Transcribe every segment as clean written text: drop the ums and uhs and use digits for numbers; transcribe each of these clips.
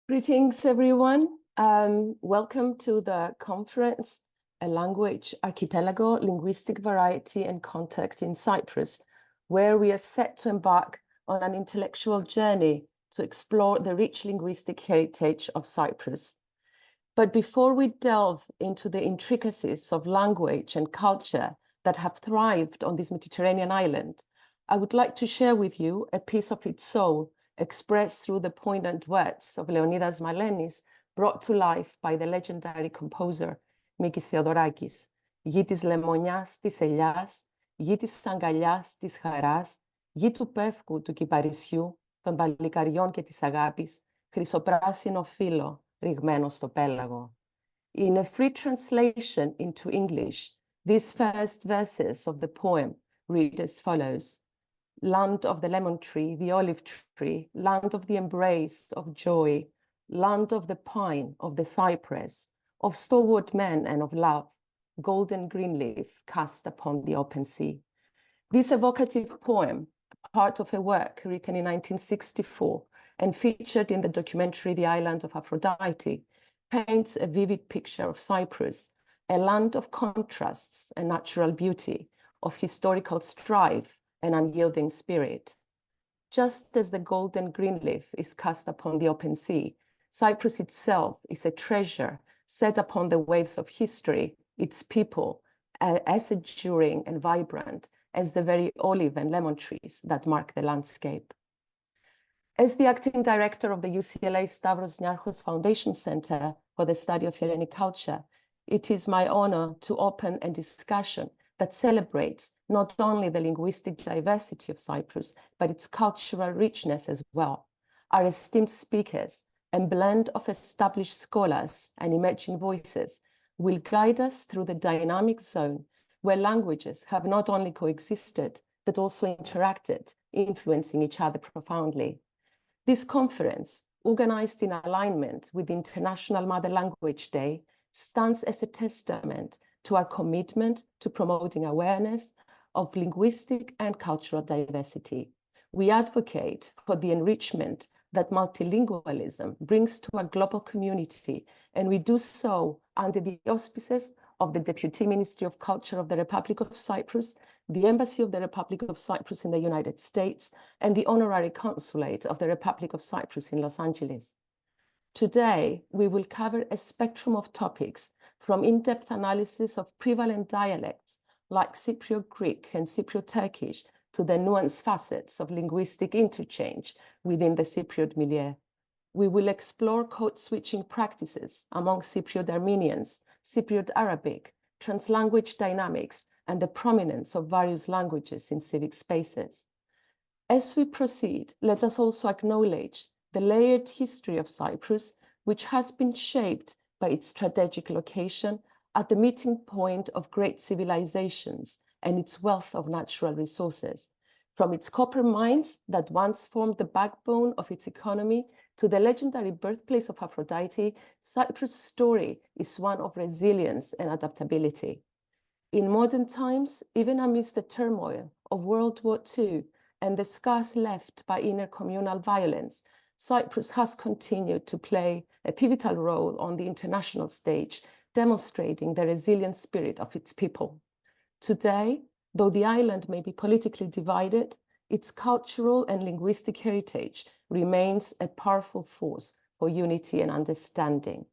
Greetings, everyone. Welcome to the conference, A Language Archipelago, Linguistic Variety and Contact in Cyprus, where we are set to embark on an intellectual journey to explore the rich linguistic heritage of Cyprus. But before we delve into the intricacies of language and culture that have thrived on this Mediterranean island, I would like to share with you a piece of its soul expressed through the poignant words of Leonidas Malenis, brought to life by the legendary composer Mikis Theodorakis. Γη της λεμονιάς, της ελιάς, γη της αγκαλιάς, της χαράς, γη του πεύκου, του κυπαρισιού, των παλικαριών και της αγάπης, χρυσοπράσινο φύλλο, ρηγμένο στο πέλαγο. In a free translation into English, these first verses of the poem read as follows. Land of the lemon tree, the olive tree, land of the embrace of joy, land of the pine, of the cypress, of stalwart men and of love, golden green leaf cast upon the open sea. This evocative poem, part of a work written in 1964 and featured in the documentary The Island of Aphrodite, paints a vivid picture of Cyprus, a land of contrasts and natural beauty, of historical strife and unyielding spirit. Just as the golden green leaf is cast upon the open sea, Cyprus itself is a treasure set upon the waves of history, its people as enduring and vibrant as the very olive and lemon trees that mark the landscape. As the acting director of the UCLA Stavros Niarchos Foundation Center for the Study of Hellenic Culture, it is my honor to open a discussion that celebrates not only the linguistic diversity of Cyprus, but its cultural richness as well. Our esteemed speakers and blend of established scholars and emerging voices will guide us through the dynamic zone where languages have not only coexisted, but also interacted, influencing each other profoundly. This conference, organized in alignment with International Mother Language Day, stands as a testament to our commitment to promoting awareness of linguistic and cultural diversity. We advocate for the enrichment that multilingualism brings to our global community, and we do so under the auspices of the Deputy Ministry of Culture of the Republic of Cyprus, the Embassy of the Republic of Cyprus in the United States, and the Honorary Consulate of the Republic of Cyprus in Los Angeles. Today, we will cover a spectrum of topics, from in-depth analysis of prevalent dialects like Cypriot Greek and Cypriot Turkish to the nuanced facets of linguistic interchange within the Cypriot milieu. We will explore code-switching practices among Cypriot Armenians, Cypriot Arabic, translanguage dynamics, and the prominence of various languages in civic spaces. As we proceed, let us also acknowledge the layered history of Cyprus, which has been shaped by its strategic location at the meeting point of great civilizations and its wealth of natural resources. From its copper mines that once formed the backbone of its economy to the legendary birthplace of Aphrodite, Cyprus' story is one of resilience and adaptability. In modern times, even amidst the turmoil of World War II and the scars left by intercommunal violence, Cyprus has continued to play a pivotal role on the international stage, demonstrating the resilient spirit of its people. Today, though the island may be politically divided, its cultural and linguistic heritage remains a powerful force for unity and understanding.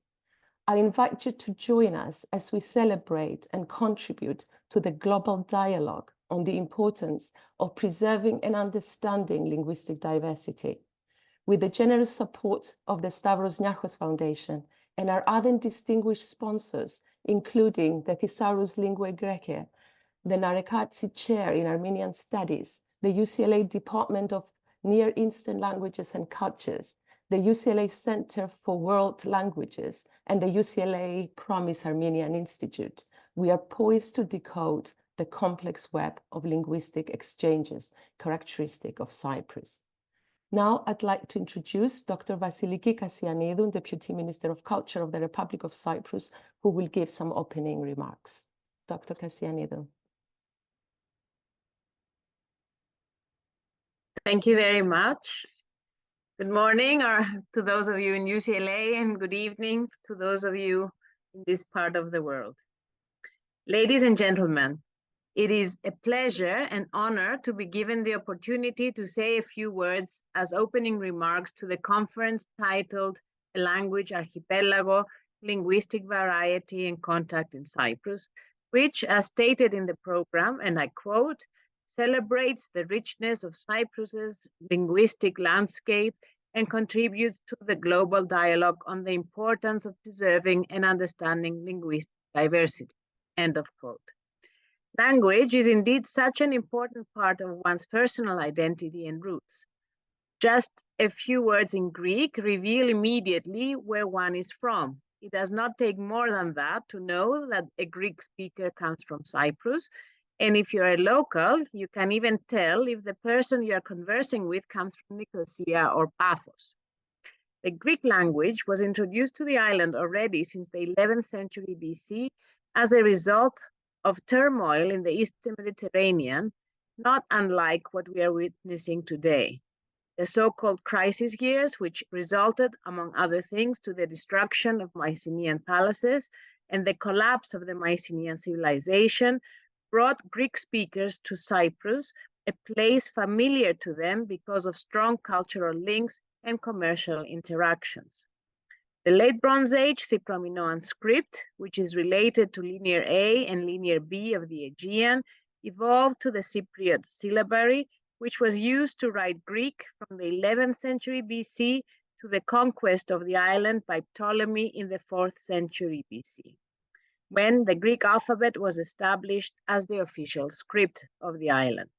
I invite you to join us as we celebrate and contribute to the global dialogue on the importance of preserving and understanding linguistic diversity. With the generous support of the Stavros Niarchos Foundation and our other distinguished sponsors, including the Thesaurus Linguae Graecae, the Narekatsi Chair in Armenian Studies, the UCLA Department of Near Eastern Languages and Cultures, the UCLA Center for World Languages, and the UCLA Promise Armenian Institute, we are poised to decode the complex web of linguistic exchanges characteristic of Cyprus. Now, I'd like to introduce Dr. Vasiliki Kassianidou, Deputy Minister of Culture of the Republic of Cyprus, who will give some opening remarks. Dr. Kassianidou. Thank you very much. Good morning, or to those of you in UCLA, and good evening to those of you in this part of the world. Ladies and gentlemen, it is a pleasure and honor to be given the opportunity to say a few words as opening remarks to the conference titled A Language Archipelago, Linguistic Variety and Contact in Cyprus, which, as stated in the program, and I quote, celebrates the richness of Cyprus's linguistic landscape and contributes to the global dialogue on the importance of preserving and understanding linguistic diversity. End of quote. Language is indeed such an important part of one's personal identity and roots. Just a few words in Greek reveal immediately where one is from. It does not take more than that to know that a Greek speaker comes from Cyprus. And if you're a local, you can even tell if the person you are conversing with comes from Nicosia or Paphos. The Greek language was introduced to the island already since the 11th century BC as a result of turmoil in the Eastern Mediterranean, not unlike what we are witnessing today. The so-called crisis years, which resulted, among other things, to the destruction of Mycenaean palaces and the collapse of the Mycenaean civilization, brought Greek speakers to Cyprus, a place familiar to them because of strong cultural links and commercial interactions. The late Bronze Age Cyprominoan script, which is related to Linear A and Linear B of the Aegean, evolved to the Cypriot syllabary, which was used to write Greek from the 11th century BC to the conquest of the island by Ptolemy in the 4th century BC, when the Greek alphabet was established as the official script of the island.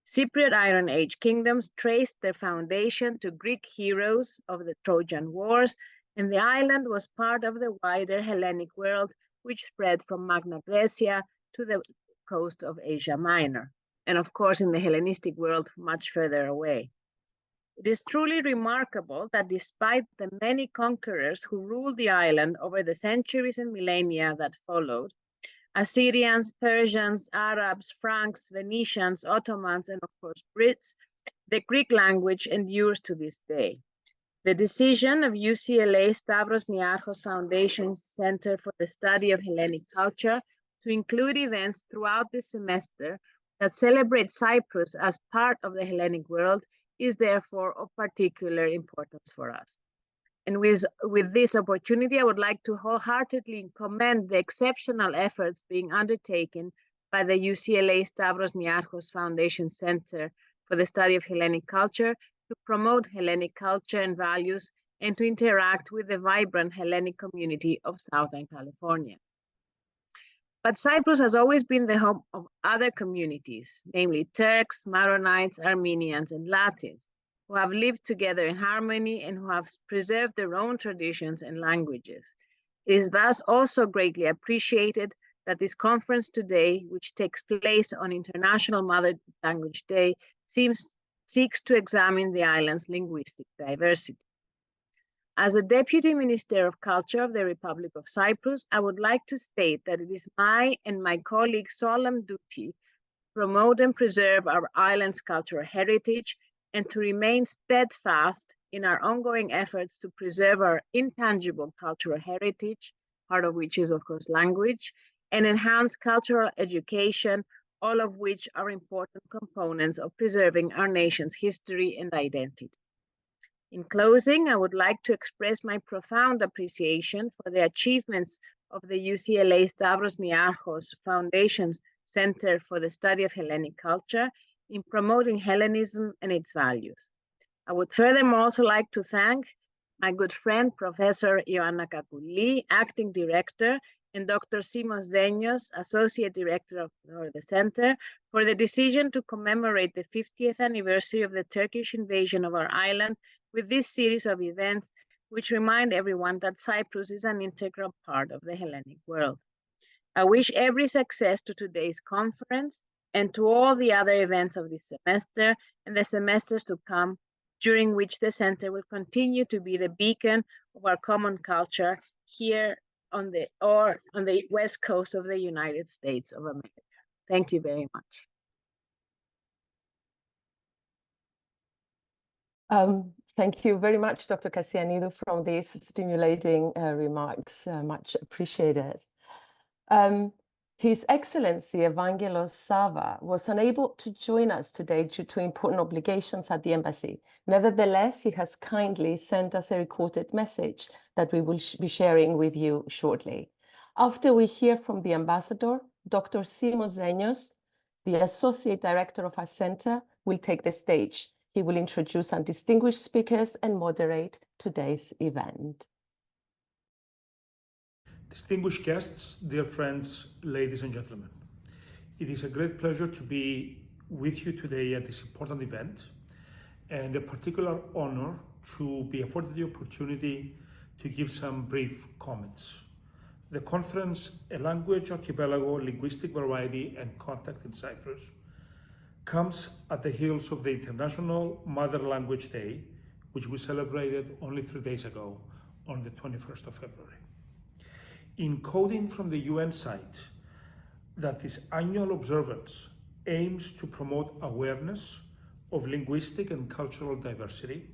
Cypriot Iron Age kingdoms traced their foundation to Greek heroes of the Trojan Wars, and the island was part of the wider Hellenic world, which spread from Magna Graecia to the coast of Asia Minor, and of course in the Hellenistic world much further away. It is truly remarkable that despite the many conquerors who ruled the island over the centuries and millennia that followed, Assyrians, Persians, Arabs, Franks, Venetians, Ottomans, and of course Brits, the Greek language endures to this day. The decision of UCLA Stavros Niarchos Foundation's Center for the Study of Hellenic Culture to include events throughout the semester that celebrate Cyprus as part of the Hellenic world is therefore of particular importance for us. And with this opportunity, I would like to wholeheartedly commend the exceptional efforts being undertaken by the UCLA Stavros Niarchos Foundation Center for the Study of Hellenic Culture to promote Hellenic culture and values and to interact with the vibrant Hellenic community of Southern California. But Cyprus has always been the home of other communities, namely Turks, Maronites, Armenians, and Latins, who have lived together in harmony and who have preserved their own traditions and languages. It is thus also greatly appreciated that this conference today, which takes place on International Mother Language Day, seeks to examine the island's linguistic diversity. As the Deputy Minister of Culture of the Republic of Cyprus, I would like to state that it is my and my colleagues' solemn duty to promote and preserve our island's cultural heritage and to remain steadfast in our ongoing efforts to preserve our intangible cultural heritage, part of which is, of course, language, and enhance cultural education, all of which are important components of preserving our nation's history and identity. In closing, I would like to express my profound appreciation for the achievements of the UCLA Stavros Niarchos Foundation's Center for the Study of Hellenic Culture in promoting Hellenism and its values. I would furthermore also like to thank my good friend, Professor Ioanna Kakouli, Acting Director, and Dr. Simos Zenios, Associate Director of the Center, for the decision to commemorate the 50th anniversary of the Turkish invasion of our island with this series of events, which remind everyone that Cyprus is an integral part of the Hellenic world. I wish every success to today's conference and to all the other events of this semester and the semesters to come, during which the Center will continue to be the beacon of our common culture here on the west coast of the United States of America. Thank you very much. Thank you very much, Dr. Kassianidou, for these stimulating remarks. Much appreciated. His Excellency Evangelos Sava was unable to join us today due to important obligations at the embassy. Nevertheless, he has kindly sent us a recorded message that we will be sharing with you shortly. After we hear from the ambassador, Dr. Simos Zenios, the Associate Director of our Center, will take the stage. He will introduce our distinguished speakers and moderate today's event. Distinguished guests, dear friends, ladies and gentlemen, it is a great pleasure to be with you today at this important event, and a particular honor to be afforded the opportunity to give some brief comments. The conference, A Language Archipelago, Linguistic Variety and Contact in Cyprus, comes at the heels of the International Mother Language Day, which we celebrated only 3 days ago on the 21st of February. In quoting from the UN site that this annual observance aims to promote awareness of linguistic and cultural diversity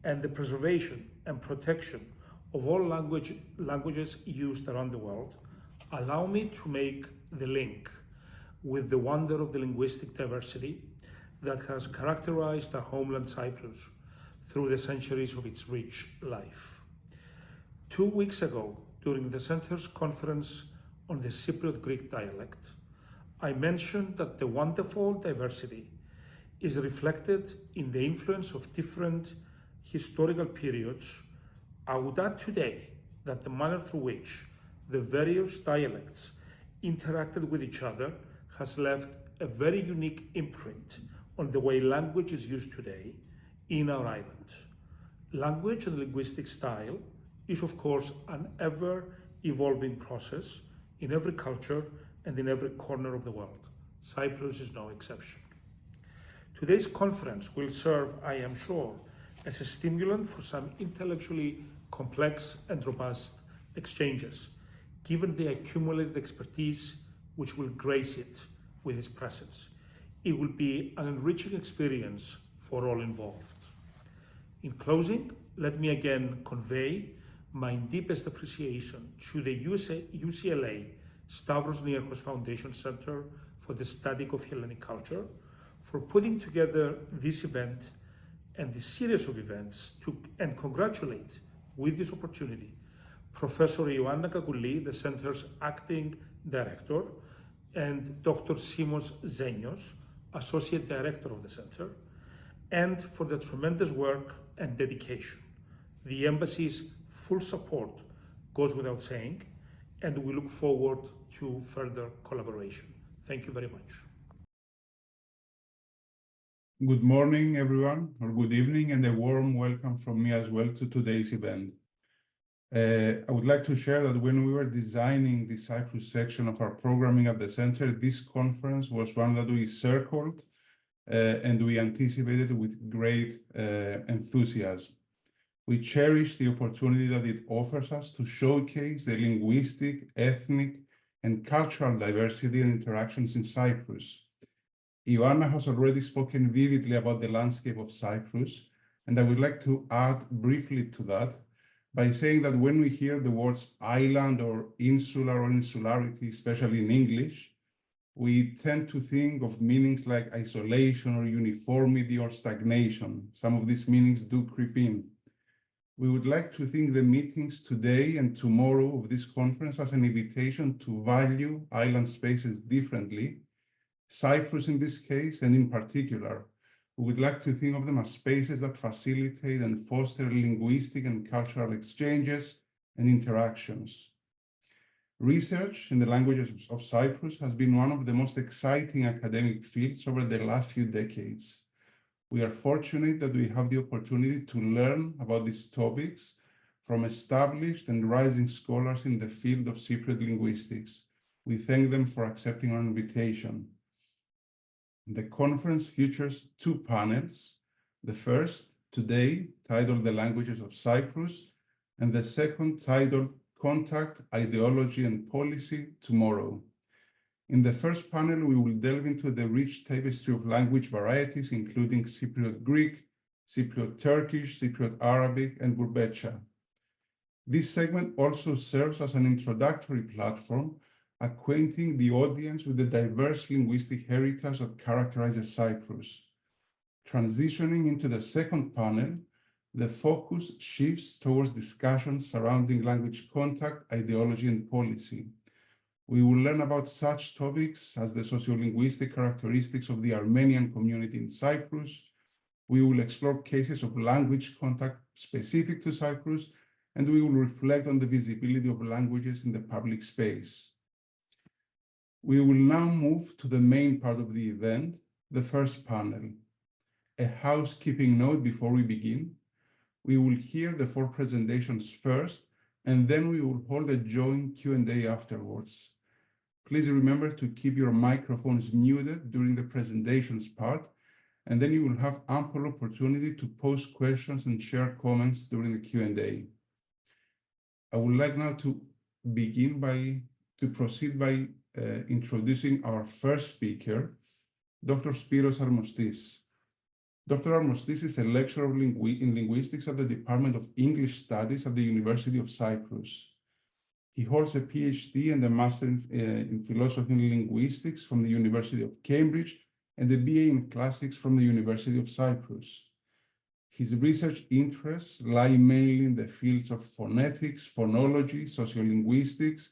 and the preservation and protection of all languages used around the world, allow me to make the link with the wonder of the linguistic diversity that has characterized our homeland Cyprus through the centuries of its rich life. 2 weeks ago, during the Center's conference on the Cypriot Greek dialect, I mentioned that the wonderful diversity is reflected in the influence of different historical periods. I would add today that the manner through which the various dialects interacted with each other has left a very unique imprint on the way language is used today in our island. Language and linguistic style is, of course, an ever-evolving process in every culture and in every corner of the world. Cyprus is no exception. Today's conference will serve, I am sure, as a stimulant for some intellectually complex and robust exchanges, given the accumulated expertise which will grace it with its presence. It will be an enriching experience for all involved. In closing, let me again convey my deepest appreciation to the UCLA Stavros Niarchos Foundation Center for the Study of Hellenic Culture for putting together this event and this series of events and congratulate with this opportunity Professor Ioanna Kakouli, the Center's Acting Director, and Dr. Simos Zenios, Associate Director of the Center, and for the tremendous work and dedication. The Embassy's full support goes without saying, and we look forward to further collaboration. Thank you very much. Good morning, everyone, or good evening, and a warm welcome from me as well to today's event. I would like to share that when we were designing the Cyprus section of our programming at the center, this conference was one that we circled and we anticipated with great enthusiasm. We cherish the opportunity that it offers us to showcase the linguistic, ethnic, and cultural diversity and interactions in Cyprus. Ioanna has already spoken vividly about the landscape of Cyprus, and I would like to add briefly to that by saying that when we hear the words island or insular or insularity, especially in English, we tend to think of meanings like isolation or uniformity or stagnation. Some of these meanings do creep in. We would like to think the meetings today and tomorrow of this conference as an invitation to value island spaces differently. Cyprus in this case, and in particular, we would like to think of them as spaces that facilitate and foster linguistic and cultural exchanges and interactions. Research in the languages of Cyprus has been one of the most exciting academic fields over the last few decades. We are fortunate that we have the opportunity to learn about these topics from established and rising scholars in the field of Cypriot linguistics. We thank them for accepting our invitation. The conference features 2 panels. The first, today, titled The Languages of Cyprus, and the second, titled Contact, Ideology and Policy, tomorrow. In the first panel, we will delve into the rich tapestry of language varieties, including Cypriot Greek, Cypriot Turkish, Cypriot Arabic, and Gurbetcha. This segment also serves as an introductory platform, acquainting the audience with the diverse linguistic heritage that characterizes Cyprus. Transitioning into the second panel, the focus shifts towards discussions surrounding language contact, ideology, and policy. We will learn about such topics as the sociolinguistic characteristics of the Armenian community in Cyprus. We will explore cases of language contact specific to Cyprus, and we will reflect on the visibility of languages in the public space. We will now move to the main part of the event, the first panel. A housekeeping note before we begin. We will hear the four presentations first, and then we will hold a joint Q&A afterwards. Please remember to keep your microphones muted during the presentations part, and then you will have ample opportunity to pose questions and share comments during the Q&A. I would like now to proceed by introducing our first speaker, Dr. Spyros Armostis. Dr. Armostis is a lecturer in linguistics at the Department of English Studies at the University of Cyprus. He holds a PhD and a Master in Philosophy and Linguistics from the University of Cambridge and a BA in Classics from the University of Cyprus. His research interests lie mainly in the fields of phonetics, phonology, sociolinguistics,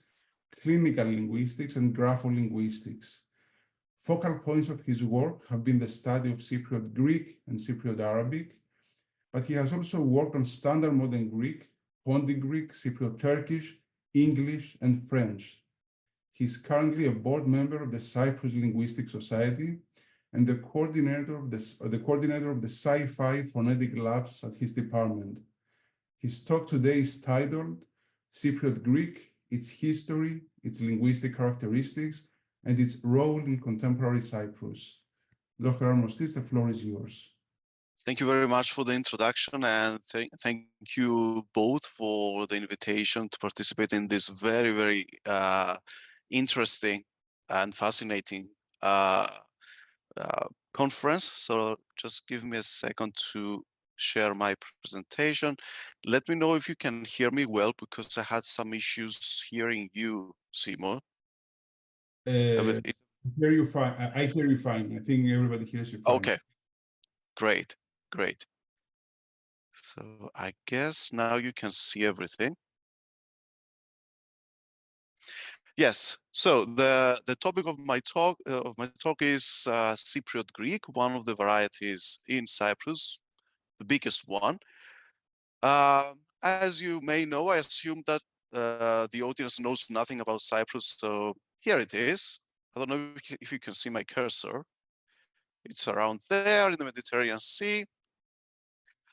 clinical linguistics, and grapholinguistics. Focal points of his work have been the study of Cypriot Greek and Cypriot Arabic, but he has also worked on Standard Modern Greek, Pontic Greek, Cypriot Turkish, English, and French. He is currently a board member of the Cyprus Linguistic Society and the coordinator of the Sci-Fi Phonetic Labs at his department. His talk today is titled Cypriot Greek, its history, its linguistic characteristics, and its role in contemporary Cyprus. Dr. Armostis, the floor is yours. Thank you very much for the introduction, and thank you both for the invitation to participate in this very, very interesting and fascinating conference. So just give me a second to share my presentation. Let me know if you can hear me well, because I had some issues hearing you, Simo. I hear you fine. I hear you fine. I think everybody hears you fine. Okay, great. So I guess now you can see everything. Yes. So the topic of my talk is Cypriot Greek, one of the varieties in Cyprus, the biggest one. As you may know, I assume that the audience knows nothing about Cyprus, so here it is. I don't know if you can see my cursor. It's around there in the Mediterranean Sea.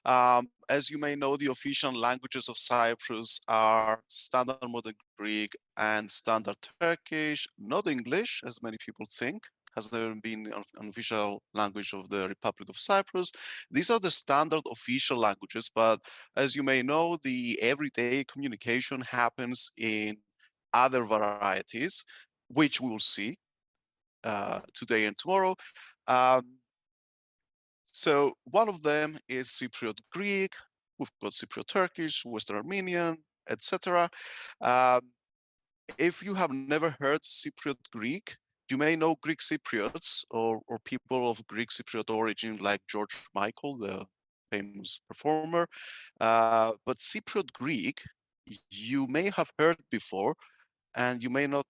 As you may know, the official languages of Cyprus are Standard Modern Greek and Standard Turkish, not English, as many people think, has never been an official language of the Republic of Cyprus. These are the standard official languages, but as you may know, the everyday communication happens in other varieties, which we will see today and tomorrow. So one of them is Cypriot Greek. We've got Cypriot Turkish, Western Armenian, etc. If you have never heard Cypriot Greek, you may know Greek Cypriots or people of Greek Cypriot origin, like George Michael, the famous performer. But Cypriot Greek, you may have heard before, and you may not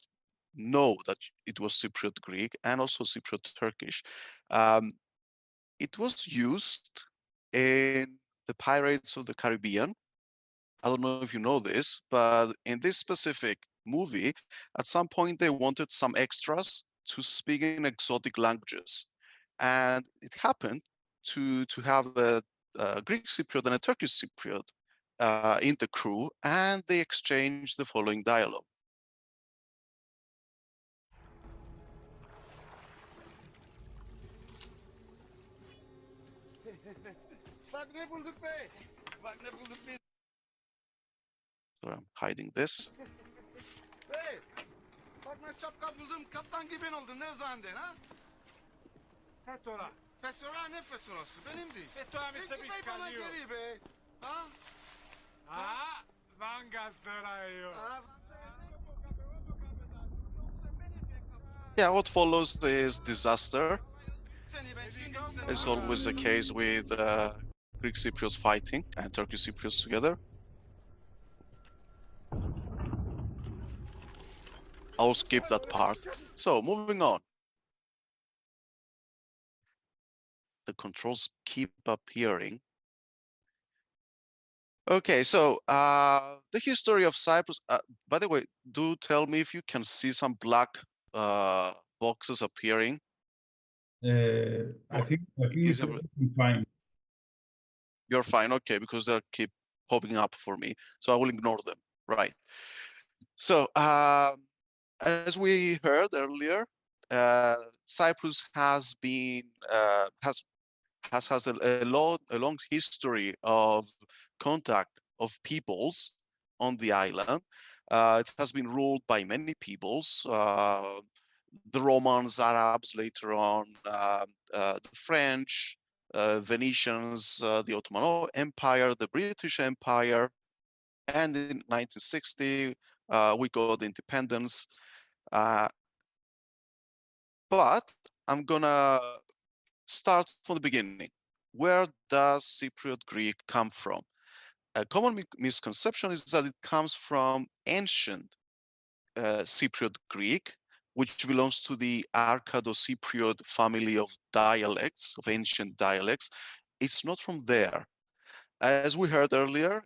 know that it was Cypriot Greek and also Cypriot Turkish. It was used in the Pirates of the Caribbean. I don't know if you know this, but in this specific movie, at some point they wanted some extras to speak in exotic languages. And it happened to have a Greek Cypriot and a Turkish Cypriot in the crew, and they exchanged the following dialogue. So I'm hiding this. Hey, bak ben şapka buldum, kaptan gibi oldum, ne zannedin ha? He tora, Fesora ne fesorası? Benim değil. Peki bey bana geri be. Ha? Ah, van gazderaio. Yeah, what follows is disaster. Seni ben şimdi It's always the case with Greek Cypriots fighting and Turkish Cypriots together. I'll skip that part. So moving on. The controls keep appearing. Okay, so the history of Cyprus. By the way, do tell me if you can see some black boxes appearing. I think Is it's every- fine. You're fine, okay, because they'll keep popping up for me, so I will ignore them. Right. So as we heard earlier, Cyprus has been has a long history of contact of peoples on the island. It has been ruled by many peoples, the Romans, Arabs later on, the French, Venetians, the Ottoman Empire, the British Empire, and in 1960 we got independence. But I'm gonna start from the beginning. Where does Cypriot Greek come from? A common misconception is that it comes from ancient Cypriot Greek, which belongs to the Arcado-Cypriot family of dialects, of ancient dialects. It's not from there. As we heard earlier,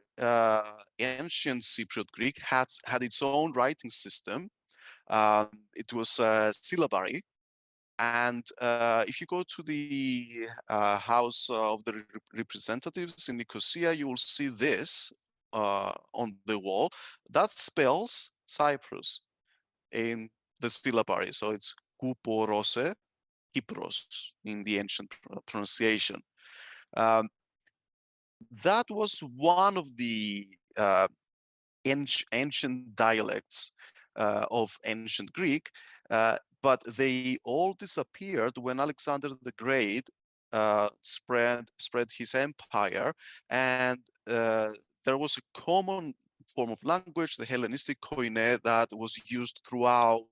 ancient Cypriot Greek had its own writing system. It was syllabary. And if you go to the House of the Representatives in Nicosia, you will see this on the wall. That spells Cyprus in the syllabary. So it's Kuporose, Kypros in the ancient pronunciation. That was one of the ancient dialects of ancient Greek, but they all disappeared when Alexander the Great spread his empire, and there was a common form of language, the Hellenistic Koine, that was used throughout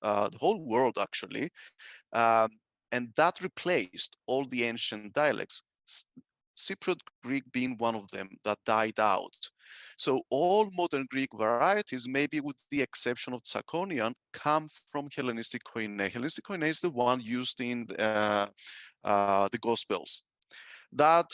the whole world, actually, and that replaced all the ancient dialects. Cypriot Greek being one of them that died out. So all modern Greek varieties, maybe with the exception of Tsakonian, come from Hellenistic Koine. Hellenistic Koine is the one used in the Gospels. That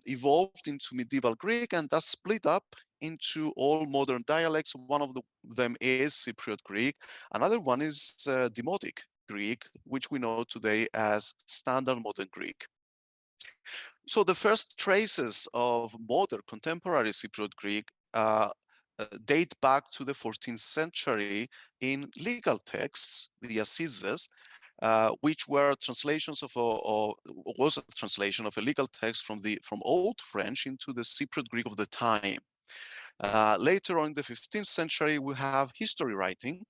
evolved into medieval Greek and that split up into all modern dialects. One of them is Cypriot Greek. Another one is Demotic Greek, which we know today as Standard Modern Greek. So the first traces of modern contemporary Cypriot Greek date back to the 14th century in legal texts, the assizes, which were translations of was a translation of a legal text from Old French into the Cypriot Greek of the time. Later on in the 15th century, we have history writing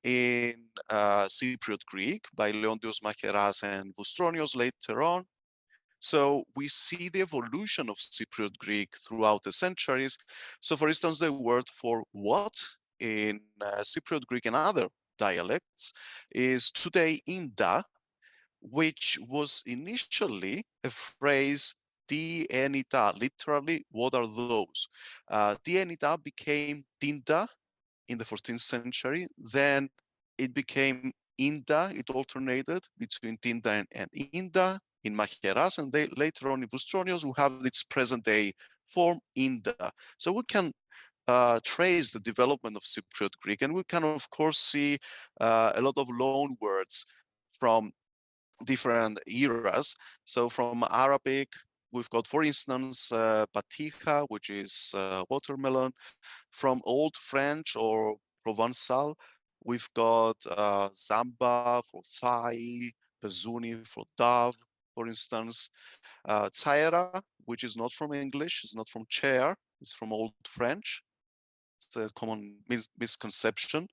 in Cypriot Greek by Leontios Macheras and Vustronios later on. So we see the evolution of Cypriot Greek throughout the centuries. So for instance, the word for what in Cypriot Greek and other dialects is today inda, which was initially a phrase dienita, literally, what are those? Dienita became dinda in the 14th century. Then it became inda, it alternated between dinda and inda in Macheras, and later on in Vustronios, we have its present day form inda. So we can trace the development of Cypriot Greek, and we can of course see a lot of loan words from different eras. So from Arabic, we've got, for instance, batija, which is watermelon. From Old French or Provençal, we've got zamba for thigh, bezuni for dove, for instance. Tsaera, which is not from English, it's not from chair, it's from Old French. It's a common misconception.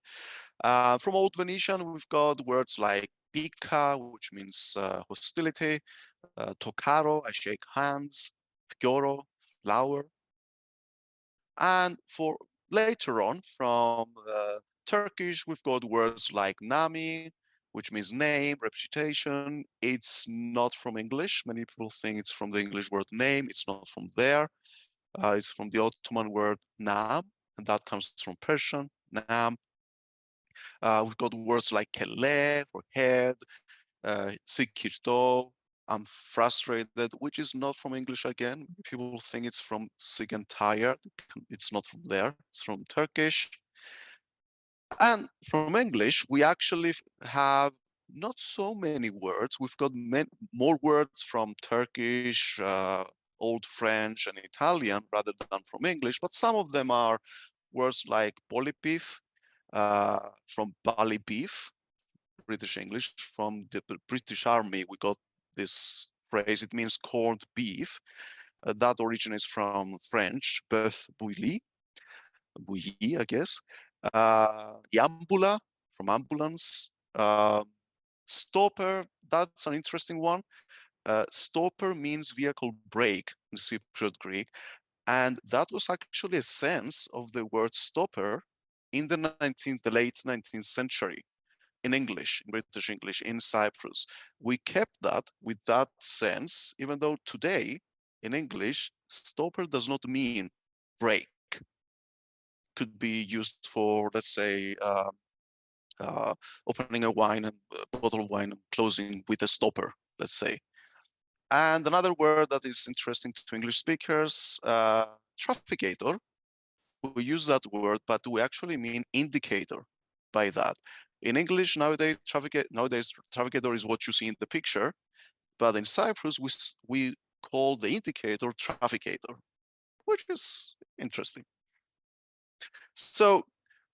From Old Venetian, we've got words like pika, which means hostility, tokaro, I shake hands, pkioro, flower. And for later on, from Turkish, we've got words like nami, which means name, reputation. It's not from English. Many people think it's from the English word name. It's not from there. It's from the Ottoman word nam, and that comes from Persian, nam. We've got words like kele for head, sikirto, I'm frustrated, which is not from English again. People think it's from sick and tired. It's not from there. It's from Turkish. And from English, we actually have not so many words. We've got more words from Turkish, Old French, and Italian rather than from English, but some of them are words like polipif, from Bali beef, British English. From the British Army, we got this phrase. It means corned beef. That originates from French, bœuf bouilli, bouilli, I guess. Yambula, from ambulance. Stopper, that's an interesting one. Stopper means vehicle brake in Cypriot Greek, and that was actually a sense of the word stopper in the late 19th century in English, in British English, in Cyprus. We kept that with that sense, even though today in English, stopper does not mean brake. Could be used for, let's say, opening a bottle of wine and closing with a stopper, let's say. And another word that is interesting to English speakers, trafficator. We use that word, but we actually mean indicator by that. In English nowadays, trafficator is what you see in the picture, but in Cyprus we call the indicator trafficator, which is interesting. So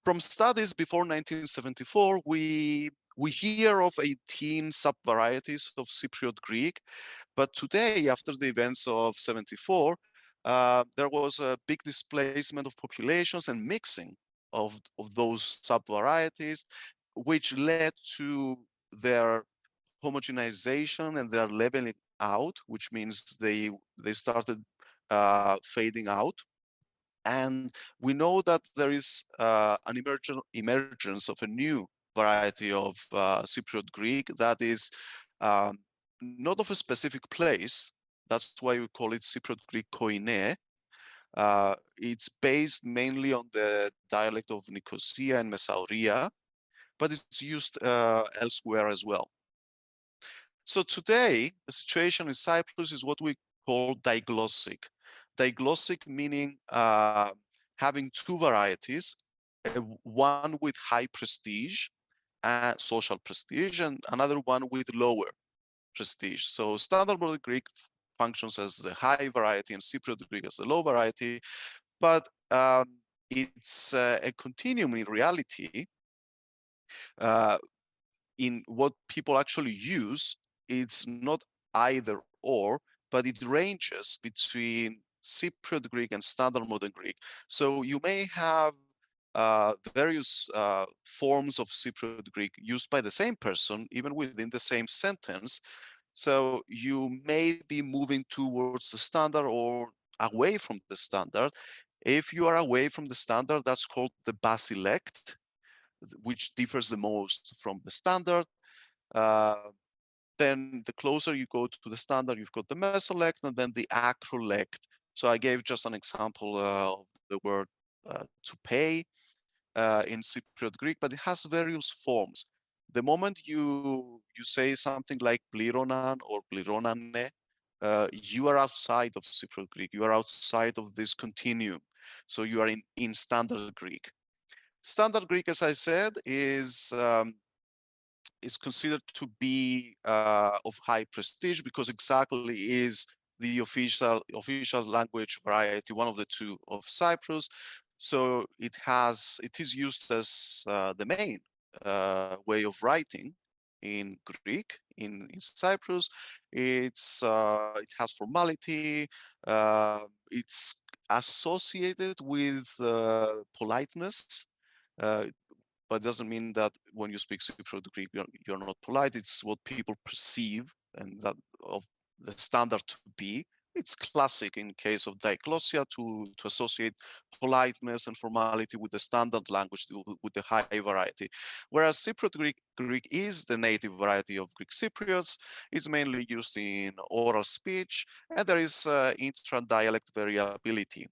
from studies before 1974, we hear of 18 sub-varieties of Cypriot Greek, but today, after the events of 74, there was a big displacement of populations and mixing of those sub-varieties, which led to their homogenization and their leveling out, which means they started fading out. And we know that there is an emergence of a new variety of Cypriot Greek that is not of a specific place. That's why we call it Cypriot Greek koine. It's based mainly on the dialect of Nicosia and Messauria, but it's used elsewhere as well. So today, the situation in Cyprus is what we call diglossic. Diglossic meaning having two varieties, one with high prestige, social prestige, and another one with lower prestige. So Standard Modern Greek functions as the high variety and Cypriot Greek as the low variety, but it's a continuum in reality. In what people actually use, it's not either or, but it ranges between Cypriot Greek and Standard Modern Greek. So you may have various forms of Cypriot Greek used by the same person, even within the same sentence. So you may be moving towards the standard or away from the standard. If you are away from the standard, that's called the basilect, which differs the most from the standard. Then the closer you go to the standard, you've got the mesolect and then the acrolect. So I gave just an example of the word to pay in Cypriot Greek, but it has various forms. The moment you say something like plironan or plironane, you are outside of Cypriot Greek. You are outside of this continuum. So you are in Standard Greek. Standard Greek, as I said, is considered to be of high prestige because exactly is the official language variety, one of the two of Cyprus. So it is used as the main way of writing in Greek in Cyprus. It has formality. It's associated with politeness. but it doesn't mean that when you speak Cypriot Greek, you're not polite. It's what people perceive and that of the standard to be. It's classic in case of diglossia to associate politeness and formality with the standard language, with the high variety. Whereas Cypriot Greek is the native variety of Greek Cypriots. It's mainly used in oral speech, and there is intra-dialect variability.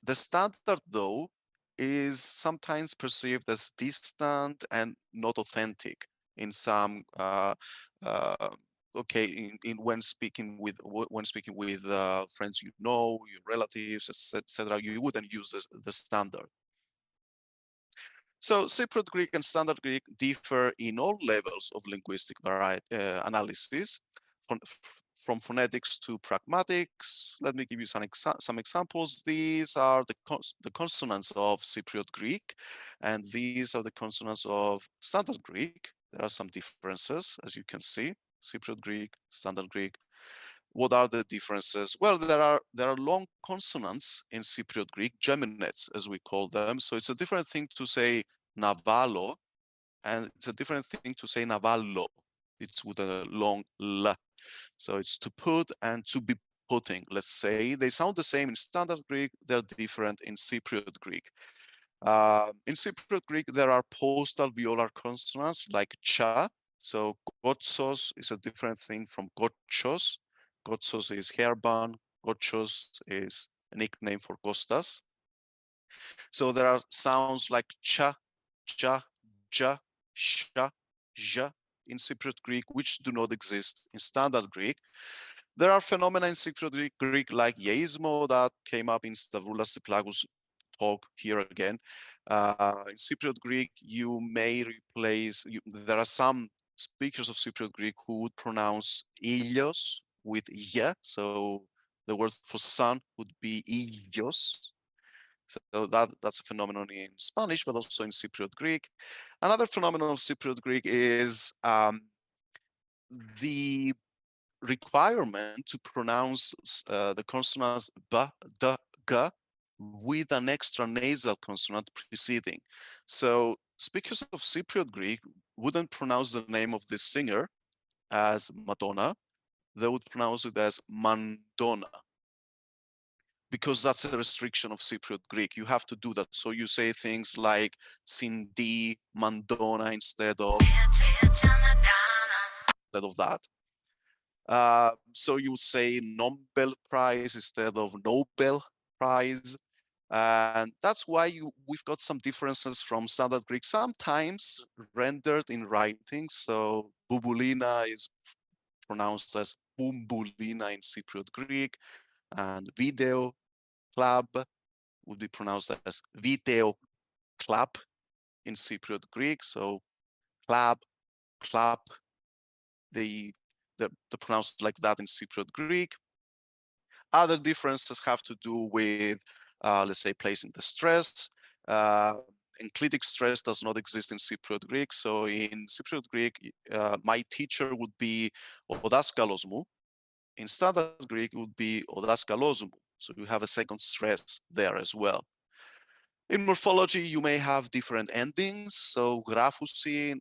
The standard, though, is sometimes perceived as distant and not authentic in some when speaking with friends you know, your relatives, etc. You wouldn't use the standard. So Cypriot Greek and Standard Greek differ in all levels of linguistic analysis, from phonetics to pragmatics. Let me give you some examples. These are the consonants of Cypriot Greek, and these are the consonants of Standard Greek. There are some differences, as you can see. Cypriot Greek, Standard Greek. What are the differences? Well, there are long consonants in Cypriot Greek, geminates, as we call them. So it's a different thing to say navalo, and it's a different thing to say navallo. It's with a long l. So it's to put and to be putting, let's say. They sound the same in Standard Greek, they're different in Cypriot Greek. In Cypriot Greek, there are post-alveolar consonants like cha. So gotsos is a different thing from gotchos. Gotsos is hairbun, gotchos is a nickname for Kostas. So there are sounds like cha, ja, ja, sha, ja in Cypriot Greek, which do not exist in Standard Greek. There are phenomena in Cypriot Greek like yeismo that came up in Stavroulas Tsiplagou's talk here again. In Cypriot Greek, you may replace, there are some speakers of Cypriot Greek who would pronounce ilios with ye, so the word for sun would be ilios. So that's a phenomenon in Spanish, but also in Cypriot Greek. Another phenomenon of Cypriot Greek is the requirement to pronounce the consonants b, d, g with an extra nasal consonant preceding. So speakers of Cypriot Greek wouldn't pronounce the name of this singer as Madonna. They would pronounce it as Mandona, because that's a restriction of Cypriot Greek. You have to do that. So you say things like Cindy, Mandona instead of that. So you would say Nobel Prize instead of Nobel Prize. And that's why we've got some differences from Standard Greek, sometimes rendered in writing. So Bubulina is pronounced as Bumbulina in Cypriot Greek, and video club would be pronounced as video club in Cypriot Greek. So club, club, they're pronounced like that in Cypriot Greek. Other differences have to do with, let's say, placing the stress. Enclitic stress does not exist in Cypriot Greek. So in Cypriot Greek, my teacher would be odaskalos mou. In Standard Greek, it would be odaskalos mou. So you have a second stress there as well. In morphology, you may have different endings. So graphusi in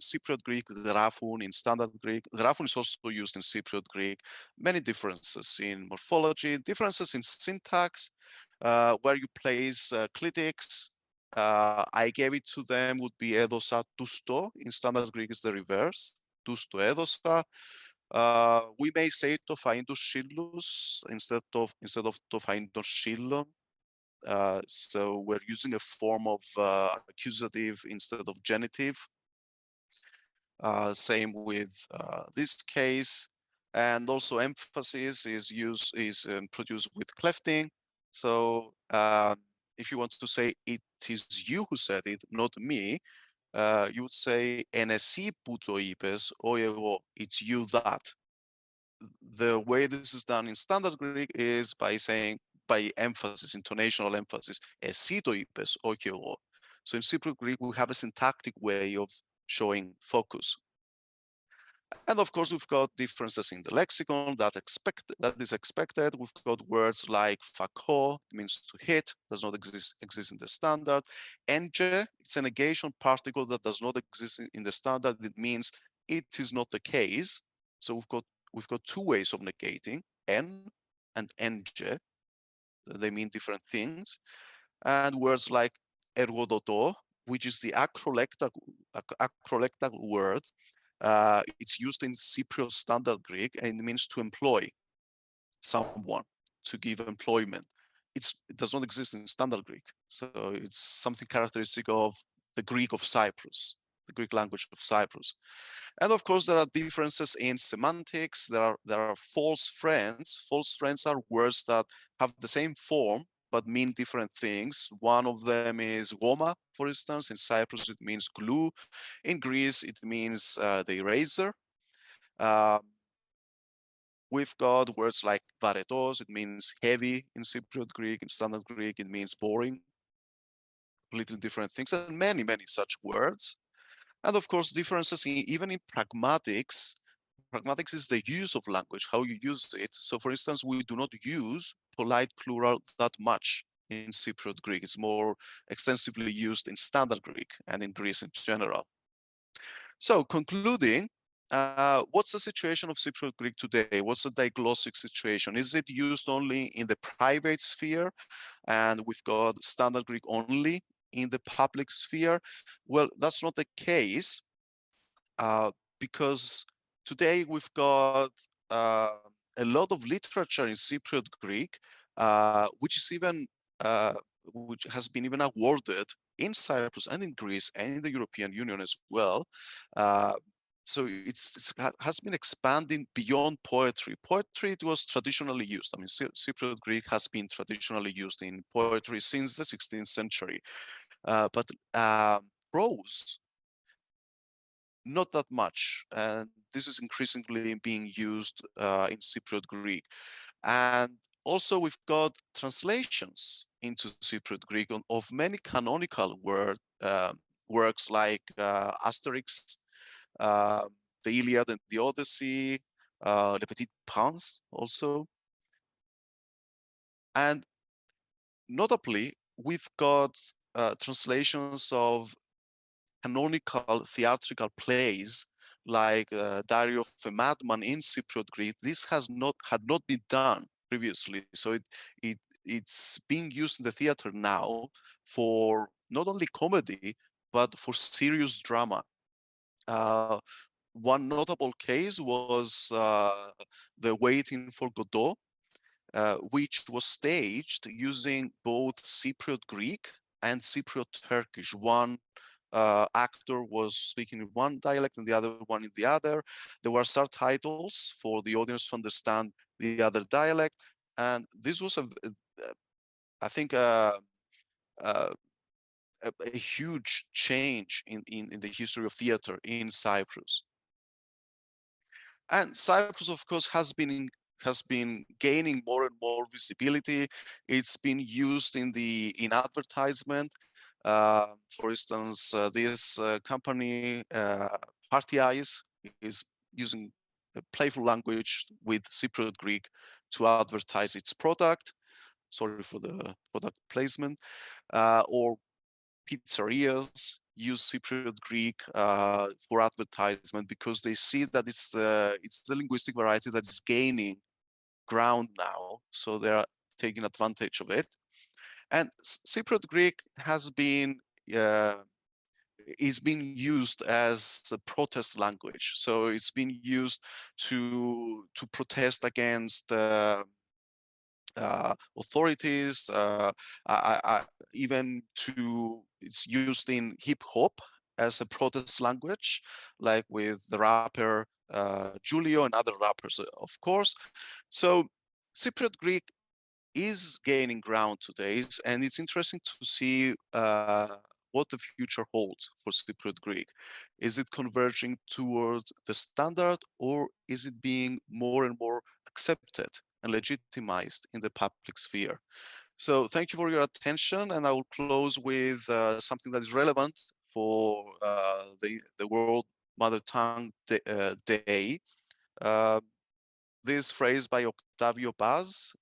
Cypriot Greek, graphun in Standard Greek. Graphun is also used in Cypriot Greek. Many differences in morphology, differences in syntax, where you place clitics. I gave it to them would be edosa tusto. In Standard Greek is the reverse, tusto edosa. We may say tofaindo shillus instead of tofaindo shillon. So we're using a form of accusative instead of genitive. Same with this case, and also emphasis is produced with clefting. So if you want to say it is you who said it, not me, you would say "En εσύ που το είπες, όχι εγώ." It's you that. The way this is done in Standard Greek is by saying, by emphasis, intonational emphasis, "Εσύ το είπες, όχι εγώ." So in Cypriot Greek, we have a syntactic way of showing focus. And of course, we've got differences in the lexicon that is expected. We've got words like fako, it means to hit, does not exist in the standard. Enge, it's a negation particle that does not exist in the standard. It means it is not the case. So we've got two ways of negating, en and enge. They mean different things. And words like ergodoto, which is the acrolectal word. It's used in Cypriot Standard Greek, and it means to employ someone, to give employment. It does not exist in Standard Greek, so it's something characteristic of the Greek of Cyprus, the Greek language of Cyprus. And of course, there are differences in semantics. There are false friends. False friends are words that have the same form but mean different things. One of them is goma, for instance. In Cyprus, it means glue. In Greece, it means the eraser. We've got words like varetos. It means heavy in Cypriot Greek. In Standard Greek, it means boring. Completely different things, and many, many such words. And of course, differences even in pragmatics. Pragmatics is the use of language, how you use it. So for instance, we do not use polite plural that much in Cypriot Greek. It's more extensively used in Standard Greek and in Greece in general. So concluding, what's the situation of Cypriot Greek today? What's the diglossic situation? Is it used only in the private sphere, and we've got Standard Greek only in the public sphere? Well, that's not the case, because today we've got a lot of literature in Cypriot Greek, which has been even awarded in Cyprus and in Greece and in the European Union as well. So it has been expanding beyond poetry. Poetry, it was traditionally used. I mean, Cypriot Greek has been traditionally used in poetry since the 16th century. But prose, not that much. And this is increasingly being used in Cypriot Greek. And also we've got translations into Cypriot Greek of many canonical works like Asterix, the Iliad and the Odyssey, Le Petit Prince also. And notably, we've got translations of canonical theatrical plays like Diary of a Madman in Cypriot Greek. This had not been done previously, so it's being used in the theater now for not only comedy but for serious drama. One notable case was The Waiting for Godot, which was staged using both Cypriot Greek and Cypriot Turkish. One actor was speaking in one dialect and the other one in the other. There were subtitles for the audience to understand the other dialect. And this was, I think, a huge change in the history of theater in Cyprus. And Cyprus, of course, has been gaining more and more visibility. It's been used in advertisement. For instance, this company, Party Eyes, is using a playful language with Cypriot Greek to advertise its product. Sorry for the product placement. Or pizzerias use Cypriot Greek for advertisement because they see that it's the linguistic variety that is gaining ground now, so they are taking advantage of it. And Cypriot Greek is being used as a protest language, so it's been used to protest against authorities, even it's used in hip hop as a protest language, like with the rapper Julio and other rappers, of course. So Cypriot Greek is gaining ground today, and it's interesting to see what the future holds for Cypriot Greek. Is it converging toward the standard, or is it being more and more accepted and legitimized in the public sphere? So thank you for your attention, and I will close with something that is relevant for the world Mother Tongue Day. This phrase by Octavio Paz,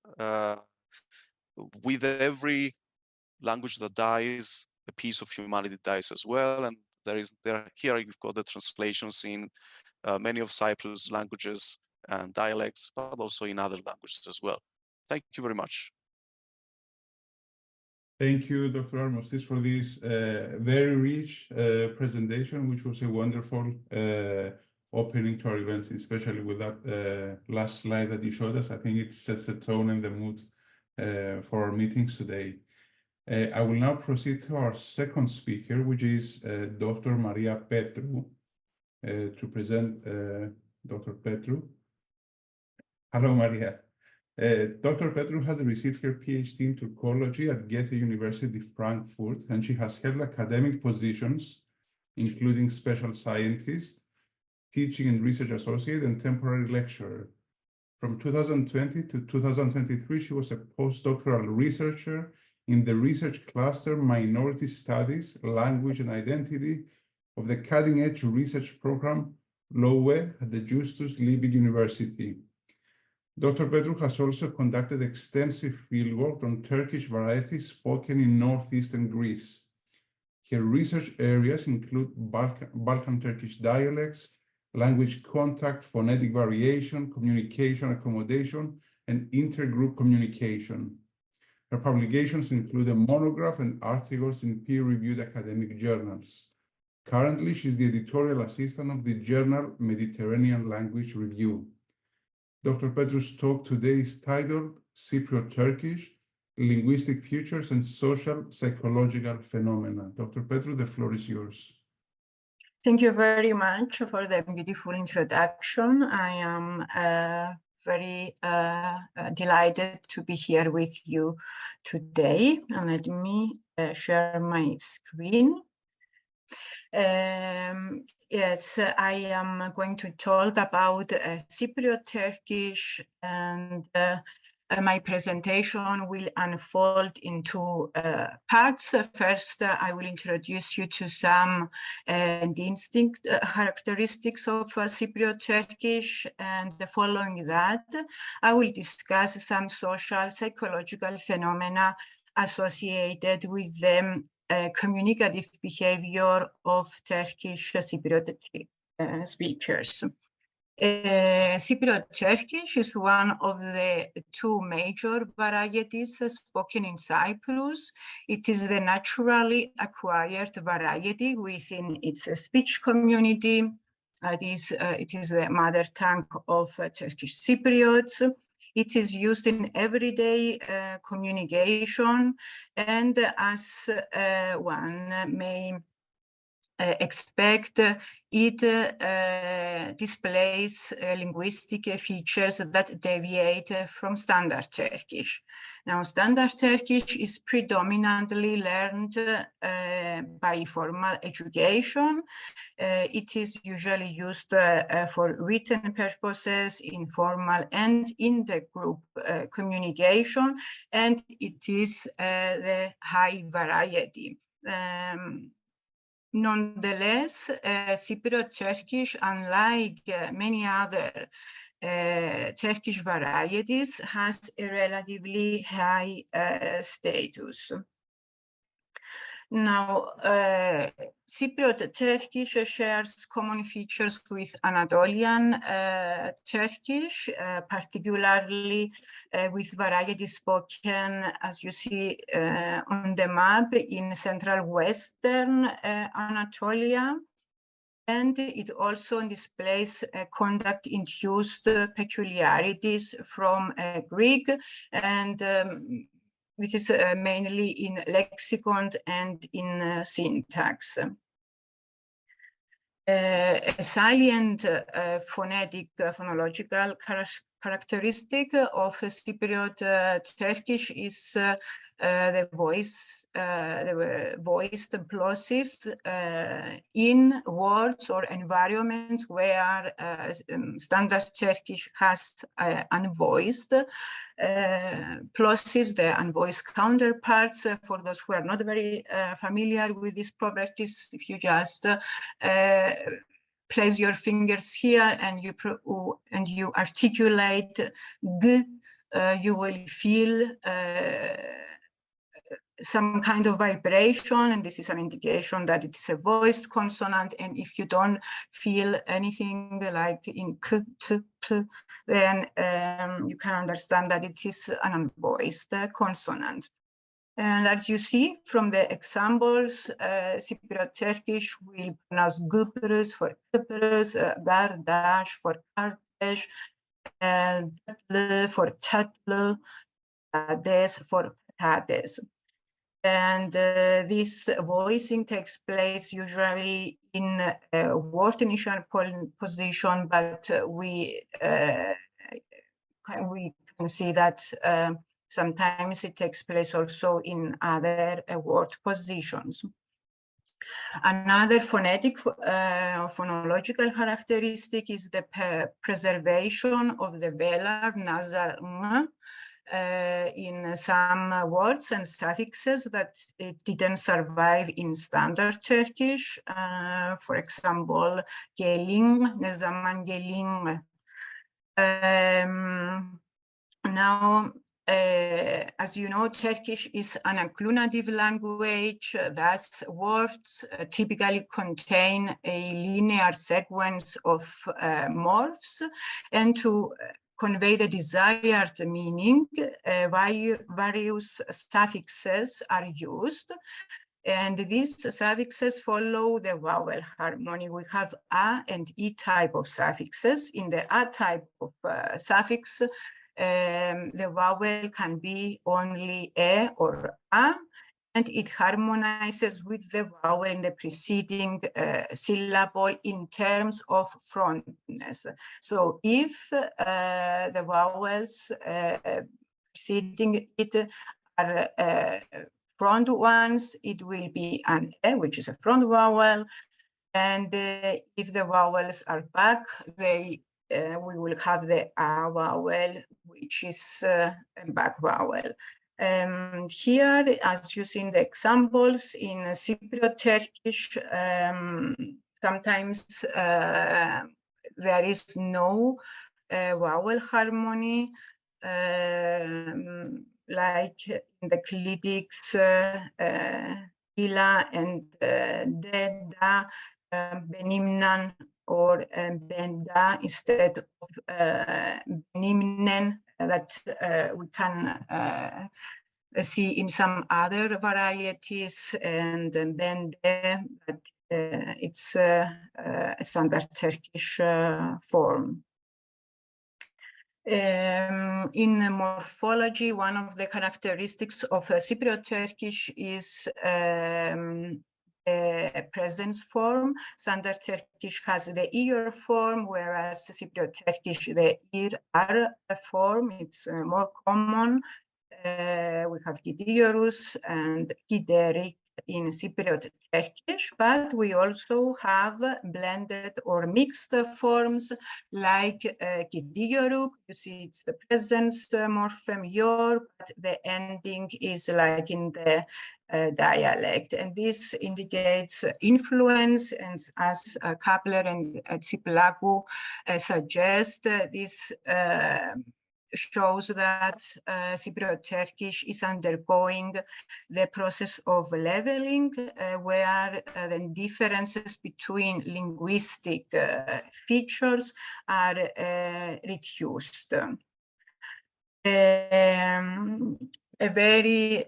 with every language that dies, a piece of humanity dies as well. And here you've got the translations in many of Cyprus languages and dialects, but also in other languages as well. Thank you very much. Thank you, Dr. Armostis, for this very rich presentation, which was a wonderful opening to our events, especially with that last slide that you showed us. I think it sets the tone and the mood for our meetings today. I will now proceed to our second speaker, which is Dr. Maria Petru, to present Dr. Petru. Hello, Maria. Dr. Petru has received her PhD in Turkology at Goethe University Frankfurt, and she has held academic positions, including special scientist, teaching and research associate, and temporary lecturer. From 2020 to 2023, she was a postdoctoral researcher in the research cluster Minority Studies, Language and Identity of the cutting-edge research program LOE at the Justus Liebig University. Dr. Petru has also conducted extensive fieldwork on Turkish varieties spoken in northeastern Greece. Her research areas include Balkan Turkish dialects, language contact, phonetic variation, communication accommodation, and intergroup communication. Her publications include a monograph and articles in peer-reviewed academic journals. Currently, she's the editorial assistant of the journal Mediterranean Language Review. Dr. Petru's talk today is titled Cypriot Turkish, Linguistic Futures and Social Psychological Phenomena. Dr. Petru, the floor is yours. Thank you very much for the beautiful introduction. I am very delighted to be here with you today. And let me share my screen. Yes, I am going to talk about Cypriot Turkish, and my presentation will unfold into parts. First, I will introduce you to some distinct characteristics of Cypriot Turkish, and following that, I will discuss some social psychological phenomena associated with the communicative behavior of Turkish Cypriot speakers. Cypriot Turkish is one of the two major varieties spoken in Cyprus. It is the naturally acquired variety within its speech community. It is the mother tongue of Turkish Cypriots. It is used in everyday communication, and as one may expect, it displays linguistic features that deviate from Standard Turkish. Now, Standard Turkish is predominantly learned by formal education. It is usually used for written purposes, informal and intergroup communication, and it is the high variety. Nonetheless, Cypriot Turkish, unlike many other Turkish varieties, has a relatively high status. Now, Cypriot Turkish shares common features with Anatolian Turkish, particularly with varieties spoken, as you see on the map, in central western Anatolia. And it also displays contact-induced peculiarities from Greek, and this is mainly in lexicon and in syntax. A salient phonological characteristic of Cypriot Turkish is the voiced plosives in words or environments where Standard Turkish has unvoiced plosives, the unvoiced counterparts. For those who are not very familiar with these properties, if you just place your fingers here and you articulate g, you will feel some kind of vibration, and this is an indication that it is a voiced consonant. And if you don't feel anything like in k, t, p, then you can understand that it is an unvoiced consonant. And as you see from the examples, Cypriot Turkish will pronounce Gyprus for Cyprus, Gardash for Kardesh, Tatlı for Tatlı, Tades for Tades. And this voicing takes place usually in a word initial position, but we can see that sometimes it takes place also in other word positions. Another phonetic phonological characteristic is the preservation of the velar nasal m in some words and suffixes that it didn't survive in standard Turkish. For example, gelin, ne zaman gelin. Now, as you know, Turkish is an acclunative language. Thus, words typically contain a linear sequence of morphs, and to convey the desired meaning, various suffixes are used. And these suffixes follow the vowel harmony. We have A and E type of suffixes. In the A type of suffix, the vowel can be only E or A, and it harmonizes with the vowel in the preceding syllable in terms of frontness. So if the vowels preceding it are front ones, it will be an E, which is a front vowel. And if the vowels are back, we will have the A vowel, which is a back vowel. Here, as you see in the examples in Cypriot Turkish, sometimes there is no vowel harmony, like in the clitics, ila and da, benimnan or benda instead of benimnen that we can see in some other varieties, and bende, but it's a standard Turkish form. In morphology, one of the characteristics of Cypriot Turkish is presence form. Standard Turkish has the ear form, whereas Cypriot Turkish, the ear R form. It's more common. We have gidiyoruz and giderik in Cypriot Turkish, but we also have blended or mixed forms like gidiyoruk. You see, it's the presence morpheme yor, but the ending is like in the dialect, and this indicates influence. And as Kapler and Archipelago suggest, this shows that Cypriot Turkish is undergoing the process of leveling, where the differences between linguistic features are reduced. A very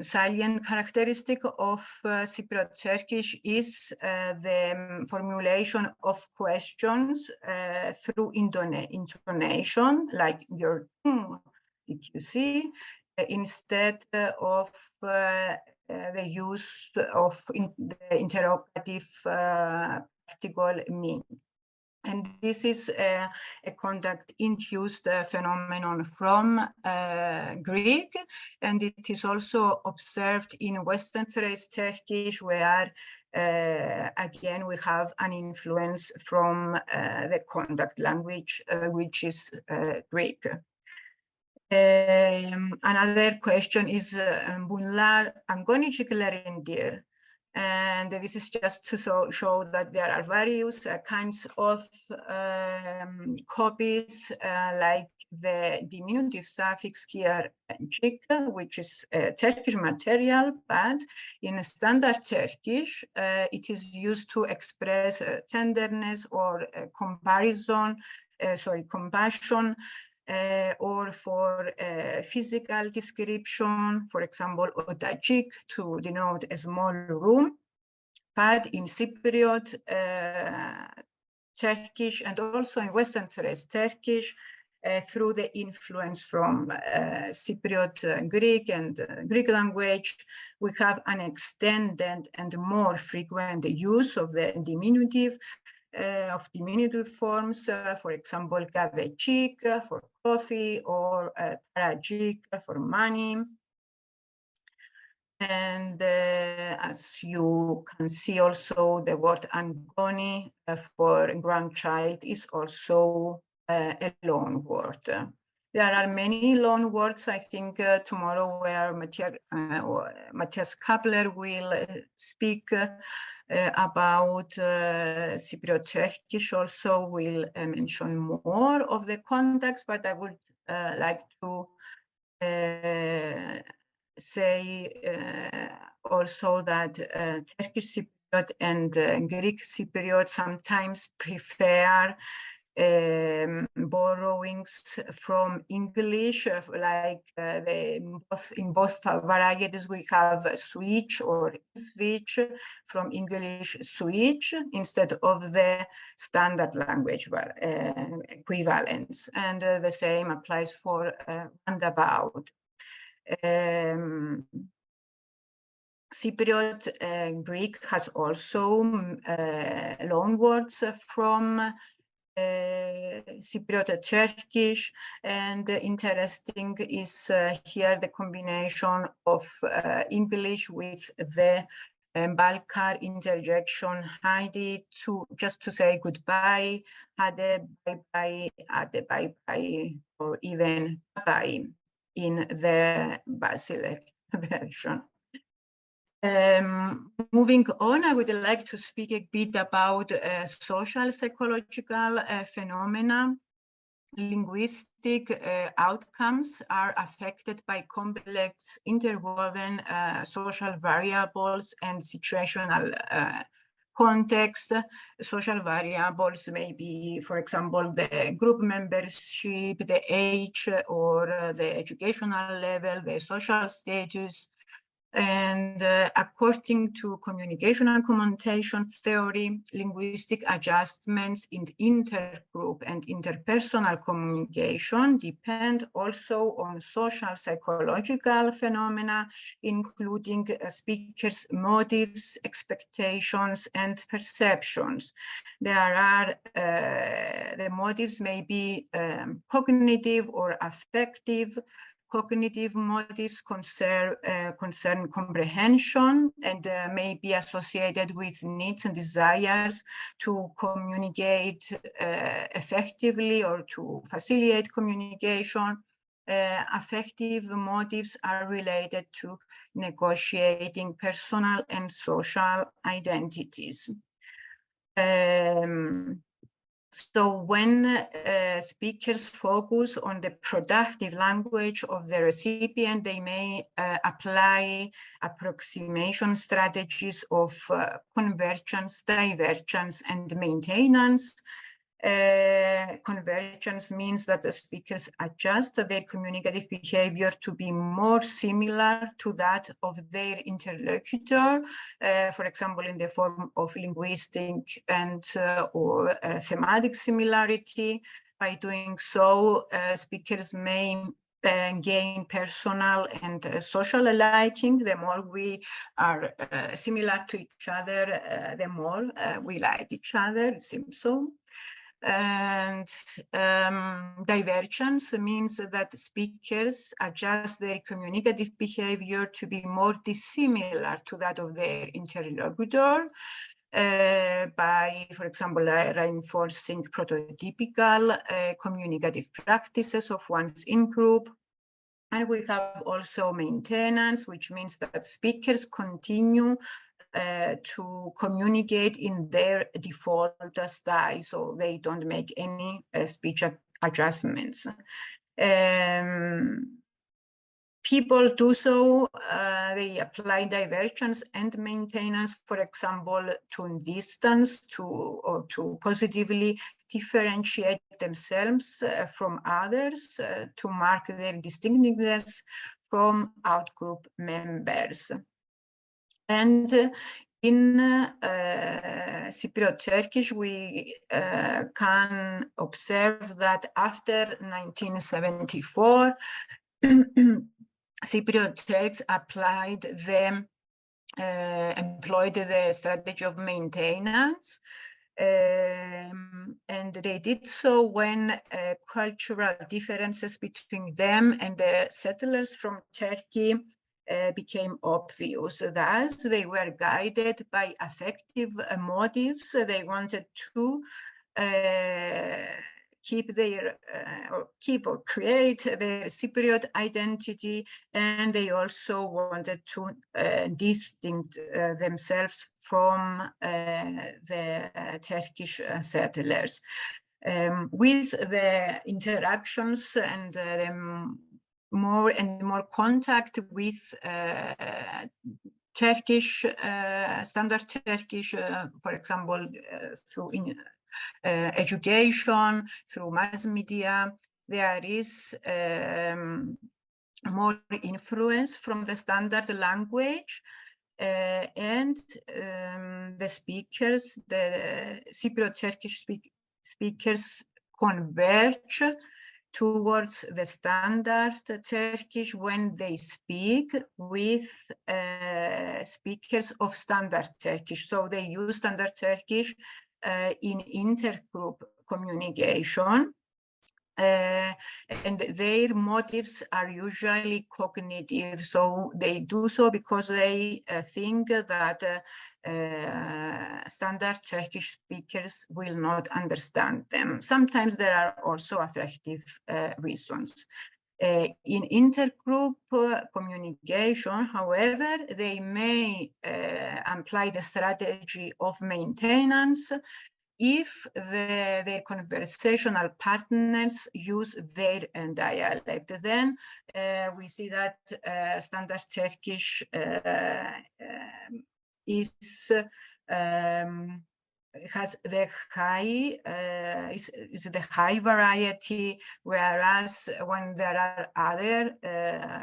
salient characteristic of Cypriot Turkish is the formulation of questions through intonation, like your did you see, instead of the use of the interrogative particle me. And this is a contact-induced phenomenon from Greek, and it is also observed in Western Thrace Turkish, where again we have an influence from the contact language, which is Greek. Another question is bunlar hangi ünlücüklerin And this is just to show that there are various kinds of copies, like the diminutive suffix here, "cik," which is Turkish material, but in standard Turkish, it is used to express tenderness or compassion, or for physical description, for example, odacik, to denote a small room. But in Cypriot Turkish and also in Western Thrace Turkish, through the influence from Cypriot Greek and Greek language, we have an extended and more frequent use of the diminutive forms, for example, Gurbetcha for coffee, or parajik for money. And as you can see also, the word angoni for grandchild is also a loan word. There are many loan words. I think tomorrow, where Matthias Kapler will speak about Cypriot Turkish, also will mention more of the context, but I would like to say also that Turkish Cypriot and Greek Cypriot sometimes prefer borrowings from English, like in both varieties we have switch or switch, from English switch instead of the standard language equivalents, and the same applies for roundabout. Cypriot Greek has also loan words from Cypriot Turkish, and interesting is here the combination of English with the Balkar interjection "haydi," just to say goodbye, "hade bye bye," bye bye, or even bye in the Basilic version. Moving on, I would like to speak a bit about social psychological phenomena. Linguistic outcomes are affected by complex interwoven social variables and situational context. Social variables may be, for example, the group membership, the age, or the educational level, the social status. And according to communication and communication theory, linguistic adjustments in intergroup and interpersonal communication depend also on social psychological phenomena, including speakers' motives, expectations, and perceptions. There are, the motives may be cognitive or affective. Cognitive motives concern comprehension and may be associated with needs and desires to communicate effectively or to facilitate communication. Affective motives are related to negotiating personal and social identities. So when speakers focus on the productive language of the recipient, they may apply approximation strategies of convergence, divergence, and maintenance. Convergence means that the speakers adjust their communicative behavior to be more similar to that of their interlocutor, for example, in the form of linguistic and or thematic similarity. By doing so, speakers may gain personal and social liking. The more we are similar to each other, the more we like each other, it seems so. And divergence means that speakers adjust their communicative behavior to be more dissimilar to that of their interlocutor by, for example, reinforcing prototypical communicative practices of one's in-group. And we have also maintenance, which means that speakers continue to communicate in their default style, so they don't make any speech adjustments. People do so, they apply divergence and maintenance, for example, to distance, or to positively differentiate themselves from others, to mark their distinctiveness from outgroup members. And in Cypriot Turkish, we can observe that after 1974, Cypriot Turks employed the strategy of maintenance, and they did so when cultural differences between them and the settlers from Turkey became obvious. Thus, they were guided by affective motives. They wanted to keep or create their Cypriot identity, and they also wanted to distinct themselves from the Turkish settlers. With the interactions and more and more contact with Turkish, standard Turkish, for example, through education, through mass media, there is more influence from the standard language, and the speakers, the Cypriot Turkish speakers converge towards the standard Turkish when they speak with speakers of standard Turkish. So they use standard Turkish in intergroup communication, and their motives are usually cognitive. So they do so because they think that standard Turkish speakers will not understand them. Sometimes there are also affective reasons. In intergroup communication, however, they may apply the strategy of maintenance if their conversational partners use their dialect. Then we see that standard Turkish has the high is the high variety, whereas when there are other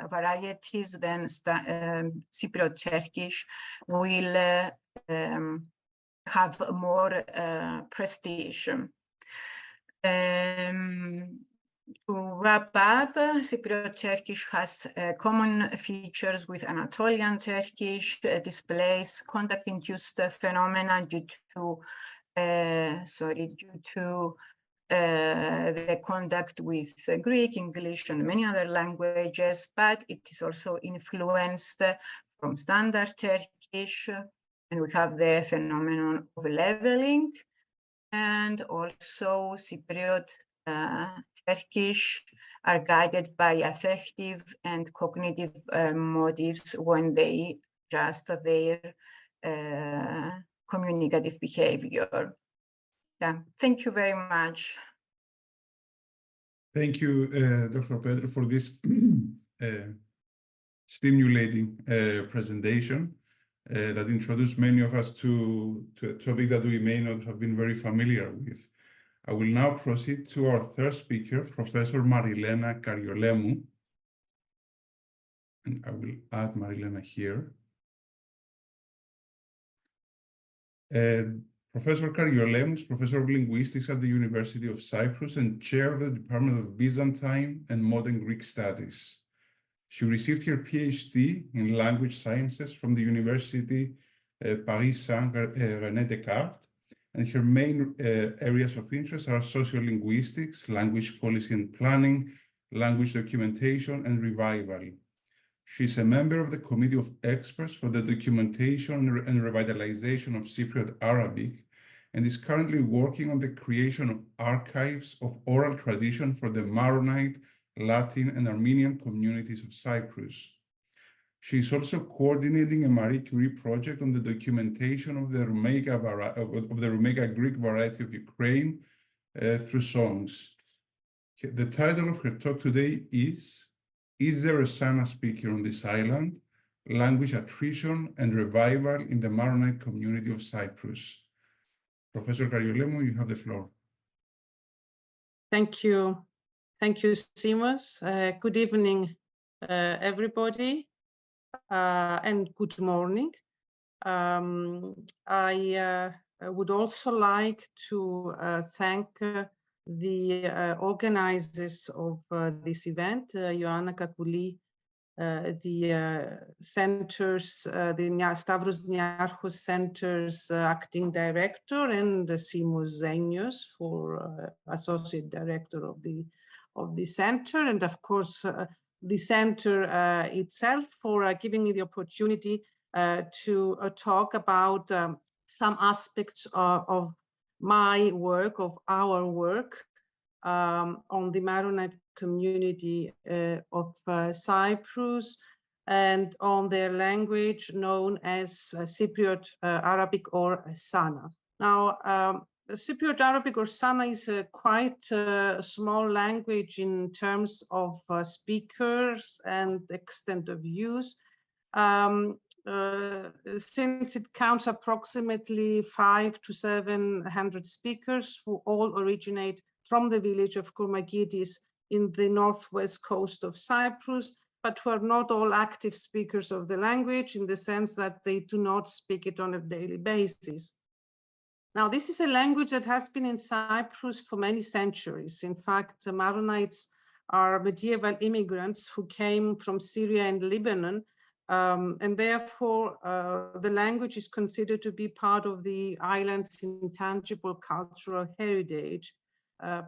varieties, then Cypriot Turkish will have more prestige. To wrap up, Cypriot Turkish has common features with Anatolian Turkish, displays contact-induced phenomena due to the contact with Greek, English, and many other languages, but it is also influenced from standard Turkish, and we have the phenomenon of leveling, and also Cypriot Turkish are guided by affective and cognitive motives when they adjust their communicative behavior. Yeah, thank you very much. Thank you, Dr. Pedro, for this stimulating presentation that introduced many of us to a topic that we may not have been very familiar with. I will now proceed to our third speaker, Professor Marilena Kariolemu. And I will add Marilena here. Professor Kariolemu is Professor of Linguistics at the University of Cyprus and Chair of the Department of Byzantine and Modern Greek Studies. She received her PhD in Language Sciences from the University Paris Saint-René Descartes, and her main areas of interest are sociolinguistics, language policy and planning, language documentation, and revival. She's a member of the Committee of Experts for the Documentation and Revitalization of Cypriot Arabic, and is currently working on the creation of archives of oral tradition for the Maronite, Latin, and Armenian communities of Cyprus. She's also coordinating a Marie Curie project on the documentation of the Rumega Greek variety of Ukraine through songs. The title of her talk today is there a Sana speaker on this island? Language Attrition and Revival in the Maronite Community of Cyprus. Professor Kariolemou, you have the floor. Thank you. Thank you, Simos. Good evening, everybody, and good morning. I would also like to thank the organizers of this event, Ioanna Kakouli, the centers, the Stavros Niarchos Center's acting director, and Simos Zenios for associate director of the center, and of course the center itself for giving me the opportunity to talk about some aspects of my work, of our work on the Maronite community of Cyprus and on their language known as Cypriot Arabic or Sana. Now, Cypriot Arabic or Sana is a quite small language in terms of speakers and extent of use. Since it counts approximately 500 to 700 speakers who all originate from the village of Kourmakidis in the northwest coast of Cyprus, but who are not all active speakers of the language in the sense that they do not speak it on a daily basis. Now, this is a language that has been in Cyprus for many centuries. In fact, the Maronites are medieval immigrants who came from Syria and Lebanon, and therefore the language is considered to be part of the island's intangible cultural heritage,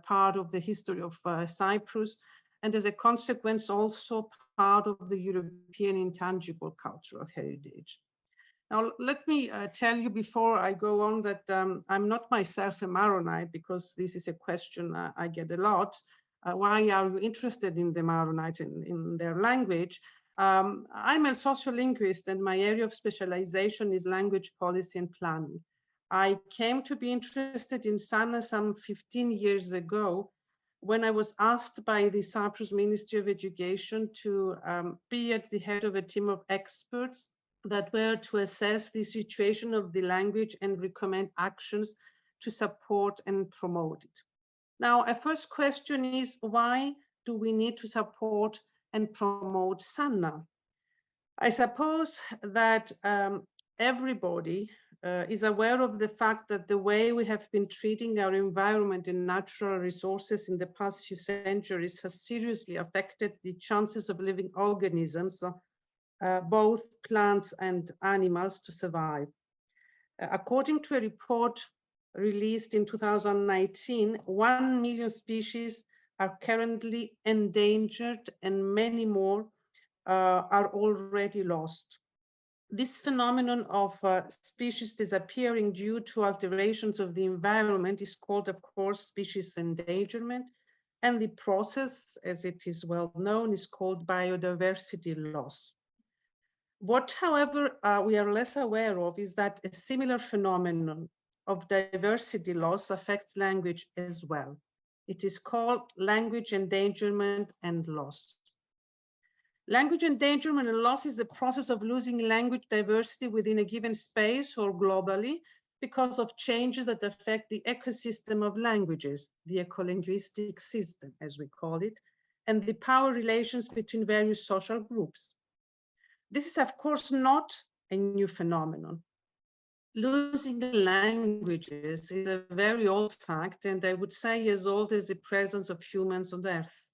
part of the history of Cyprus, and as a consequence also part of the European intangible cultural heritage. Now, let me tell you before I go on that I'm not myself a Maronite, because this is a question I get a lot. Why are you interested in the Maronites, in their language? I'm a sociolinguist, and my area of specialization is language policy and planning. I came to be interested in Sana some 15 years ago when I was asked by the Cyprus Ministry of Education to be at the head of a team of experts that were to assess the situation of the language and recommend actions to support and promote it. Now, a first question is, why do we need to support and promote Sana? I suppose that everybody is aware of the fact that the way we have been treating our environment and natural resources in the past few centuries has seriously affected the chances of living organisms, both plants and animals, to survive. According to a report released in 2019, 1 million species are currently endangered and many more are already lost. This phenomenon of species disappearing due to alterations of the environment is called, of course, species endangerment, and the process, as it is well known, is called biodiversity loss. What, however, we are less aware of is that a similar phenomenon of diversity loss affects language as well. It is called language endangerment and loss. Language endangerment and loss is the process of losing language diversity within a given space or globally because of changes that affect the ecosystem of languages, the ecolinguistic system, as we call it, and the power relations between various social groups. This is, of course, not a new phenomenon. Losing languages is a very old fact, and I would say as old as the presence of humans on Earth.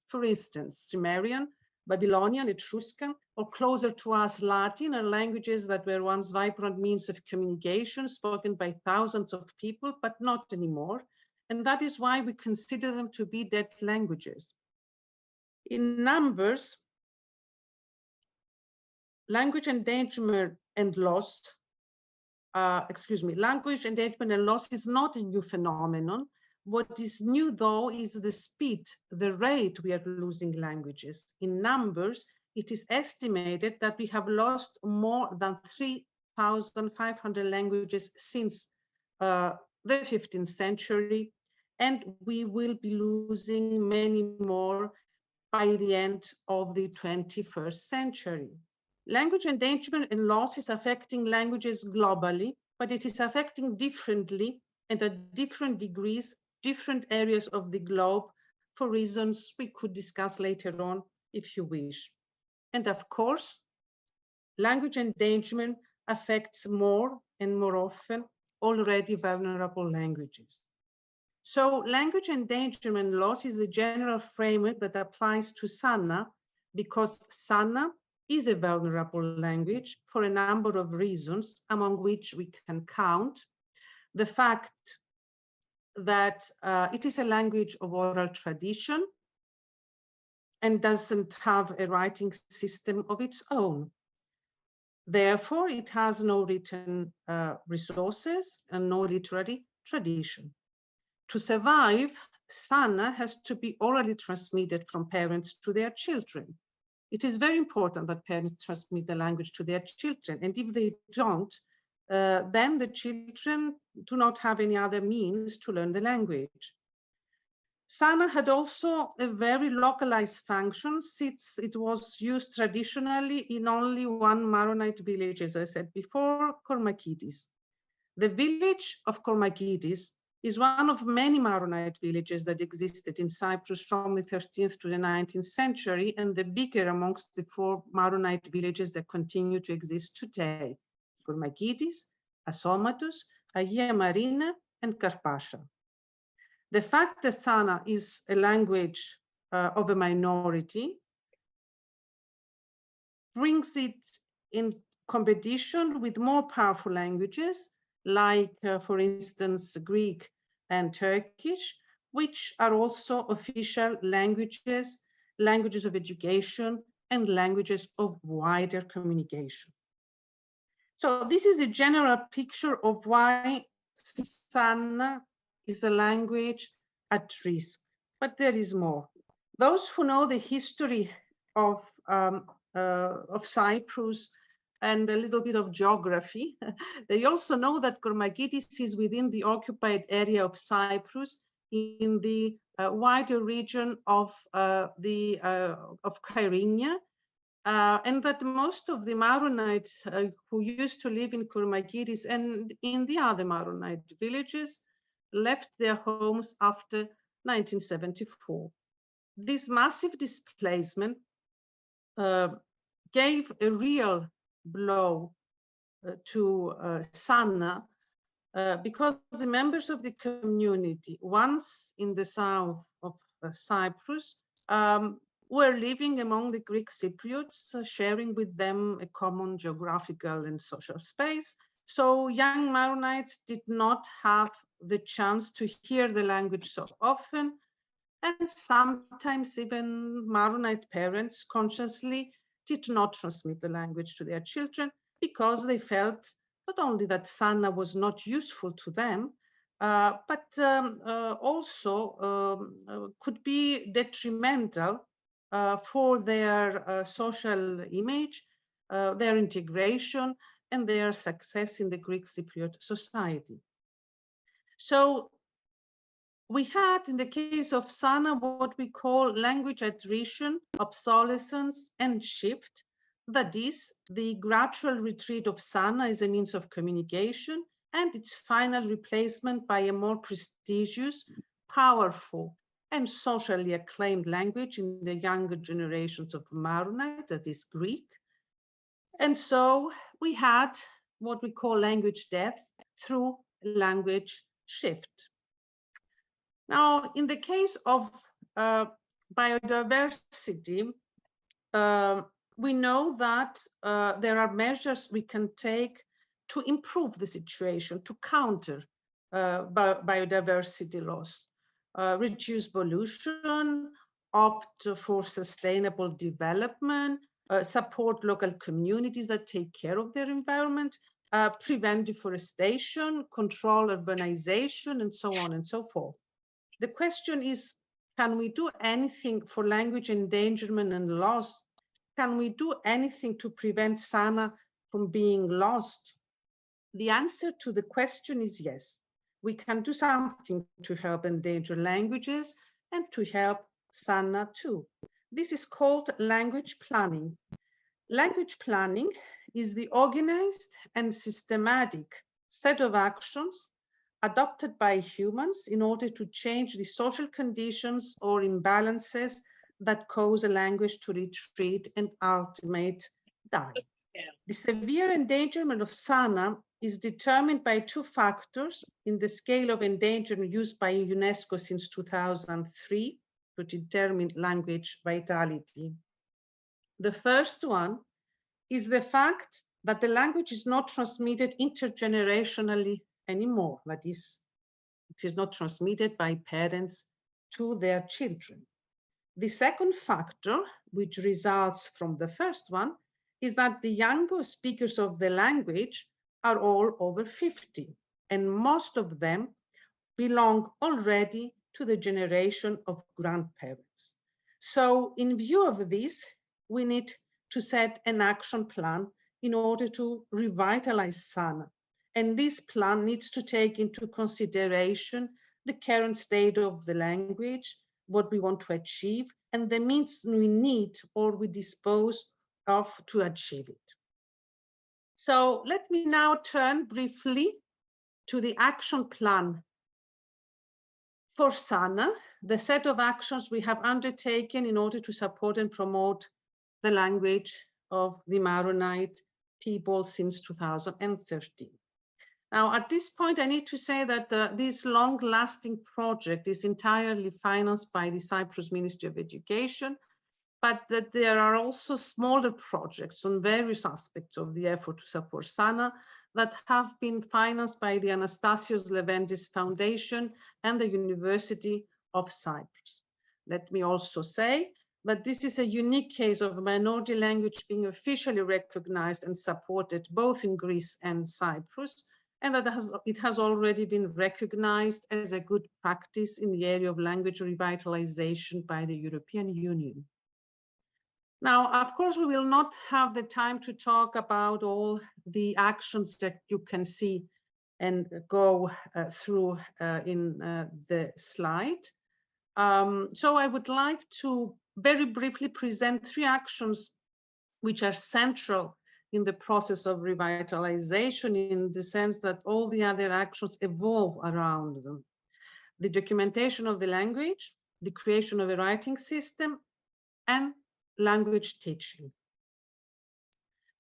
For instance, Sumerian, Babylonian, Etruscan, or closer to us, Latin, are languages that were once vibrant means of communication spoken by thousands of people, but not anymore. And that is why we consider them to be dead languages. In numbers, language endangerment and loss, language endangerment and loss is not a new phenomenon. What is new, though, is the speed, the rate we are losing languages. In numbers, it is estimated that we have lost more than 3,500 languages since the 15th century, and we will be losing many more by the end of the 21st century. Language endangerment and loss is affecting languages globally, but it is affecting differently and at different degrees, different areas of the globe, for reasons we could discuss later on if you wish. And of course, language endangerment affects more and more often already vulnerable languages. So language endangerment loss is a general framework that applies to Sana because Sana is a vulnerable language for a number of reasons, among which we can count the fact that it is a language of oral tradition and doesn't have a writing system of its own. Therefore, it has no written resources and no literary tradition. To survive, Sana has to be orally transmitted from parents to their children. It is very important that parents transmit the language to their children, and if they don't, then the children do not have any other means to learn the language. Sana had also a very localized function since it was used traditionally in only one Maronite village, as I said before, Kormakidis. The village of Kormakidis is one of many Maronite villages that existed in Cyprus from the 13th to the 19th century, and the bigger amongst the 4 Maronite villages that continue to exist today: Kormakidis, Asomatos, Agia Marina, and Gurbetcha. The fact that Sana is a language of a minority brings it in competition with more powerful languages like, for instance, Greek and Turkish, which are also official languages, languages of education, and languages of wider communication. So this is a general picture of why Sana is a language at risk, but there is more. Those who know the history of Cyprus and a little bit of geography, they also know that Kormakidis is within the occupied area of Cyprus in the wider region of Kyrenia, and that most of the Maronites who used to live in Kormakidis and in the other Maronite villages left their homes after 1974. This massive displacement gave a real blow to Sana because the members of the community, once in the south of Cyprus, were living among the Greek Cypriots, sharing with them a common geographical and social space. So young Maronites did not have the chance to hear the language so often, and sometimes even Maronite parents consciously did not transmit the language to their children because they felt not only that Sana was not useful to them, but also could be detrimental for their social image, their integration, and their success in the Greek Cypriot society. So we had, in the case of Sana, what we call language attrition, obsolescence, and shift. That is, the gradual retreat of Sana as a means of communication and its final replacement by a more prestigious, powerful, and socially acclaimed language in the younger generations of Maronite, that is Greek. And so we had what we call language death through language shift. Now, in the case of biodiversity, we know that there are measures we can take to improve the situation, to counter biodiversity loss, reduce pollution, opt for sustainable development, support local communities that take care of their environment, prevent deforestation, control urbanization, and so on and so forth. The question is, can we do anything for language endangerment and loss can we do anything to prevent Sana from being lost? The answer to the question is yes. We can do something to help endangered languages and to help Sana too. This is called language planning. Language planning is the organized and systematic set of actions adopted by humans in order to change the social conditions or imbalances that cause a language to retreat and ultimate die. The severe endangerment of Sana is determined by two factors in the scale of endangerment used by UNESCO since 2003 to determine language vitality. The first one is the fact that the language is not transmitted intergenerationally anymore. That is, it is not transmitted by parents to their children. The second factor, which results from the first one, is that the younger speakers of the language are all over 50, and most of them belong already to the generation of grandparents. So in view of this, we need to set an action plan in order to revitalize Sana. And this plan needs to take into consideration the current state of the language, what we want to achieve, and the means we need or we dispose of to achieve it. So let me now turn briefly to the action plan for Sana, the set of actions we have undertaken in order to support and promote the language of the Maronite people since 2013. Now, at this point, I need to say that this long-lasting project is entirely financed by the Cyprus Ministry of Education, but that there are also smaller projects on various aspects of the effort to support Sana that have been financed by the Anastasios Levendis Foundation and the University of Cyprus. Let me also say that this is a unique case of a minority language being officially recognized and supported both in Greece and Cyprus, and that it has already been recognized as a good practice in the area of language revitalization by the European Union. Now, of course, we will not have the time to talk about all the actions that you can see and go through in the slide. So I would like to very briefly present three actions which are central in the process of revitalization, in the sense that all the other actions evolve around them. The documentation of the language, the creation of a writing system, and language teaching.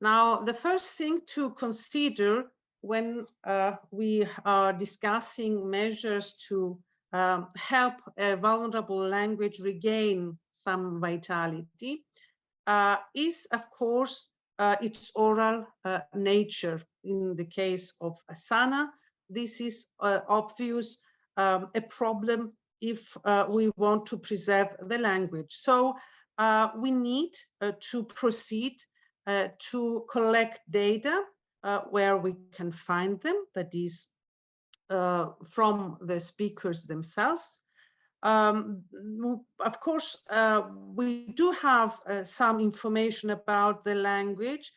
Now, the first thing to consider when we are discussing measures to help a vulnerable language regain some vitality is, of course, its oral nature. In the case of Sana, this is obvious a problem if we want to preserve the language. So we need to proceed to collect data where we can find them, that is, from the speakers themselves. Of course, we do have some information about the language,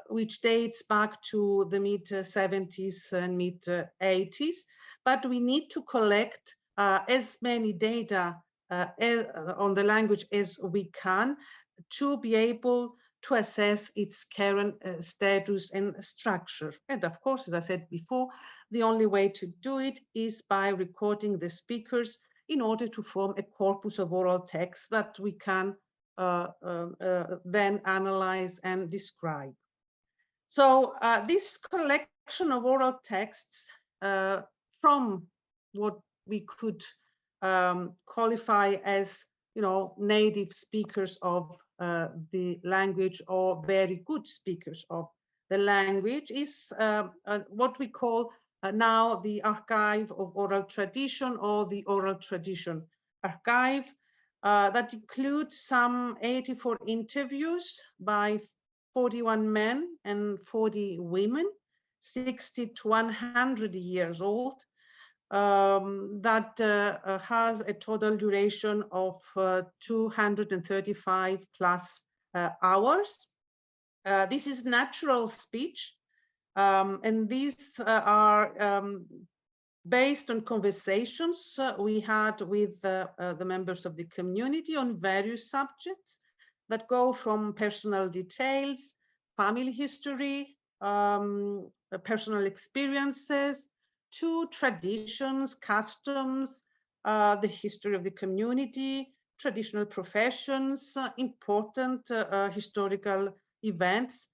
which dates back to the mid-70s and mid-80s, but we need to collect as many data on the language as we can to be able to assess its current status and structure. And of course, as I said before, the only way to do it is by recording the speakers in order to form a corpus of oral text that we can then analyze and describe. So this collection of oral texts from what we could qualify as, native speakers of the language or very good speakers of the language is what we call now the Archive of Oral Tradition, or the Oral Tradition Archive, that includes some 84 interviews by 41 men and 40 women, 60 to 100 years old, that has a total duration of 235 plus hours. This is natural speech, and these are based on conversations we had with the members of the community on various subjects that go from personal details, family history, personal experiences, to traditions, customs, the history of the community, traditional professions, important historical events,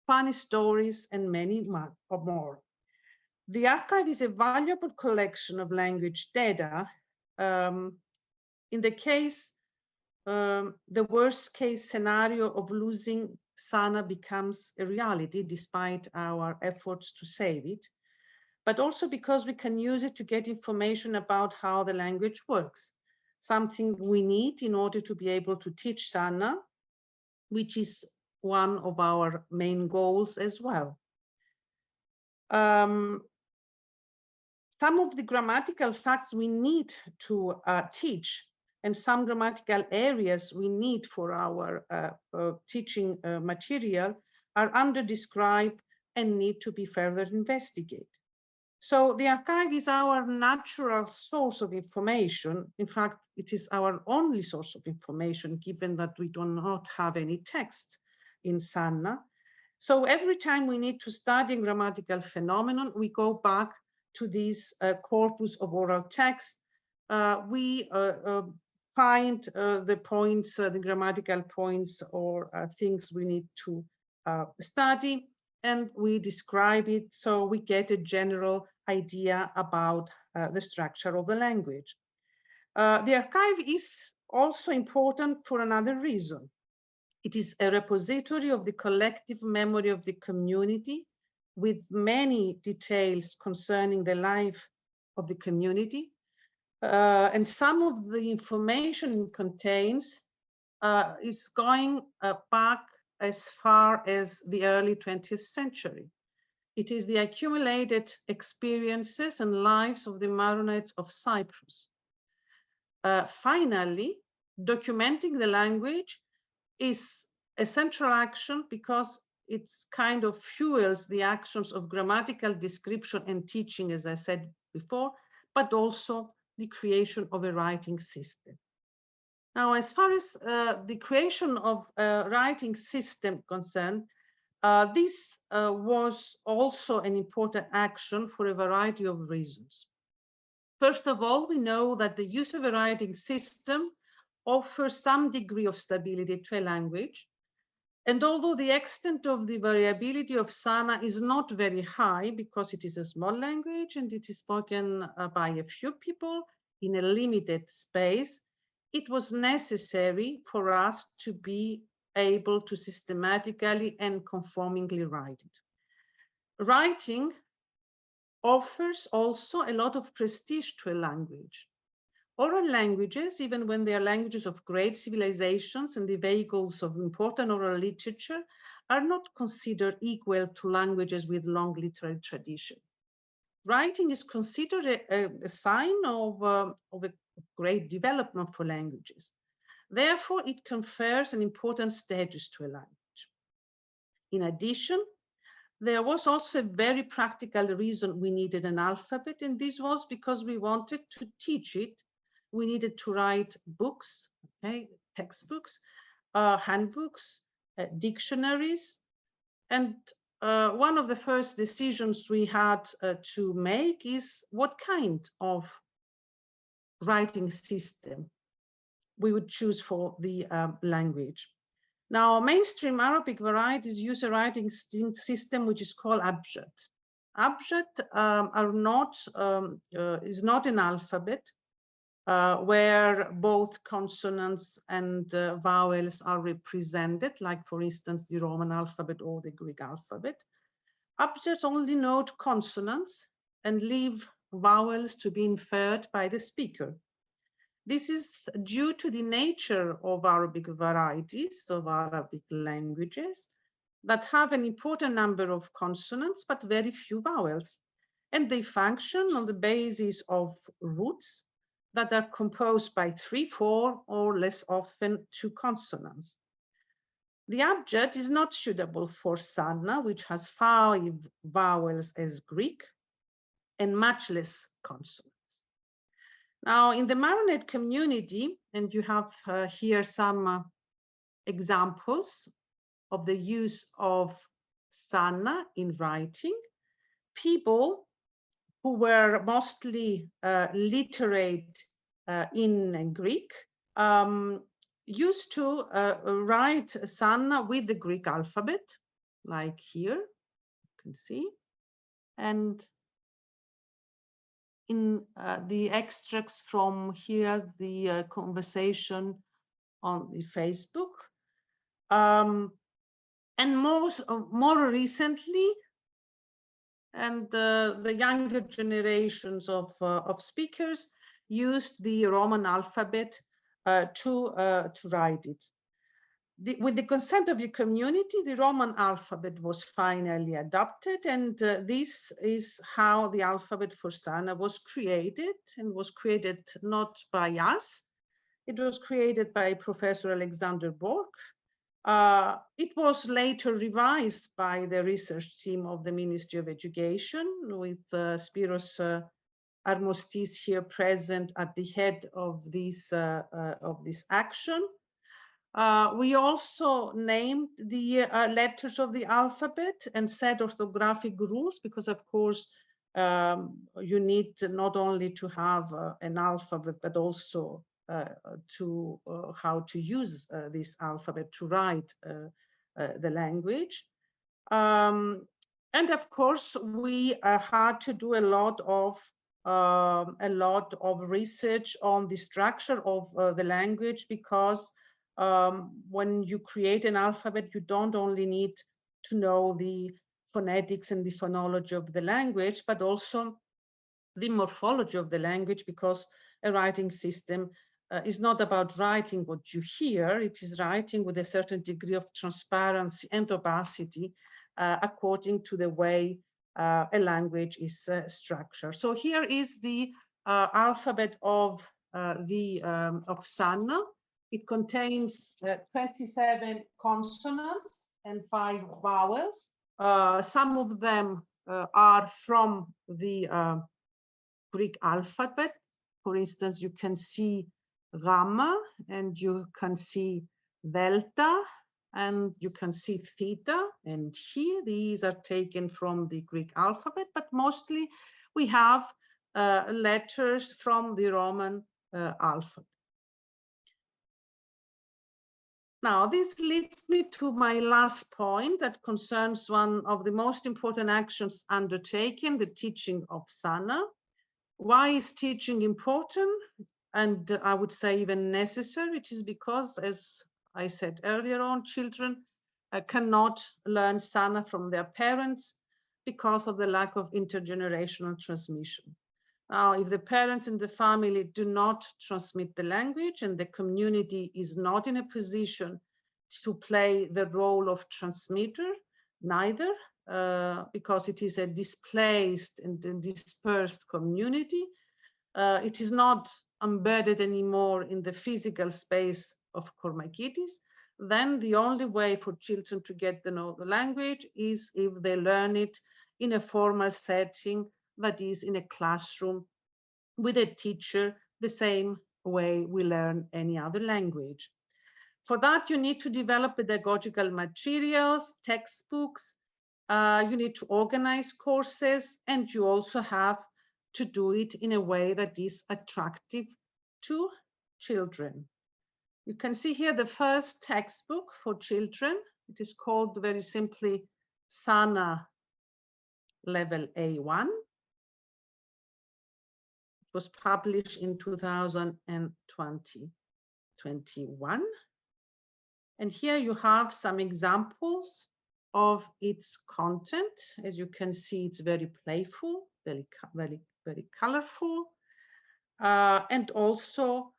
funny stories, and many more. The archive is a valuable collection of language data. In the case, the worst case scenario of losing Sana becomes a reality despite our efforts to save it, but also because we can use it to get information about how the language works, something we need in order to be able to teach Sana, which is one of our main goals as well. Some of the grammatical facts we need to teach, and some grammatical areas we need for our teaching material are under-described and need to be further investigated. So the archive is our natural source of information. In fact, it is our only source of information, given that we do not have any text in Sana. So every time we need to study grammatical phenomenon, we go back to this corpus of oral text. We find the points, the grammatical points or things we need to study, and we describe it so we get a general idea about the structure of the language. The archive is also important for another reason. It is a repository of the collective memory of the community, with many details concerning the life of the community. And some of the information it contains is going back as far as the early 20th century. It is the accumulated experiences and lives of the Maronites of Cyprus. Finally, documenting the language is a central action because it kind of fuels the actions of grammatical description and teaching, as I said before, but also the creation of a writing system. Now, as far as the creation of a writing system concerned, this was also an important action for a variety of reasons. First of all, we know that the use of a writing system offers some degree of stability to a language. And although the extent of the variability of Sana is not very high because it is a small language and it is spoken by a few people in a limited space, it was necessary for us to be able to systematically and conformingly write it. Writing offers also a lot of prestige to a language. Oral languages, even when they are languages of great civilizations and the vehicles of important oral literature, are not considered equal to languages with long literary tradition. Writing is considered a sign of a great development for languages. Therefore, it confers an important status to a language. In addition, there was also a very practical reason we needed an alphabet, and this was because we wanted to teach it. We needed to write books, okay, textbooks, handbooks, dictionaries. And one of the first decisions we had to make is what kind of writing system we would choose for the language. Now, mainstream Arabic varieties use a writing system which is called abjad. Abjad is not an alphabet, where both consonants and vowels are represented, like, for instance, the Roman alphabet or the Greek alphabet. Abjads only note consonants and leave vowels to be inferred by the speaker. This is due to the nature of Arabic varieties, of Arabic languages, that have an important number of consonants, but very few vowels. And they function on the basis of roots that are composed by 3, 4, or less often 2 consonants. The abjad is not suitable for Sana, which has 5 vowels as Greek and much less consonants. Now, in the Maronite community, and you have here some examples of the use of Sana in writing, people who were mostly literate in Greek used to write Sana with the Greek alphabet, like here, you can see. And in the extracts from here, the conversation on the Facebook. And more recently, and the younger generations of speakers used the Roman alphabet to write it. With the consent of the community, the Roman alphabet was finally adopted, and this is how the alphabet for Sana was created, and was created not by us. It was created by Professor Alexander Bork. It was later revised by the research team of the Ministry of Education, with Spiros Armostis here present at the head of this action. We also named the letters of the alphabet and set orthographic rules, because of course you need not only to have an alphabet, but also to how to use this alphabet to write the language. And of course, we had to do a lot of research on the structure of the language, because when you create an alphabet, you don't only need to know the phonetics and the phonology of the language, but also the morphology of the language, because a writing system is not about writing what you hear, it is writing with a certain degree of transparency and opacity according to the way a language is structured. So here is the alphabet of Sana. It contains 27 consonants and 5 vowels. Some of them are from the Greek alphabet. For instance, you can see gamma, and you can see delta, and you can see theta, and here these are taken from the Greek alphabet, but mostly we have letters from the Roman alphabet. Now, this leads me to my last point that concerns one of the most important actions undertaken, the teaching of Sana. Why is teaching important? And I would say even necessary. It is because, as I said earlier on, children cannot learn Sana from their parents because of the lack of intergenerational transmission. Now, if the parents in the family do not transmit the language, and the community is not in a position to play the role of transmitter, neither, because it is a displaced and dispersed community, it is not embedded anymore in the physical space of Kormakidis, then the only way for children to get to know the language is if they learn it in a formal setting, that is in a classroom with a teacher, the same way we learn any other language. For that, you need to develop pedagogical materials, textbooks, you need to organize courses, and you also have to do it in a way that is attractive to children. You can see here the first textbook for children. It is called very simply Sana Level A1. It was published in 2021. And here you have some examples of its content. As you can see, it's very playful, very colorful, and also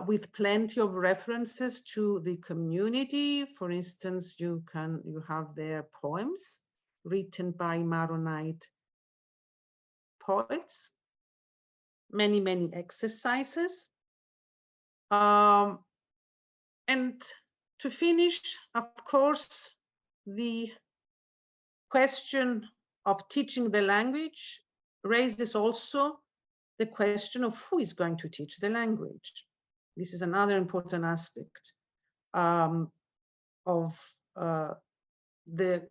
with plenty of references to the community. For instance, you have their poems written by Maronite poets, many exercises. And To finish, of course, the question of teaching the language raises also the question of who is going to teach the language. This is another important aspect of the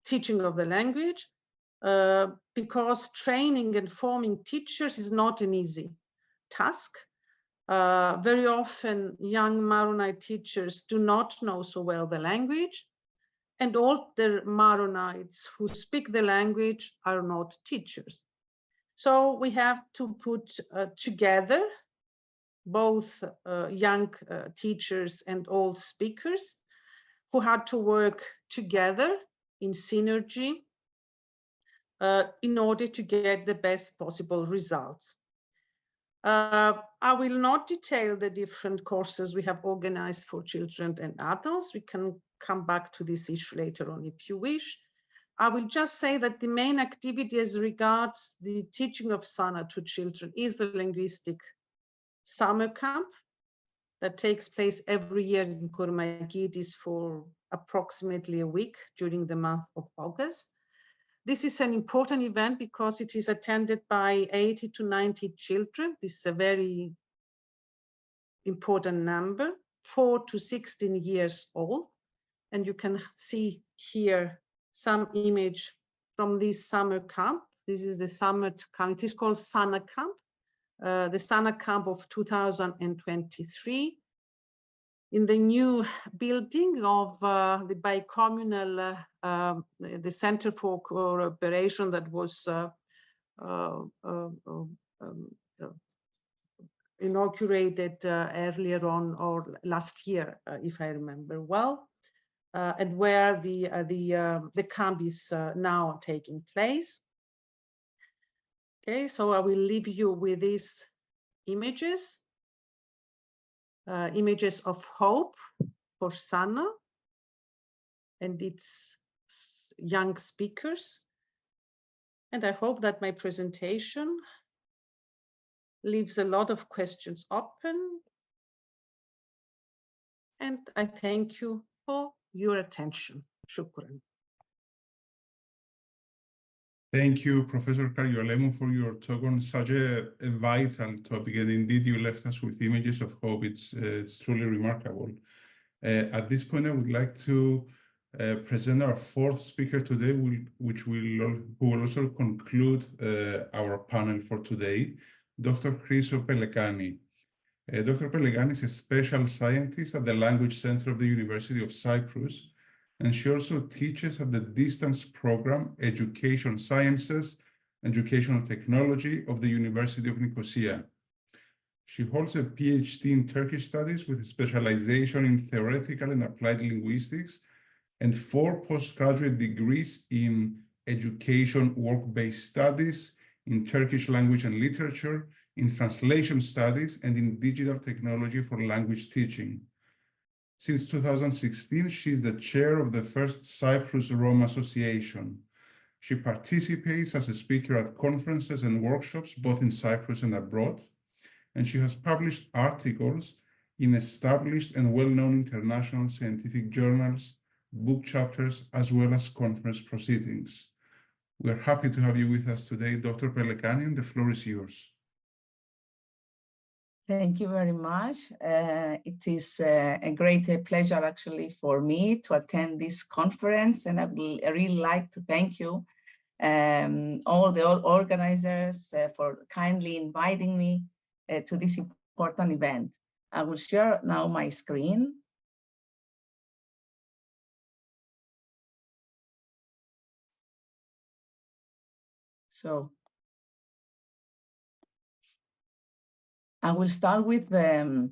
teaching of the language, because training and forming teachers is not an easy task. Very often, young Maronite teachers do not know so well the language, and all the Maronites who speak the language are not teachers. So we have to put together both young teachers and old speakers who had to work together in synergy in order to get the best possible results. I will not detail the different courses we have organized for children and adults. We can come back to this issue later on if you wish. I will just say that the main activity as regards the teaching of Sana to children is the linguistic summer camp that takes place every year in Kourmagidis for approximately a week during the month of August. This is an important event because it is attended by 80 to 90 children. This is a very important number, 4 to 16 years old. And you can see here some image from this summer camp. This is the summer camp. It is called Sana Camp, the Sana Camp of 2023. In the new building of the bicommunal, the Center for Cooperation that was inaugurated earlier on or last year, if I remember well, and where the camp is now taking place. Okay, so I will leave you with these images. Images of hope for Sana and its young speakers. And I hope that my presentation leaves a lot of questions open. And I thank you for your attention. Shukran. Thank you, Professor Karyolemou, for your talk on such a vital topic. And indeed, you left us with images of hope. It's truly remarkable. At this point, I would like to present our fourth speaker today, who will also conclude our panel for today, Dr. Chryso Pelekani. Dr. Pelekani is a special scientist at the Language Center of the University of Cyprus, and she also teaches at the distance program Education Sciences, Educational Technology of the University of Nicosia. She holds a PhD in Turkish studies with a specialization in theoretical and applied linguistics and 4 postgraduate degrees in education work-based studies, in Turkish language and literature, in translation studies, and in digital technology for language teaching. Since 2016, she is the chair of the first Cyprus Rome Association. She participates as a speaker at conferences and workshops, both in Cyprus and abroad, and she has published articles in established and well-known international scientific journals, book chapters, as well as conference proceedings. We are happy to have you with us today, Dr. Pelekani, and the floor is yours. Thank you very much. It is a great pleasure actually for me to attend this conference, and I really like to thank you, all the organizers, for kindly inviting me to this important event. I will share now my screen. So I will start with a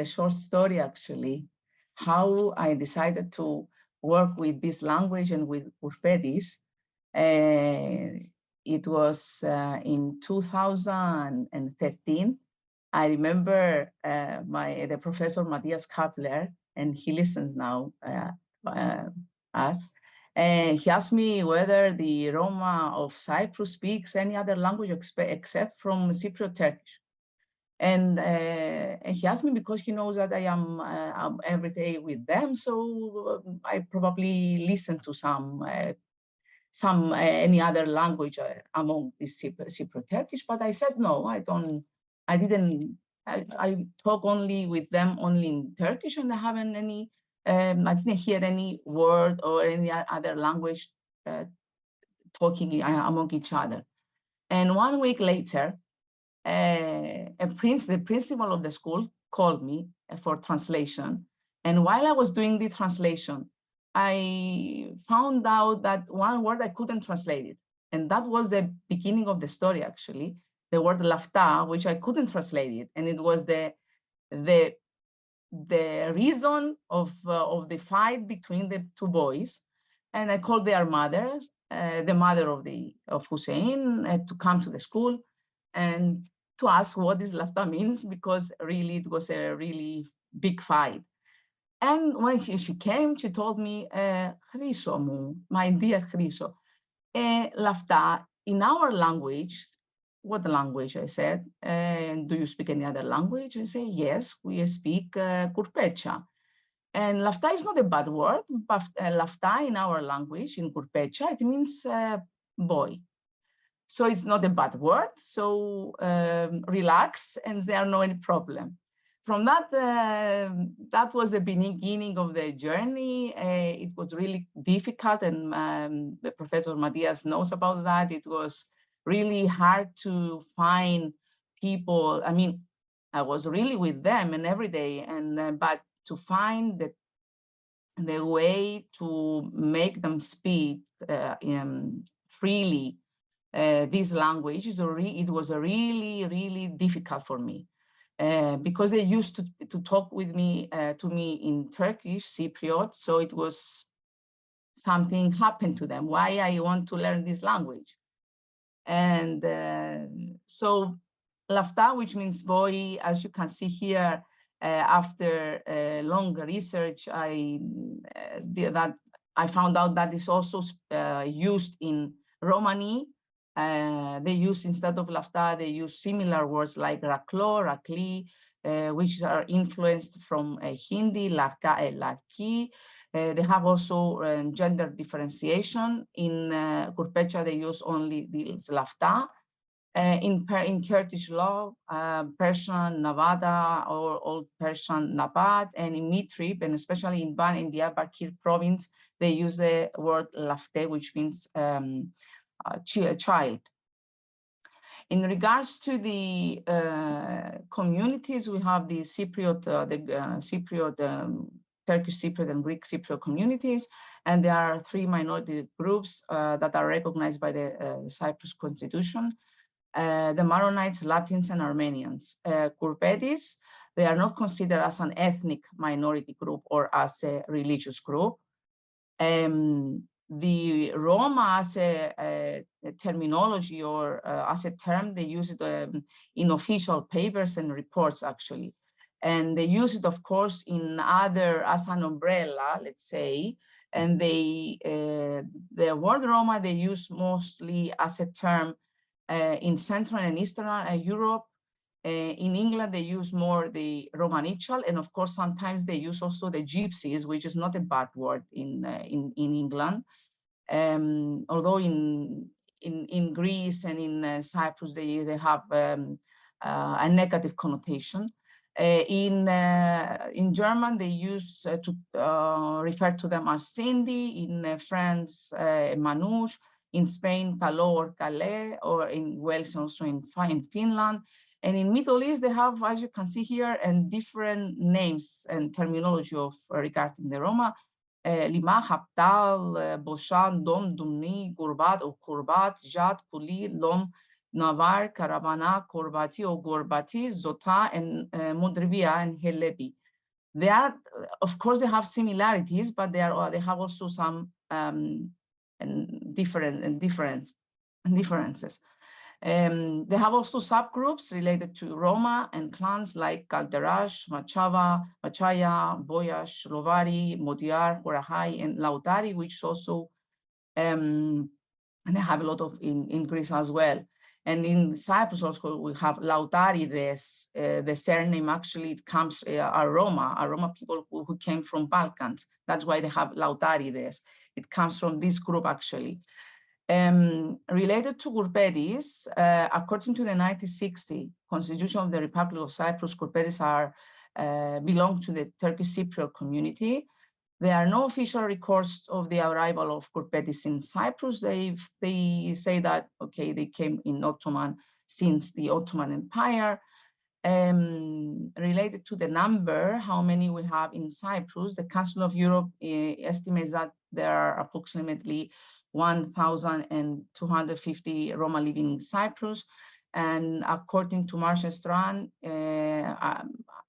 short story, actually, how I decided to work with this language and with Gurbetcha. It was in 2013. I remember the professor Matthias Kapler, and he listens now us. He asked me whether the Roma of Cyprus speaks any other language except from Cypriot Turkish. And he asked me because he knows that I am every day with them, so I probably listen to some any other language among this Cypriot Turkish. But I said no, I didn't. I talk only with them only in Turkish, and I haven't any. I didn't hear any word or any other language talking among each other. And 1 week later, the principal of the school called me for translation. And while I was doing the translation, I found out that one word I couldn't translate it. And that was the beginning of the story, actually, the word lafta, which I couldn't translate it. And it was the reason of the fight between the two boys. And I called their mother, the mother of Hussein, to come to the school and to ask what this lafta means, because really it was a really big fight. And when she came, she told me, Chryso, my dear Chryso, lafta in our language. What language? I said. Do you speak any other language? I say, yes, we speak Gurbetcha. And lafta is not a bad word, but lafta in our language, in Gurbetcha, it means boy. So it's not a bad word. So relax, and there are no any problem. From that, that was the beginning of the journey. It was really difficult, and the Professor Matthias knows about that. It was really hard to find people. I mean, I was really with them and every day, and but to find the way to make them speak freely this language it was really difficult for me. Because they used to talk with me to me in Turkish, Cypriot, so it was something happened to them. Why I want to learn this language? And so lafta, which means boy, as you can see here, after long research, I found out that it's also used in Romani. They use, instead of lafta, they use similar words like raklo, rakli, which are influenced from Hindi, larka, larki. They have also gender differentiation. In Gurbetcha, they use only the lafta. In Kurdish law, Persian Navada or Old Persian Nabat, and in Mitrib, and especially in Van in Diyarbakir province, they use the word lafte, which means child. In regards to the communities, we have the Cypriot, Turkish Cypriot and Greek Cypriot communities, and there are 3 minority groups that are recognized by the Cyprus Constitution: the Maronites, Latins, and Armenians. Gurbettis, they are not considered as an ethnic minority group or as a religious group. The Roma as a terminology or as a term, they use it in official papers and reports, actually. And they use it, of course, in other, as an umbrella, let's say. And the word Roma, they use mostly as a term in Central and Eastern Europe. In England, they use more the Romanichal, and of course, sometimes they use also the Gypsies, which is not a bad word in England. Although in Greece and in Cyprus, they have a negative connotation. In German, they use to refer to them as Cindy. In France, Manouche. In Spain, Calo or Calais, or in Wales, also in Finland. And in Middle East, they have, as you can see here, and different names and terminology of regarding the Roma. Lima, Haptal, Boshan, Dom, Dumni, Gurbat or Kurbat, Jad, Kuli, Lom, Navar, Karavana, Korbati or Gorbati, Zota, and Mudrivia and Helebi. They are, of course, they have similarities, but they have also some differences. They have also subgroups related to Roma and clans like Calderash, Machava, Machaya, Boyash, Lovari, Modiar, Horahai, and Lautari, which also, and they have a lot of in Greece as well. And in Cyprus also we have Lautarides. The surname actually it comes are Roma people who came from Balkans. That's why they have Lautarides. It comes from this group actually. Related to Gurbettis, according to the 1960 Constitution of the Republic of Cyprus, Gurbettis are belong to the Turkish Cypriot community. There are no official records of the arrival of Gurbettis in Cyprus. They say that, okay, they came in Ottoman since the Ottoman Empire. Related to the number, how many we have in Cyprus, the Council of Europe estimates that there are approximately 1,250 Roma living in Cyprus. And according to Marshall Strand,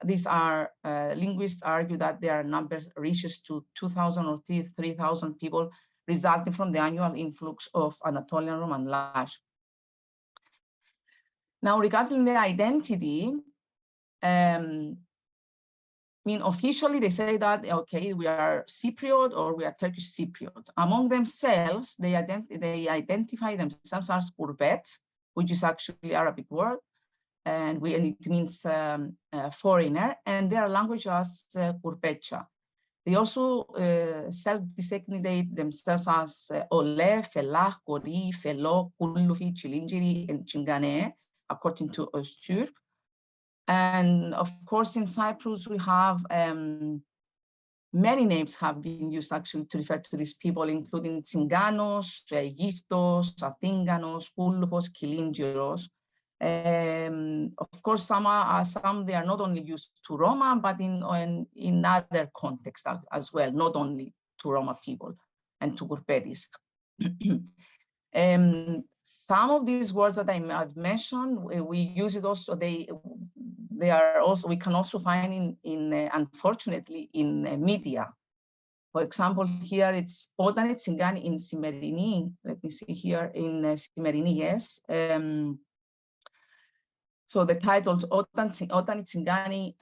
these are linguists argue that their numbers reaches to 2,000 or 3,000 people, resulting from the annual influx of Anatolian Roman language. Now, regarding their identity, officially they say that, okay, we are Cypriot or we are Turkish Cypriot. Among themselves, they identify themselves as Gurbet, which is actually Arabic word, and it means foreigner, and their language as Gurbetcha. They also self-designate themselves as Ole, Felah, Kori, Felo, Kullufi, Chilingiri, and Chingane, according to Öztürk. And of course, in Cyprus, we have many names have been used actually to refer to these people, including Tsinganos, Giftos, Athinganos, Kulluhos, Kilingiros. Of course, some they are not only used to Roma, but in other contexts as well, not only to Roma people and to Gurbettis. Some of these words that I've mentioned, we use it also. They are also, we can also find unfortunately in media. For example, here it's Otani Tsingani in Simerini. Let me see here in Simerini, yes. So the titles Όταν Tsingani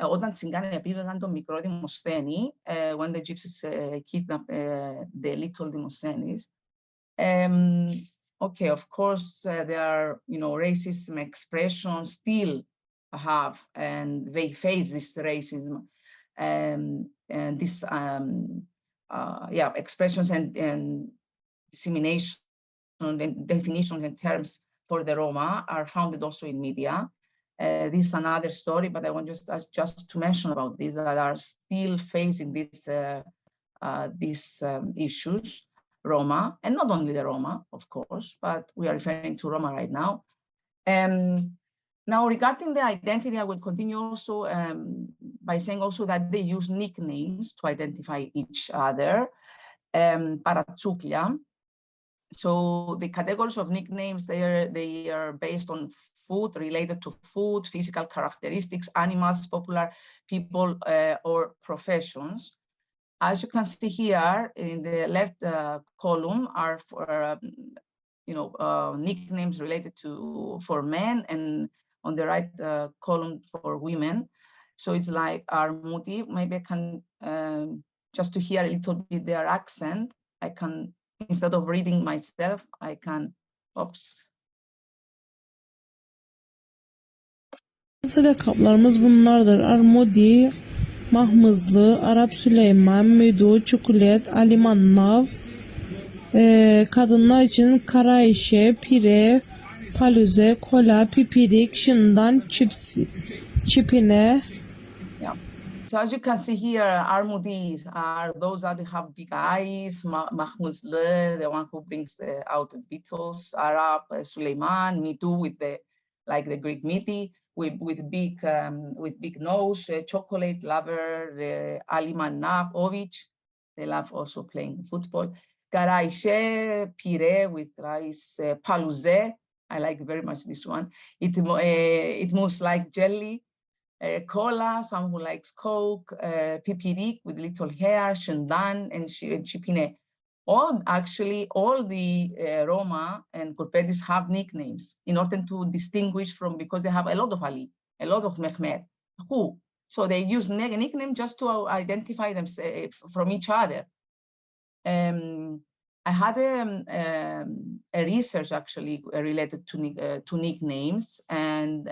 επήγαγαν το μικρό Δημοσθένη, when the gypsies kidnapped the little Demosthenes. Okay, of course, there are, racism expressions still have, and they face this racism and this, expressions and dissemination and definitions and terms for the Roma are founded also in media. This is another story, but I want just to mention about this, that are still facing these issues. Roma, and not only the Roma, of course, but we are referring to Roma right now. Now, regarding the identity, I will continue also by saying also that they use nicknames to identify each other, paratsoukia. So the categories of nicknames, they are based on food, related to food, physical characteristics, animals, popular people, or professions. As you can see here in the left column are for nicknames related for men, and on the right column for women. So it's like Armudi. Maybe I can just to hear a little bit their accent. I can, instead of reading myself, I can. Oops. Lakaplarımız bunlardır. Armudi, Mahmızlı, Arap Süleyman, Müdu, Çukulet, Aliman Nav, kadınlar için Karayişe, Pire, Paluze, Kola, Pipirik, Şından, Çipine. Yeah. So as you can see here, Armudis are those that have big eyes, Mahmuzlı, the one who brings out the Beatles, Arab, Süleyman, Midu with the Greek Miti. With big nose, chocolate lover, the Aliman Navovic, they love also playing football. Karayişe, Pire with rice, Paluze, I like very much this one. It moves like jelly. Cola, some who likes Coke, Pipirik with little hair, Şından, and Çipine. All the Roma and Gurbettis have nicknames in order to distinguish from, because they have a lot of Ali, a lot of Mehmet, who. So they use nickname just to identify themselves from each other. I had a research actually related to nicknames, and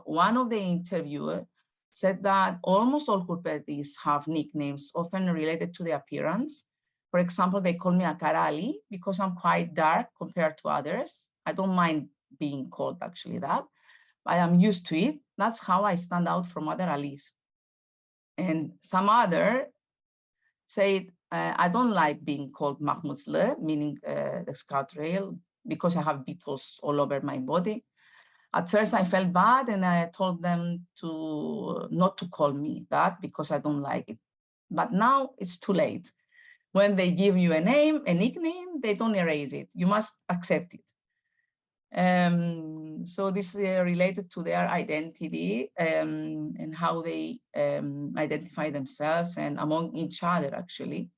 one of the interviewers said that almost all Gurbettis have nicknames, often related to the appearance. For example, they call me a Karali because I'm quite dark compared to others. I don't mind being called actually that. I am used to it. That's how I stand out from other Alis. And some other say, I don't like being called Mahmuzlı, meaning the scout rail, because I have beetles all over my body. At first I felt bad and I told them not to call me that because I don't like it. But now it's too late. When they give you a name, a nickname, they don't erase it. You must accept it. So this is related to their identity and how they identify themselves and among each other, actually.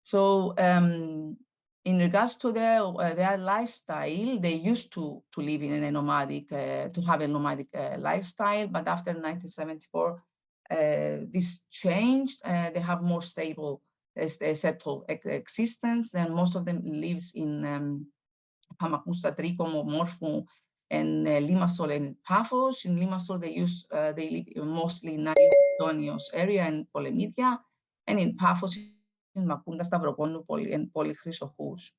So in regards to their lifestyle, they used to live in a nomadic, to have a nomadic lifestyle, but after 1974, this changed. They have more stable, settled existence, and most of them lives in Famagusta, Tricomo, Morpho, and Limassol and Paphos. In Limassol, they live mostly in Antonios area and Polemidia, and in Paphos, in Makunda, Stavroponou, and Polychrysouchous.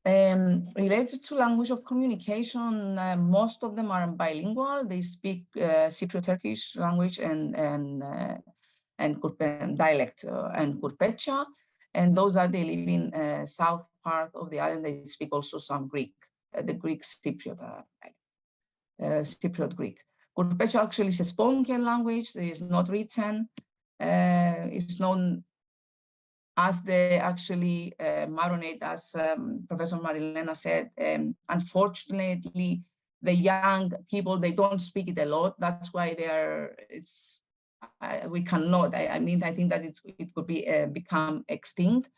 Related to language of communication, most of them are bilingual. They speak Cypriot Turkish language and dialect and Gurbetcha, and those are they live in south part of the island. They speak also some Greek, the Greek Cypriot, Cypriot Greek. Gurbetcha actually is a spoken language. It is not written. It's known as the actually Maronate, as Professor Marilena said. Unfortunately, the young people, they don't speak it a lot. That's why we cannot. I mean, I think that it could be become extinct.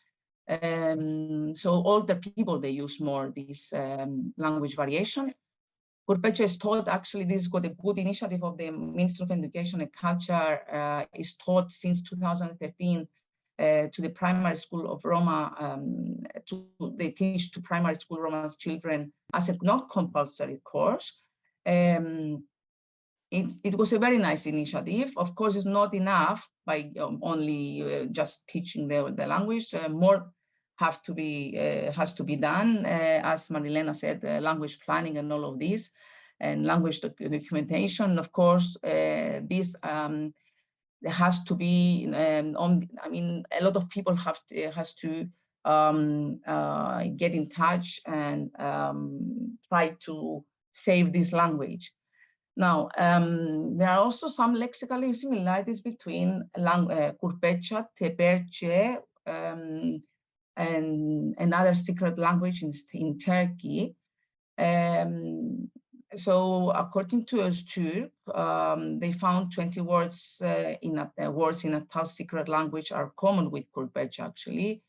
So older people, they use more this language variation. Gurbetcha is taught, actually, this got a good initiative of the Ministry of Education and Culture, is taught since 2013 to the primary school of Roma. They teach to primary school Roma children as a not compulsory course. It was a very nice initiative. Of course, it's not enough by only just teaching the language. More has to be done, as Marilena said, language planning and all of this, and language documentation. Of course, this there has to be. I mean, a lot of people has to get in touch and try to save this language. Now, there are also some lexical similarities between Gurbetcha, Teperche, and another secret language in Turkey. So according to Öztürk, they found 20 words in a Tal secret language are common with Gurbetcha, actually.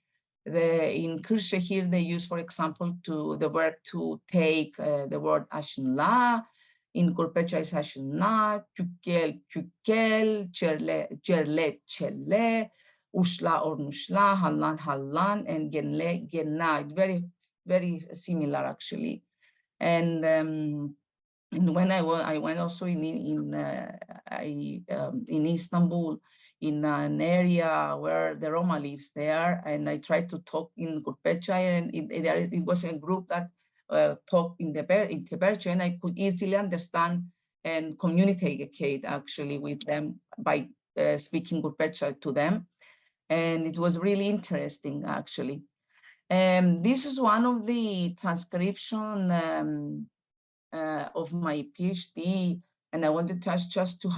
In Kırşehir, they use, for example, the verb to take, the word aşınla. In Gurbetcha is aşınla, çükkel, çükkel, cerle, çelle, Ushla or Nushla, Hallan, Hallan, and Genle, Genna. It's very, very similar, actually. And when I went also in Istanbul, in an area where the Roma lives there, and I tried to talk in Gurbetcha, and it was a group that talked in Teperche, and I could easily understand and communicate actually with them by speaking Gurbetcha to them. And it was really interesting, actually. This is one of the transcription of my PhD, and I wanted just to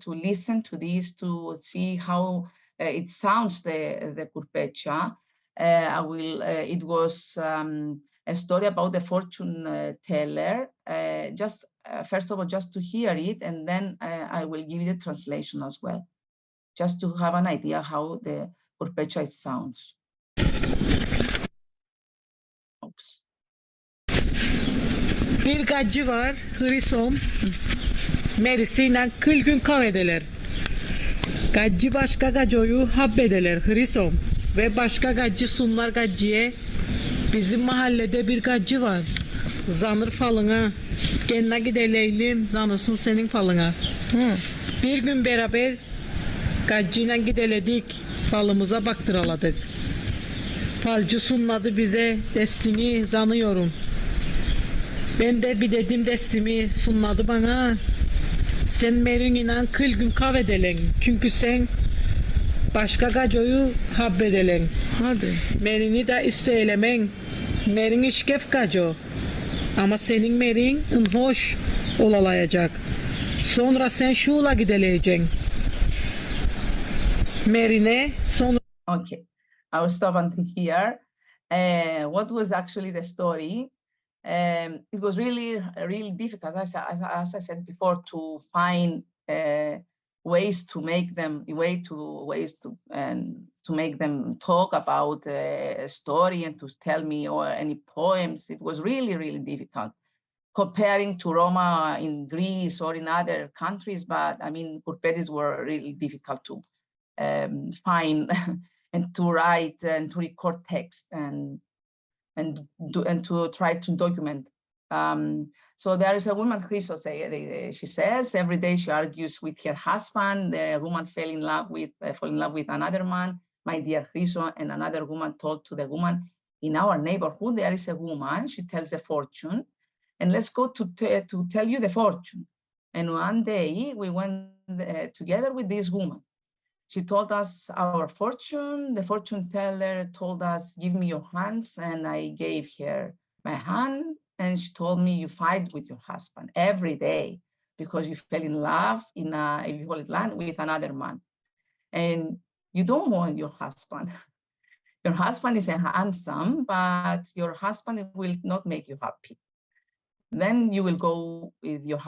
listen to this to see how it sounds, the Gurbetcha. It was a story about the fortune teller. First of all, just to hear it, and then I will give you the translation as well, just to have an idea how the Gurbetcha sounds. Oops. Bir gacı var, Hrisom, Merisi'yle 40 gün kavgadeler. Gacı başka gacıyı habbedeler, Hrisom. Ve başka gacı sunlar gacıya Bizim mahallede bir gacı var. Zanır falına. Kendine gideleylim, zanırsın senin falına. Bir gün beraber gacıyla gideledik. Falımıza baktıraladık. Falcı sunladı bize destimi zanıyorum. Ben de bir dedim destimi sunladı bana. Sen merin inan 40 gün kavedelen. Çünkü sen başka gacoyu habbedelen. Hadi. Merini de isteyelemen. Merin işkef gaco. Ama senin merin hoş olalayacak. Sonra sen şuula gideleyeceksin. Merine sonra... Okay, I will stop until here. What was actually the story? It was really difficult, as I said before, to find ways to make them make them talk about a story and to tell me or any poems. It was really difficult comparing to Roma in Greece or in other countries. But I mean, Gurbetchas were really difficult to find and to write and to record text and to try to document. So there is a woman, Chryso, she says every day she argues with her husband. The woman fell in love with another man, my dear Chryso, and another woman told to the woman, in our neighborhood there is a woman, she tells a fortune, and let's go to tell you the fortune. And one day we went together with this woman. She told us our fortune. The fortune teller told us, give me your hands, and I gave her my hand. And she told me, you fight with your husband every day because you fell in love with another man. And you don't want your husband. Your husband is handsome, but your husband will not make you happy. Then you will go with your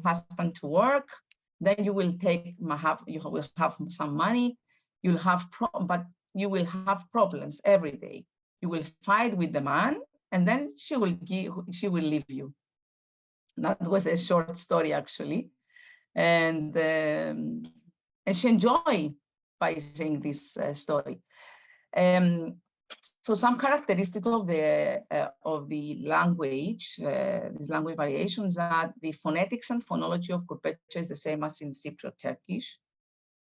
husband to work. Then you will have some money. But you will have problems every day. You will fight with the man, and then she will leave you. That was a short story, actually, and she enjoyed by saying this story. So some characteristics of the language, these language variations, are the phonetics and phonology of Gurbetcha is the same as in Cypriot Turkish.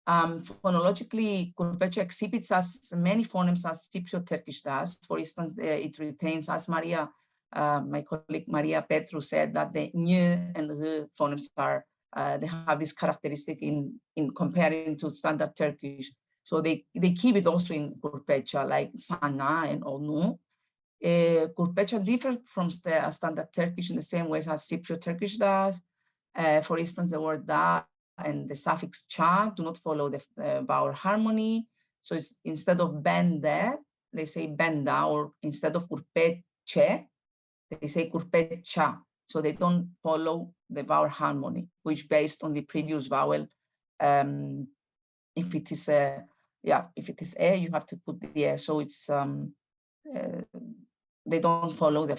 Phonologically, Gurbetcha exhibits as many phonemes as Cypriot Turkish does. For instance, it retains, as Maria, my colleague Maria Petru said, that the ny and the phonemes are they have this characteristic in comparing to standard Turkish. So they keep it also in Gurbetcha, like sana and onu. Gurbetcha differs from standard Turkish in the same ways as Cypriot Turkish does. For instance, the word da and the suffix cha do not follow the vowel harmony. So it's, instead of bende, they say benda, or instead of Gurbetche, they say Gurbetcha. So they don't follow the vowel harmony, which based on the previous vowel. If it is a, you have to put the a. So it's they don't follow the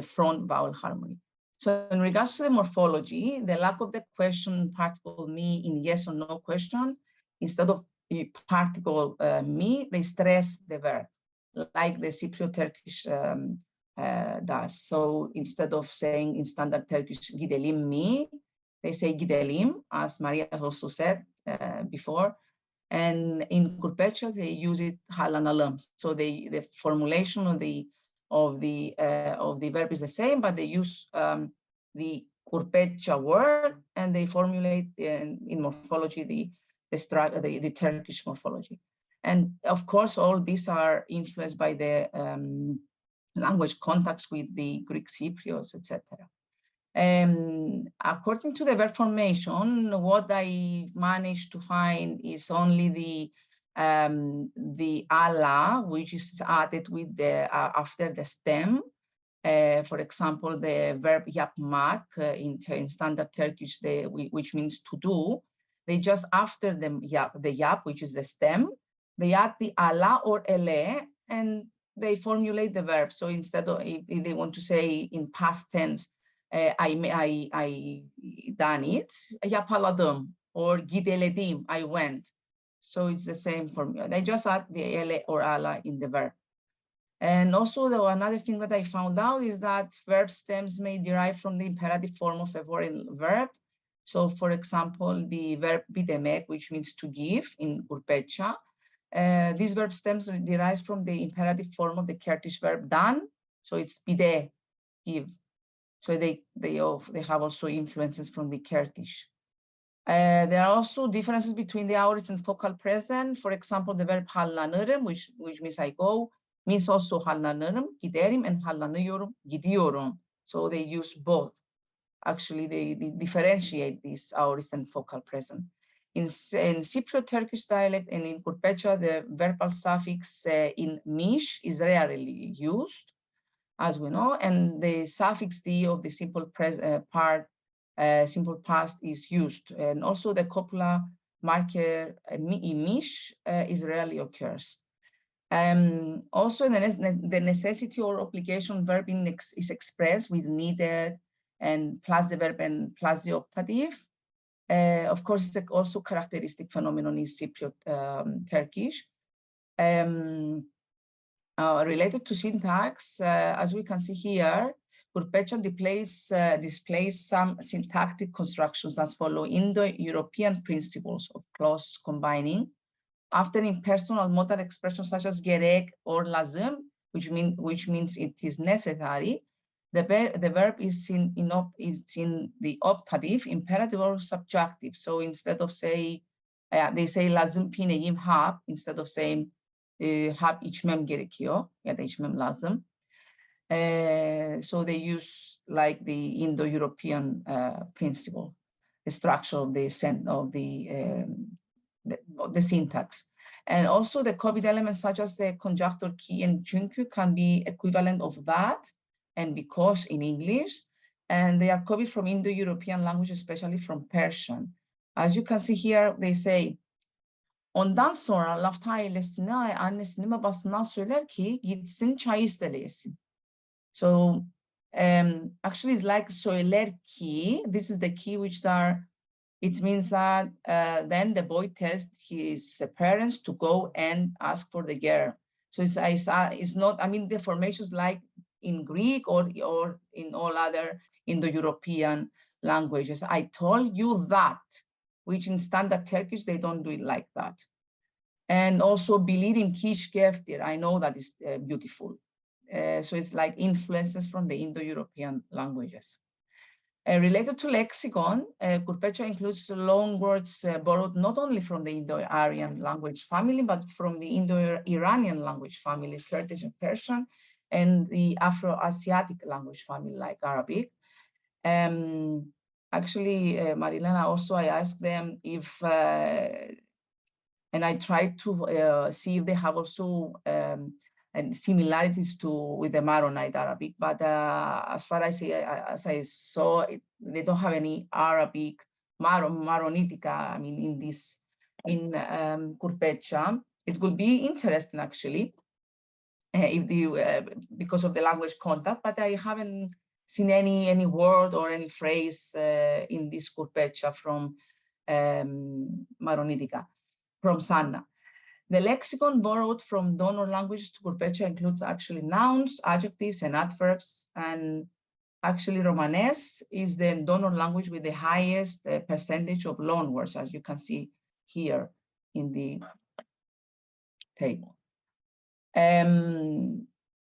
front vowel harmony. So in regards to the morphology, the lack of the question particle me in yes or no question, instead of particle me, they stress the verb, like the Cypriot Turkish does. So instead of saying in standard Turkish gidelim me, they say gidelim, as Maria also said before. And in Gurbetcha, they use it halanalım. So the formulation of the verb is the same, but they use the Gurbetcha word and they formulate in morphology the Turkish morphology. And of course, all these are influenced by the language contacts with the Greek Cypriots, etc. According to the verb formation, what I managed to find is only the ala, which is added with the after the stem. For example, the verb yapmak in standard Turkish, which means to do, they just after the yap, which is the stem, they add the ala or ele, and they formulate the verb. So instead of, if they want to say in past tense, I done it, yapaladım, or gideledim, I went. So it's the same formula. They just add the ele or ala in the verb. And also, another thing that I found out is that verb stems may derive from the imperative form of a foreign verb. So, for example, the verb bidemek, which means to give in Gurbetcha, this verb stems derives from the imperative form of the Kurdish verb dan. So it's bide, give. So they have also influences from the Kurdish. There are also differences between the aorist and focal present. For example, the verb hallanırım, which means I go, means also hallanırım, giderim, and hallanıyorum, gidiyorum. So they use both. Actually, they differentiate this aorist and focal present. In Cypriot Turkish dialect and in Gurbetcha, the verbal suffix in mish is rarely used, as we know, and the suffix d of the simple simple past is used, and also the copula marker mish is rarely occurs. Also, the necessity or obligation verb is expressed with needed and plus the verb and plus the optative. Of course, it's also characteristic phenomenon in Cypriot Turkish. Related to syntax, as we can see here, Gurbetcha displays some syntactic constructions that follow Indo-European principles of close combining. After impersonal modal expressions such as gerek or lazım, which means it is necessary, the verb is in the optative, imperative or subjunctive. So instead of they say lazım pineyim hap, instead of saying hap içmem gerekiyor ya da içmem lazım. So they use like the Indo-European principle, the structure of the syntax. And also the copied elements such as the conjunctor ki and çünkü can be equivalent of that and because in English, and they are copied from Indo-European language, especially from Persian. As you can see here, they say, ondan sonra lafta ailesine annesinin babasından söyler ki gitsin çay isteleyesin. So actually it's like söyler ki, this is the key which it means that then the boy tells his parents to go and ask for the girl. So it's not, I mean, the formations like in Greek or in all other Indo-European languages. I told you that, which in standard Turkish, they don't do it like that. And also bilirim kiş geftir, I know that is beautiful. So it's like influences from the Indo-European languages. Related to lexicon, Gurbetcha includes loan words borrowed not only from the Indo-Aryan language family, but from the Indo-Iranian language family, Kurdish and Persian, and the Afro-Asiatic language family like Arabic. Actually, Marilena, also I asked them if, and I tried to see if they have also and similarities with the Maronite Arabic, but as far as I saw, they don't have any Arabic Maronitica. I mean, in Gurbetcha, it would be interesting actually if because of the language contact, but I haven't seen any word or any phrase in this Gurbetcha from Maronitica, from Sanna. The lexicon borrowed from donor languages to Gurbetcha includes actually nouns, adjectives, and adverbs. And actually, Romanes is the donor language with the highest percentage of loan words, as you can see here in the table.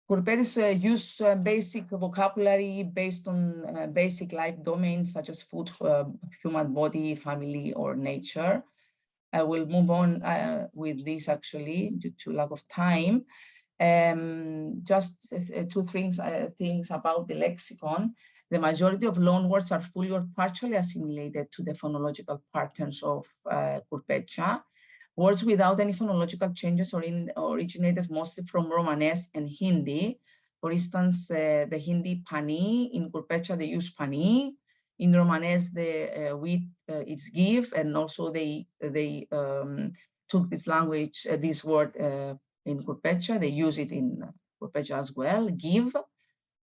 Gurbetcha use basic vocabulary based on basic life domains such as food, human body, family, or nature. I will move on with this actually due to lack of time. Just two things about the lexicon. The majority of loan words are fully or partially assimilated to the phonological patterns of Gurbetcha. Words without any phonological changes originated mostly from Romanes and Hindi. For instance, the Hindi pani, in Gurbetcha they use pani. In Romanes, the wheat is give, and also they took this language, this word in Gurbetcha. They use it in Gurbetcha as well, give.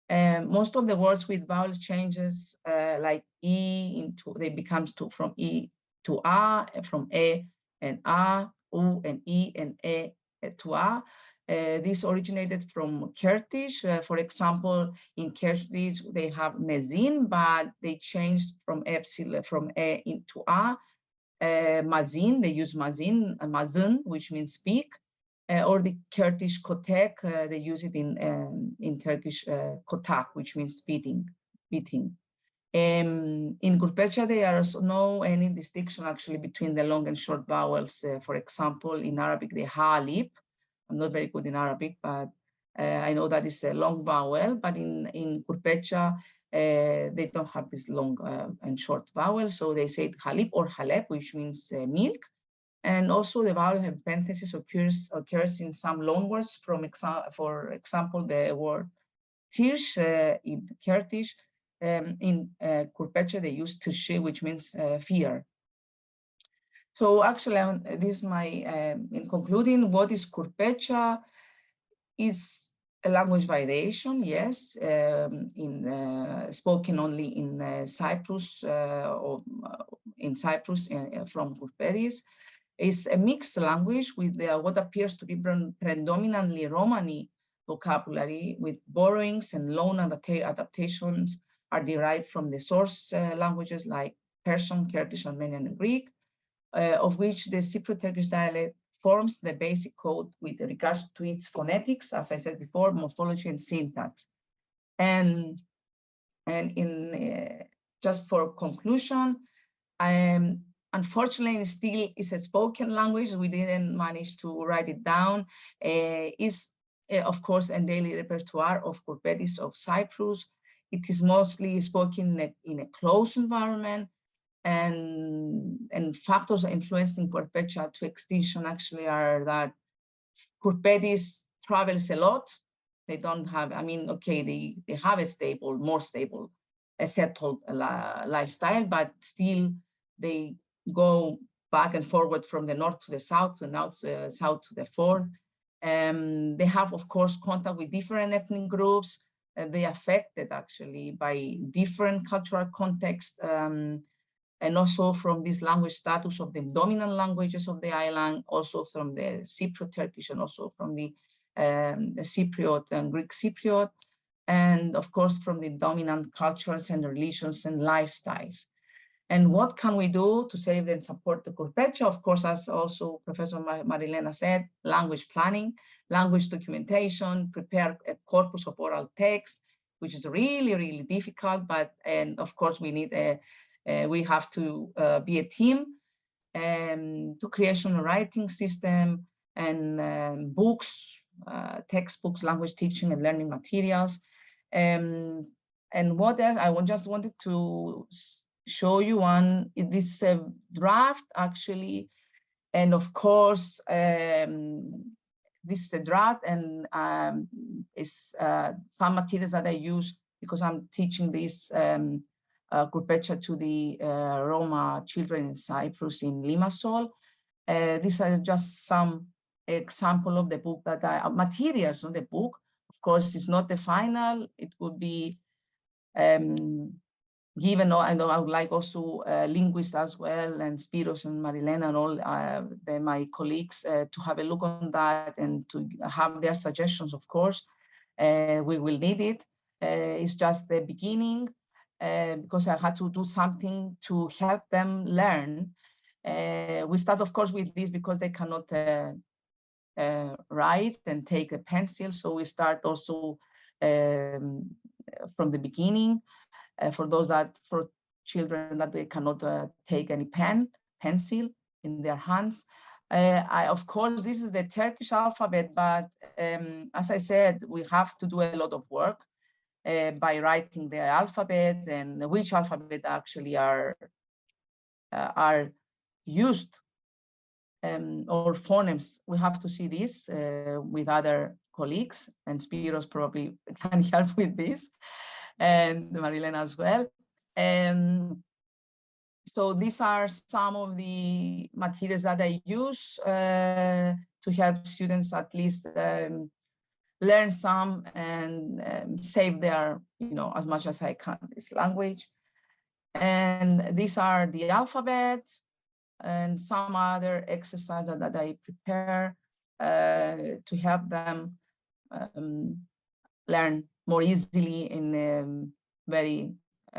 Most of the words with vowel changes, like e they becomes from e to a, from e and a, u and e and e to a. This originated from Kurdish. For example, in Kurdish, they have mezin, but they changed from epsilon, from a into a. Mazin, they use mazin, mazin, which means speak, or the Kurdish kotek, they use it in Turkish kotak, which means beating. In Gurbetcha, there is no any distinction actually between the long and short vowels. For example, in Arabic, the ha lip. I'm not very good in Arabic, but I know that is a long vowel. But in Gurbetcha, they don't have this long and short vowel, so they say halib or haleb, which means milk. And also the vowel have parenthesis occurs in some loan words. For example, the word tirsh in Kurdish. In Gurbetcha, they use tishi, which means fear. So actually, this is my, in concluding, what is Gurbetcha? Is a language variation, yes, spoken only in Cyprus or in Cyprus from Gurbetis. It's a mixed language with what appears to be predominantly Romani vocabulary, with borrowings and loan adaptations are derived from the source languages like Persian, Kurdish, Armenian, and Greek, of which the Cypriot Turkish dialect forms the basic code with regards to its phonetics, as I said before, morphology and syntax. And in just for conclusion, unfortunately, it still is a spoken language. We didn't manage to write it down. Is of course a daily repertoire of Gurbetis of Cyprus. It is mostly spoken in a closed environment. And factors influencing Gurbetcha to extinction actually are that Gurbetis travels a lot. They don't have, I mean, okay, they have a stable, more stable, a settled lifestyle, but still they go back and forward from the north to the south, to the south to the north. They have, of course, contact with different ethnic groups. They are affected actually by different cultural contexts. And also from this language status of the dominant languages of the island, also from the Cypriot Turkish, and also from the Cypriot and Greek Cypriot, and of course from the dominant cultures and religions and lifestyles. And what can we do to save and support the Gurbetcha? Of course, as also Professor Marilena said, language planning, language documentation, prepare a corpus of oral text, which is really, really difficult, and of course we need we have to be a team to creation a writing system and books, textbooks, language teaching and learning materials. And what else? I just wanted to show you this draft actually. And of course, this is a draft and is some materials that I use because I'm teaching this Gurbetcha to the Roma children in Cyprus in Limassol. These are just some example of the book that materials on the book. Of course, it's not the final. It would be given. I know I would like also linguists as well, and Spiros and Marilena and all my colleagues to have a look on that and to have their suggestions. Of course, we will need it. It's just the beginning. Because I had to do something to help them learn. We start, of course, with this because they cannot write and take a pencil. So we start also from the beginning for children that they cannot take any pencil in their hands. Of course, this is the Turkish alphabet, but as I said, we have to do a lot of work. By writing the alphabet and which alphabet actually are used or phonemes. We have to see this with other colleagues, and Spiros probably can help with this, and Marilena as well. So these are some of the materials that I use to help students at least learn some and save their, as much as I can, this language. And these are the alphabet and some other exercises that I prepare. to help them learn more easily in a very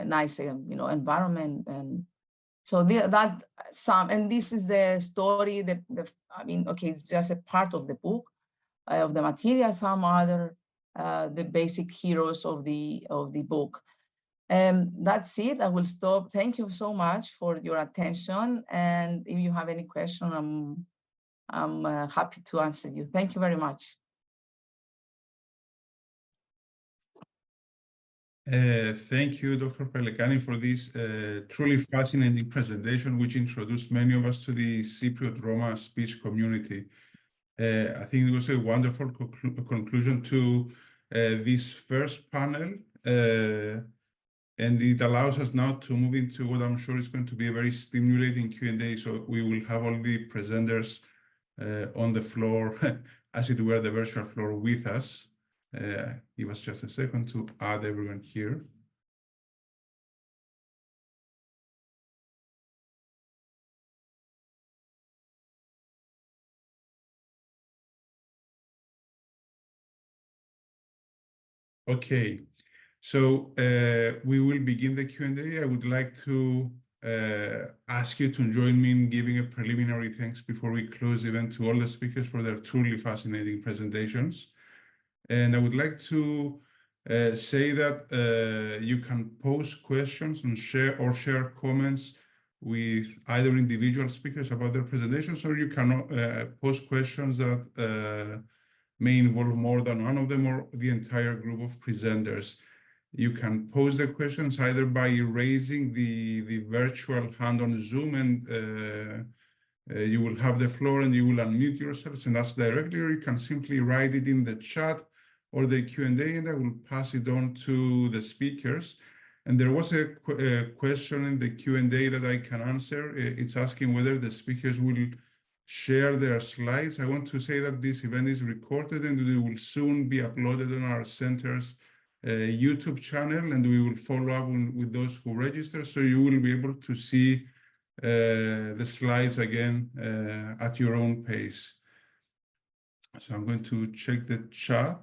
nice, environment. And so this is the story. I mean, okay, it's just a part of the book, of the material. Some other the basic heroes of the book. That's it. I will stop. Thank you so much for your attention. And if you have any question, I'm happy to answer you. Thank you very much. Thank you, Dr. Pelekani, for this truly fascinating presentation, which introduced many of us to the Cypriot Roma speech community. I think it was a wonderful conclusion to this first panel, and it allows us now to move into what I'm sure is going to be a very stimulating Q&A. So we will have all the presenters on the floor, as it were, the virtual floor with us. Give us just a second to add everyone here. Okay, so we will begin the Q&A. I would like to ask you to join me in giving a preliminary thanks before we close the event to all the speakers for their truly fascinating presentations. And I would like to say that you can post questions and share comments with either individual speakers about their presentations, or you can post questions that may involve more than one of them or the entire group of presenters. You can pose the questions either by raising the virtual hand on Zoom, and you will have the floor and you will unmute yourselves and ask directly, or you can simply write it in the chat or the Q&A, and I will pass it on to the speakers. And there was a question in the Q&A that I can answer. It's asking whether the speakers will share their slides. I want to say that this event is recorded and it will soon be uploaded on our center's YouTube channel, and we will follow up with those who register, so you will be able to see the slides again at your own pace. So I'm going to check the chat,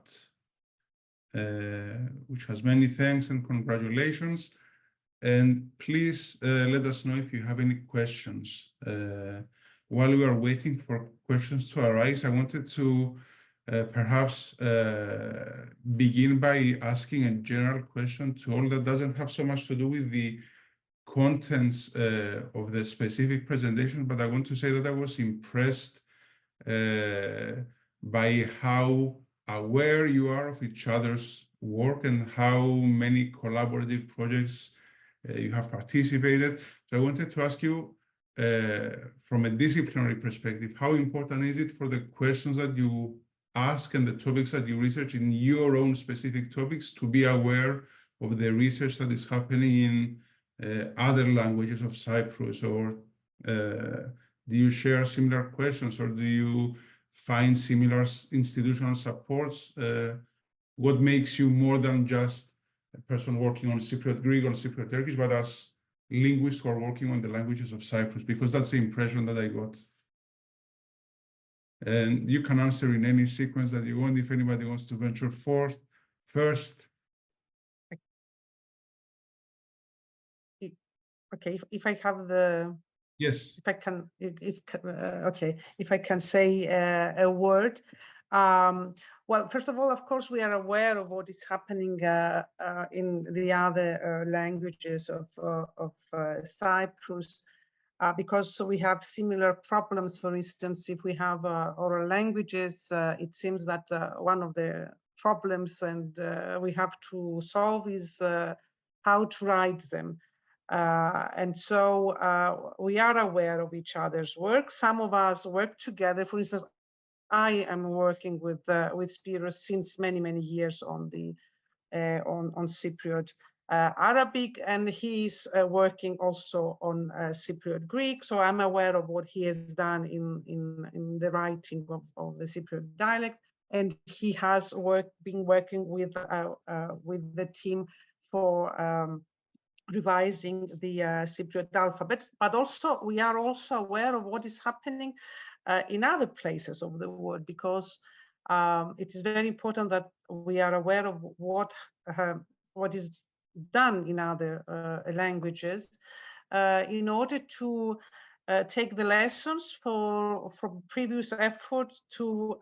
which has many thanks and congratulations. And please let us know if you have any questions. While we are waiting for questions to arise, I wanted to perhaps begin by asking a general question to all that doesn't have so much to do with the contents of the specific presentation, but I want to say that I was impressed by how aware you are of each other's work and how many collaborative projects you have participated. So I wanted to ask you, from a disciplinary perspective, how important is it for the questions that you ask and the topics that you research in your own specific topics to be aware of the research that is happening in other languages of Cyprus? Or do you share similar questions, or do you find similar institutional supports? What makes you more than just a person working on Cypriot Greek or Cypriot Turkish, but as linguists who are working on the languages of Cyprus? Because that's the impression that I got. And you can answer in any sequence that you want, if anybody wants to venture forth first. Okay, if I have the... Yes. If I can, okay, if I can say a word. Well, first of all, of course, we are aware of what is happening in the other languages of Cyprus, because we have similar problems. For instance, if we have oral languages, it seems that one of the problems and we have to solve is how to write them. And so we are aware of each other's work. Some of us work together. For instance, I am working with Spiros since many years on the on Cypriot Arabic, and he's working also on Cypriot Greek. So I'm aware of what he has done in the writing of the Cypriot dialect, and he has been working with the team for revising the Cypriot alphabet. But also we are also aware of what is happening in other places of the world, because it is very important that we are aware of what is done in other languages in order to take the lessons from previous efforts to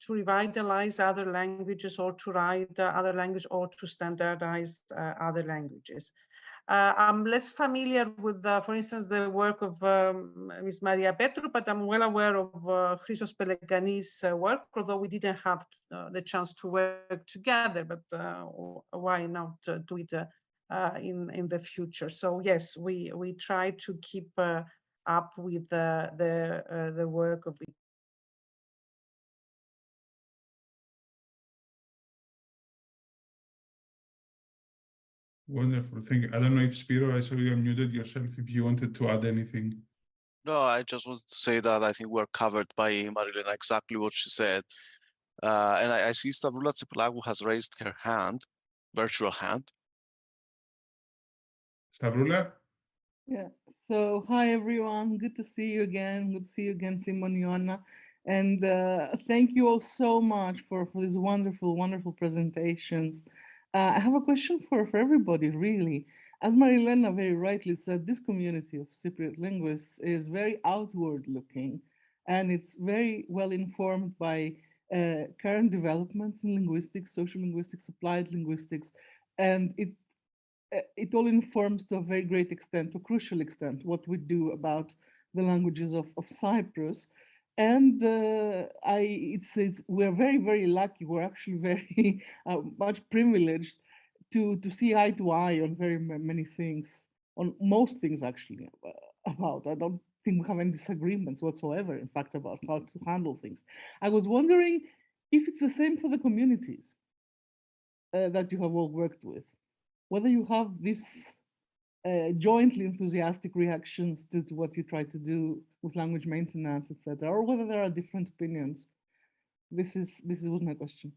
revitalize other languages, or to write other languages, or to standardize other languages. I'm less familiar with, for instance, the work of Ms. Maria Petru, but I'm well aware of Christos Pelegani's work, although we didn't have the chance to work together, but why not do it in the future? So yes, we try to keep up with the work of it. Wonderful. Thank you. I don't know if Spiro, I saw you unmuted yourself, if you wanted to add anything. No, I just want to say that I think we're covered by Marilena, exactly what she said. And I see Stavroula Tsipilagou has raised her hand, virtual hand. Stavroula? Yeah. So hi everyone. Good to see you again. Good to see you again, Simon, Ioanna. And thank you all so much for these wonderful, wonderful presentations. I have a question for everybody, really. As Marilena very rightly said, this community of Cypriot linguists is very outward looking, and it's very well informed by current developments in linguistics, social linguistics, applied linguistics, and it all informs to a very great extent, to a crucial extent, what we do about the languages of Cyprus. And we're very, very lucky. We're actually very much privileged to see eye to eye on very many things, on most things actually. I don't think we have any disagreements whatsoever, in fact, about how to handle things. I was wondering if it's the same for the communities that you have all worked with, whether you have this jointly enthusiastic reactions to what you try to do with language maintenance, etc., or whether there are different opinions. This was my question.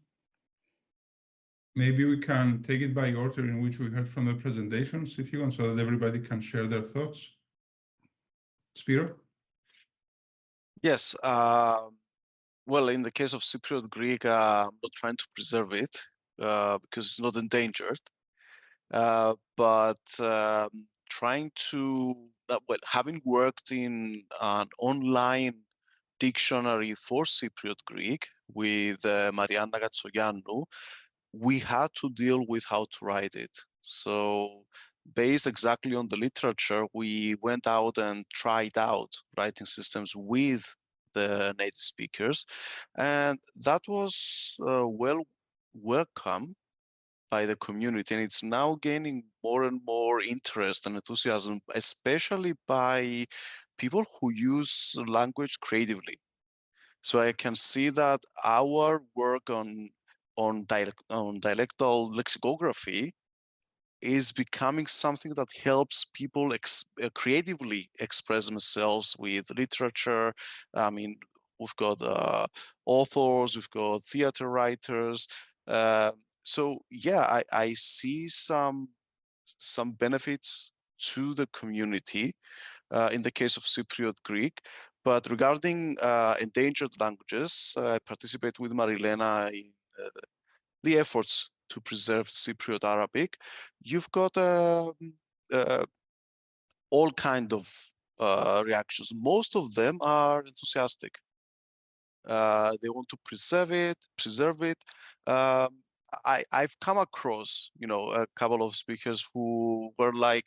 Maybe we can take it by order in which we heard from the presentations, if you want, so that everybody can share their thoughts. Spiro? Yes. Well, in the case of Cypriot Greek, I'm not trying to preserve it because it's not endangered. But trying to, well, having worked in an online dictionary for Cypriot Greek with Marianna Gatsogiannou, we had to deal with how to write it. So based exactly on the literature, we went out and tried out writing systems with the native speakers, and that was well welcome by the community, and it's now gaining more and more interest and enthusiasm, especially by people who use language creatively. So I can see that our work on dialectal lexicography is becoming something that helps people creatively express themselves with literature. I mean, we've got authors, we've got theater writers. So yeah, I see some benefits to the community in the case of Cypriot Greek. But regarding endangered languages, I participate with Marilena in the efforts to preserve Cypriot Arabic. You've got all kind of reactions. Most of them are enthusiastic. They want to preserve it. I've come across, a couple of speakers who were like,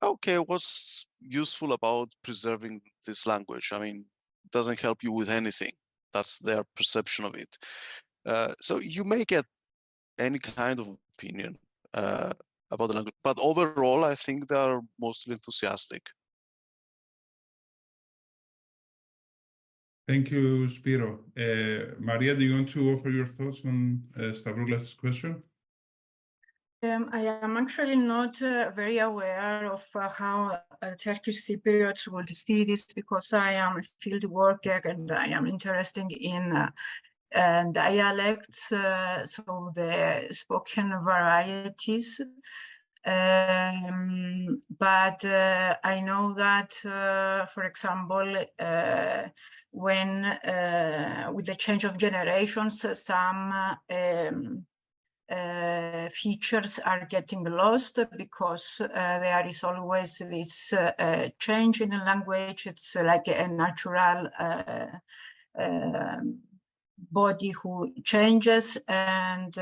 okay, what's useful about preserving this language? I mean, it doesn't help you with anything. That's their perception of it. So you may get any kind of opinion about the language, but overall, I think they are mostly enthusiastic. Thank you, Spiro. Maria, do you want to offer your thoughts on Stavroula's question? I am actually not very aware of how Turkish Cypriots would see this, because I am a field worker and I am interested in dialects, so the spoken varieties. But I know that, for example, when with the change of generations, some features are getting lost because there is always this change in the language. It's like a natural body who changes, and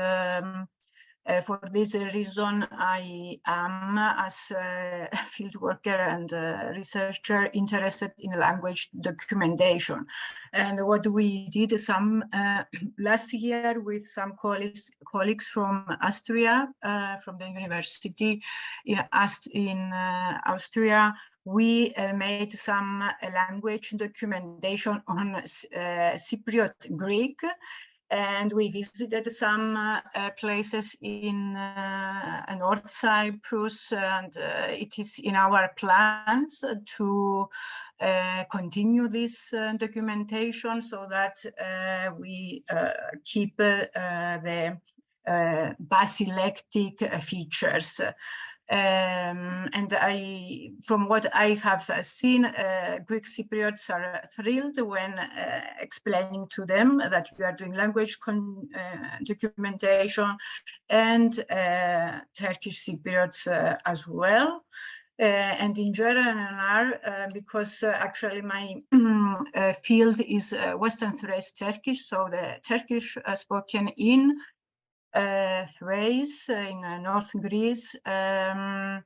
for this reason, I am, as a field worker and researcher, interested in language documentation. And what we did some last year with some colleagues from Austria, from the university in Austria, we made some language documentation on Cypriot Greek. And we visited some places in North Cyprus, and it is in our plans to continue this documentation so that we keep the basilectic features. And from what I have seen, Greek Cypriots are thrilled when explaining to them that we are doing language documentation, and Turkish Cypriots as well. And in general, because actually my field is Western Thrace Turkish, so the Turkish spoken in Thrace in North Greece, the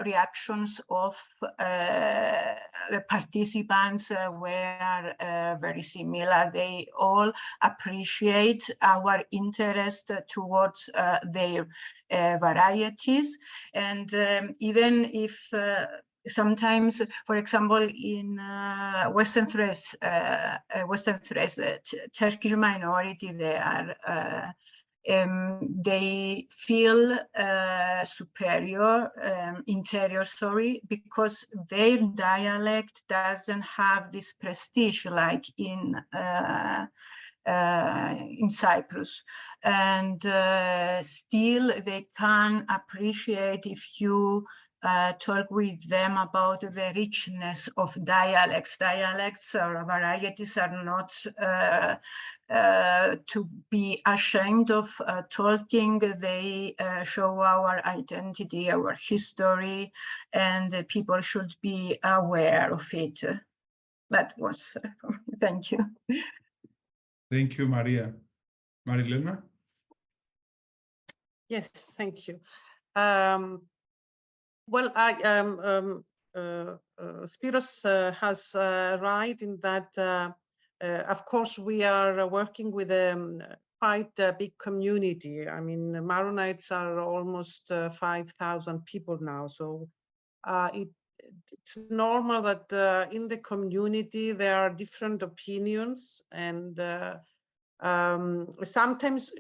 reactions of the participants were very similar. They all appreciate our interest towards their varieties, and even if sometimes, for example, in Western Thrace, the Turkish minority, they feel inferior, because their dialect doesn't have this prestige like in Cyprus, and still they can appreciate if you talk with them about the richness of dialects. Dialects or varieties are not to be ashamed of talking. They show our identity, our history, and people should be aware of it. That was, thank you. Thank you, Maria. Marilena? Yes, thank you. Well, Spiros has right in that, of course, we are working with quite a big community. I mean, Maronites are almost 5,000 people now. So it's normal that in the community there are different opinions, and sometimes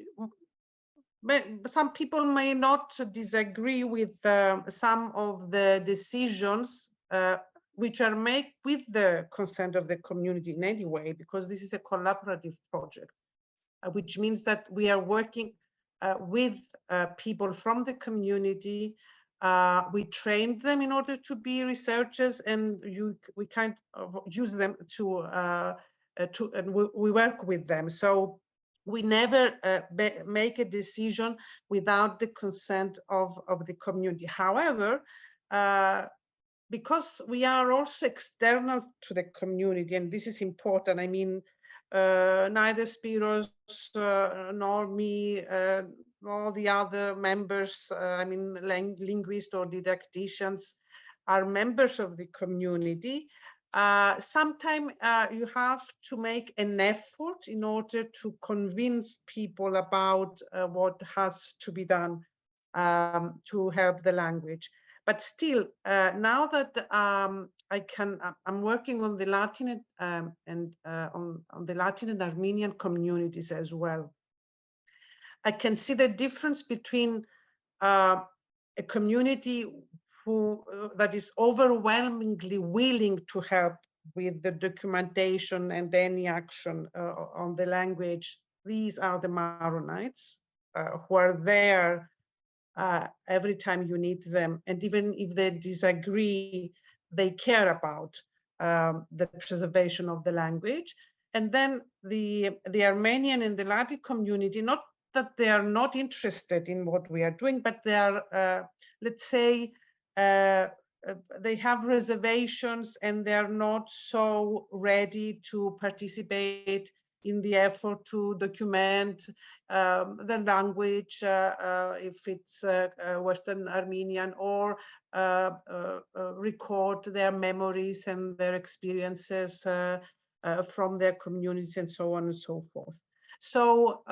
some people may not disagree with some of the decisions which are made with the consent of the community in any way, because this is a collaborative project, which means that we are working with people from the community. We trained them in order to be researchers, and we kind of use them and we work with them. So we never make a decision without the consent of the community. However, because we are also external to the community, and this is important. I mean, neither Spiros nor me, nor the other members, I mean, linguists or didacticians, are members of the community. Sometimes you have to make an effort in order to convince people about what has to be done to help the language. But still, now that I'm working on the Latin and on the Latin and Armenian communities as well, I can see the difference between a community that is overwhelmingly willing to help with the documentation and any action on the language. These are the Maronites who are there every time you need them, and even if they disagree, they care about the preservation of the language. And then the Armenian and the Latin community, not that they are not interested in what we are doing, but they are, let's say, they have reservations and they are not so ready to participate in the effort to document the language, if it's Western Armenian, or record their memories and their experiences from their communities and so on and so forth. So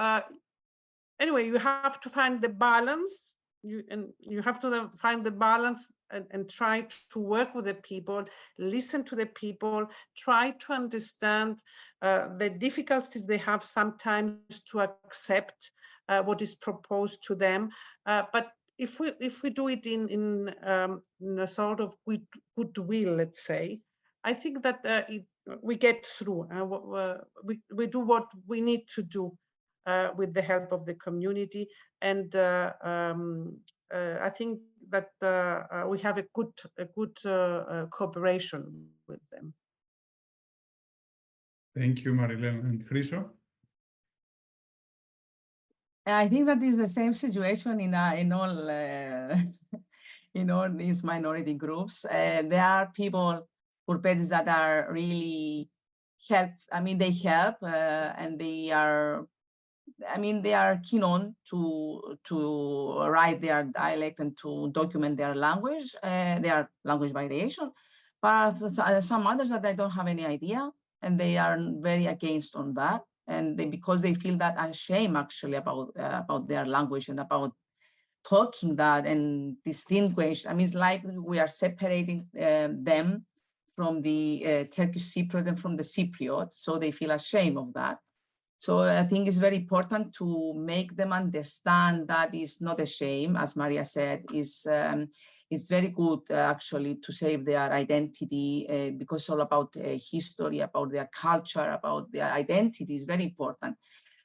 anyway, you have to find the balance. You have to find the balance and try to work with the people, listen to the people, try to understand the difficulties they have sometimes to accept what is proposed to them. But if we do it in a sort of goodwill, let's say, I think that we get through. We do what we need to do with the help of the community, and I think that we have a good cooperation with them. Thank you, Marilena. And Chriso? I think that is the same situation in all in all these minority groups. There are people, Gurbetchas, that are really help. I mean, they help, and they are. I mean, they are keen on to write their dialect and to document their language variation. But some others that I don't have any idea, and they are very against on that. And because they feel that ashamed actually about their language and about talking that and distinguish. I mean, it's like we are separating them from the Turkish Cypriot and from the Cypriot, so they feel ashamed of that. So I think it's very important to make them understand that it's not a shame, as Maria said. It's very good actually to save their identity because it's all about history, about their culture, about their identity is very important.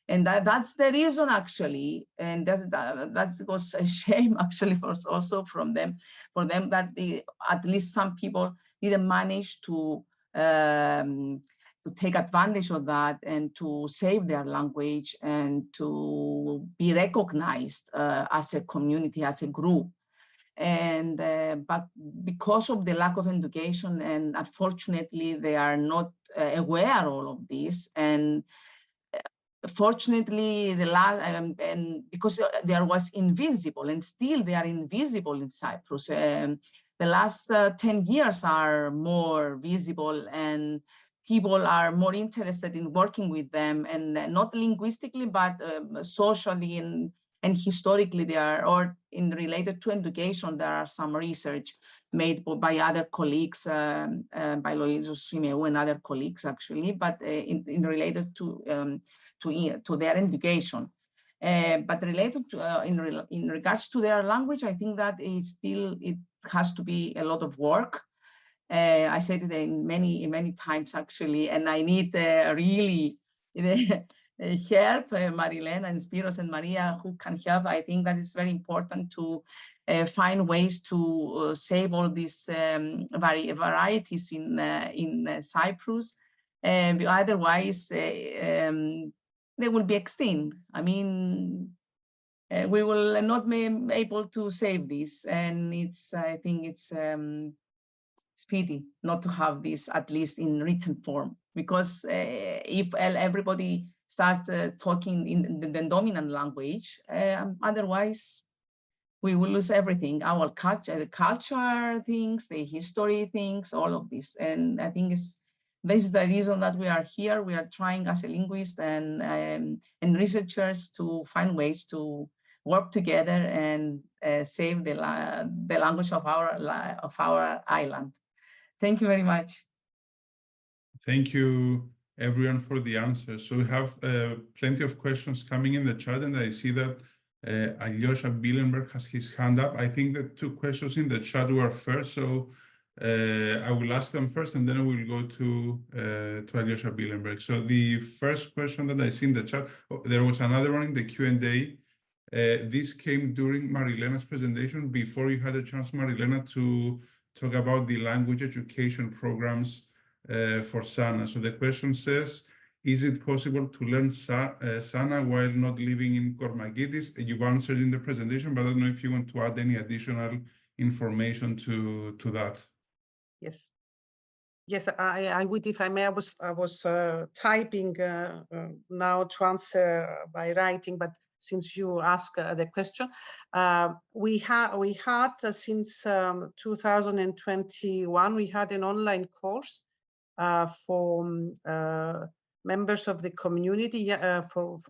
And that's the reason actually, and that was a shame actually for them that at least some people didn't manage to take advantage of that and to save their language and to be recognized as a community, as a group. And but because of the lack of education, and unfortunately they are not aware of all of this, and fortunately and because there was invisible, and still they are invisible in Cyprus. The last 10 years are more visible, and people are more interested in working with them, and not linguistically, but socially and historically they are, or in related to education, there are some research made by other colleagues, by Lorenzo Simeu and other colleagues actually, but in related to their education. But related to, in regards to their language, I think that it has to be a lot of work. I said it many times actually, and I need really help, Marilena and Spiros and Maria, who can help. I think that is very important to find ways to save all these varieties in Cyprus. Otherwise, they will be extinct. I mean, we will not be able to save this, and I think it's pity not to have this at least in written form, because if everybody starts talking in the dominant language, otherwise we will lose everything, our culture, the culture things, the history things, all of this. And I think this is the reason that we are here. We are trying as a linguist and researchers to find ways to work together and save the language of our island. Thank you very much. Thank you, everyone, for the answers. So we have plenty of questions coming in the chat, and I see that Alyosha Billenberg has his hand up. I think the two questions in the chat were first, so I will ask them first, and then we'll go to Alyosha Billenberg. So the first question that I see in the chat, there was another one in the Q&A. This came during Marilena's presentation, before you had a chance, Marilena, to talk about the language education programs for Sana. So the question says, is it possible to learn Sana while not living in Kormagidis? You've answered in the presentation, but I don't know if you want to add any additional information to that. Yes. Yes, I would, if I may. I was typing now to answer by writing, but since you asked the question, we had since 2021 we had an online course for members of the community, for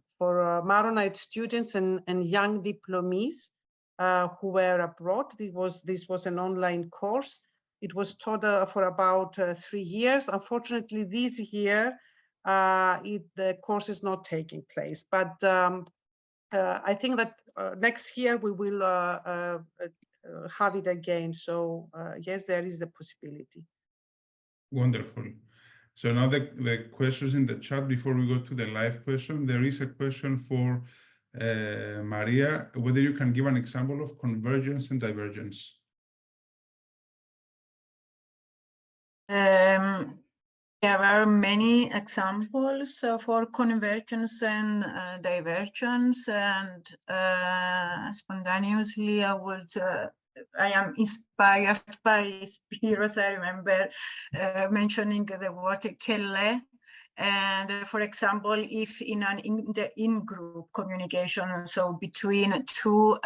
Maronite students and young diplomees who were abroad. This was an online course. It was taught for about 3 years. Unfortunately, this year, the course is not taking place. But I think that next year we will have it again. So yes, there is the possibility. Wonderful. So now the questions in the chat before we go to the live question. There is a question for Maria, whether you can give an example of convergence and divergence. There are many examples for convergence and divergence, and spontaneously I am inspired by Spiros. I remember mentioning the word kelle. And for example, if in an in-group communication, so between two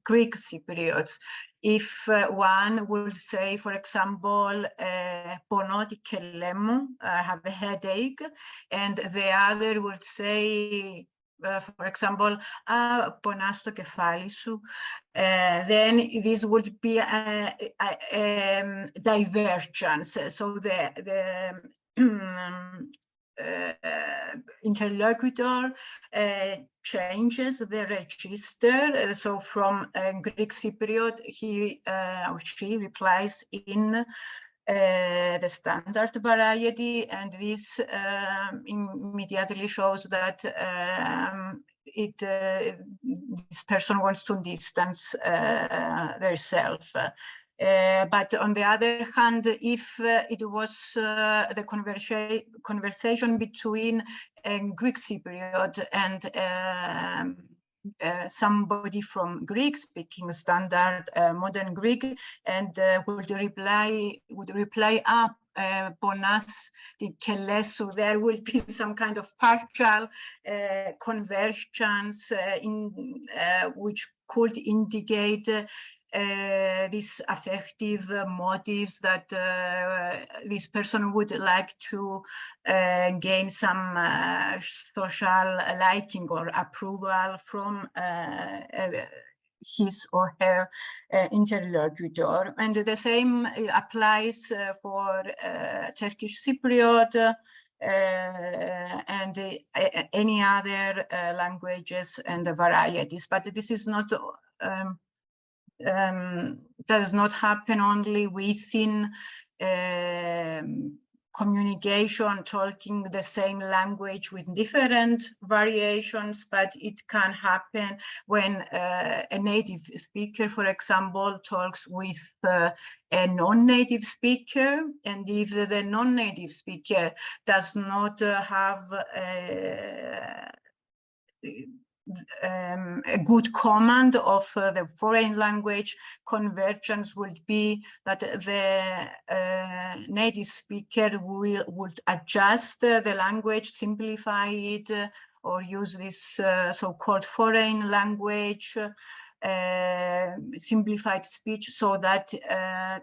Greek Cypriots, if one would say, for example, ponoti kellemu, I have a headache, and the other would say, for example, ponas to kefali su, then this would be a divergence. So the interlocutor changes the register. So from Greek Cypriot, he or she replies in the standard variety, and this immediately shows that this person wants to distance themselves. But on the other hand, if it was the conversation between a Greek Cypriot and somebody from Greek speaking standard modern Greek, and would reply ponas the kelesu, there will be some kind of partial convergence which could indicate these affective motives that this person would like to gain some social liking or approval from his or her interlocutor. And the same applies for Turkish Cypriot and any other languages and varieties. But this is not does not happen only within communication, talking the same language with different variations, but it can happen when a native speaker, for example, talks with a non-native speaker, and if the non-native speaker does not have a good command of the foreign language, convergence would be that the native speaker would adjust the language, simplify it, or use this so-called foreign language simplified speech so that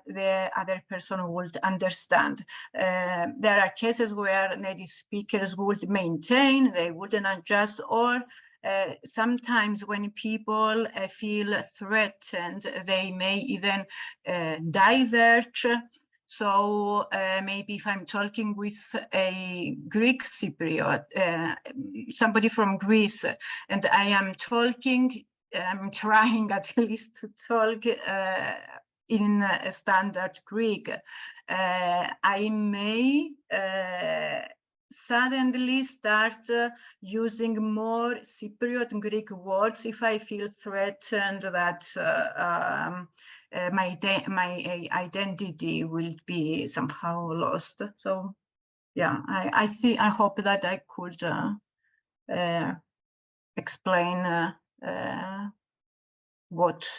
the other person would understand. There are cases where native speakers would maintain, they wouldn't adjust, or sometimes when people feel threatened, they may even diverge. So maybe if I'm talking with a Greek Cypriot, somebody from Greece, and I am talking, I'm trying at least to talk in a standard Greek, I may suddenly start using more Cypriot Greek words if I feel threatened that my identity will be somehow lost. So yeah, I hope that I could explain what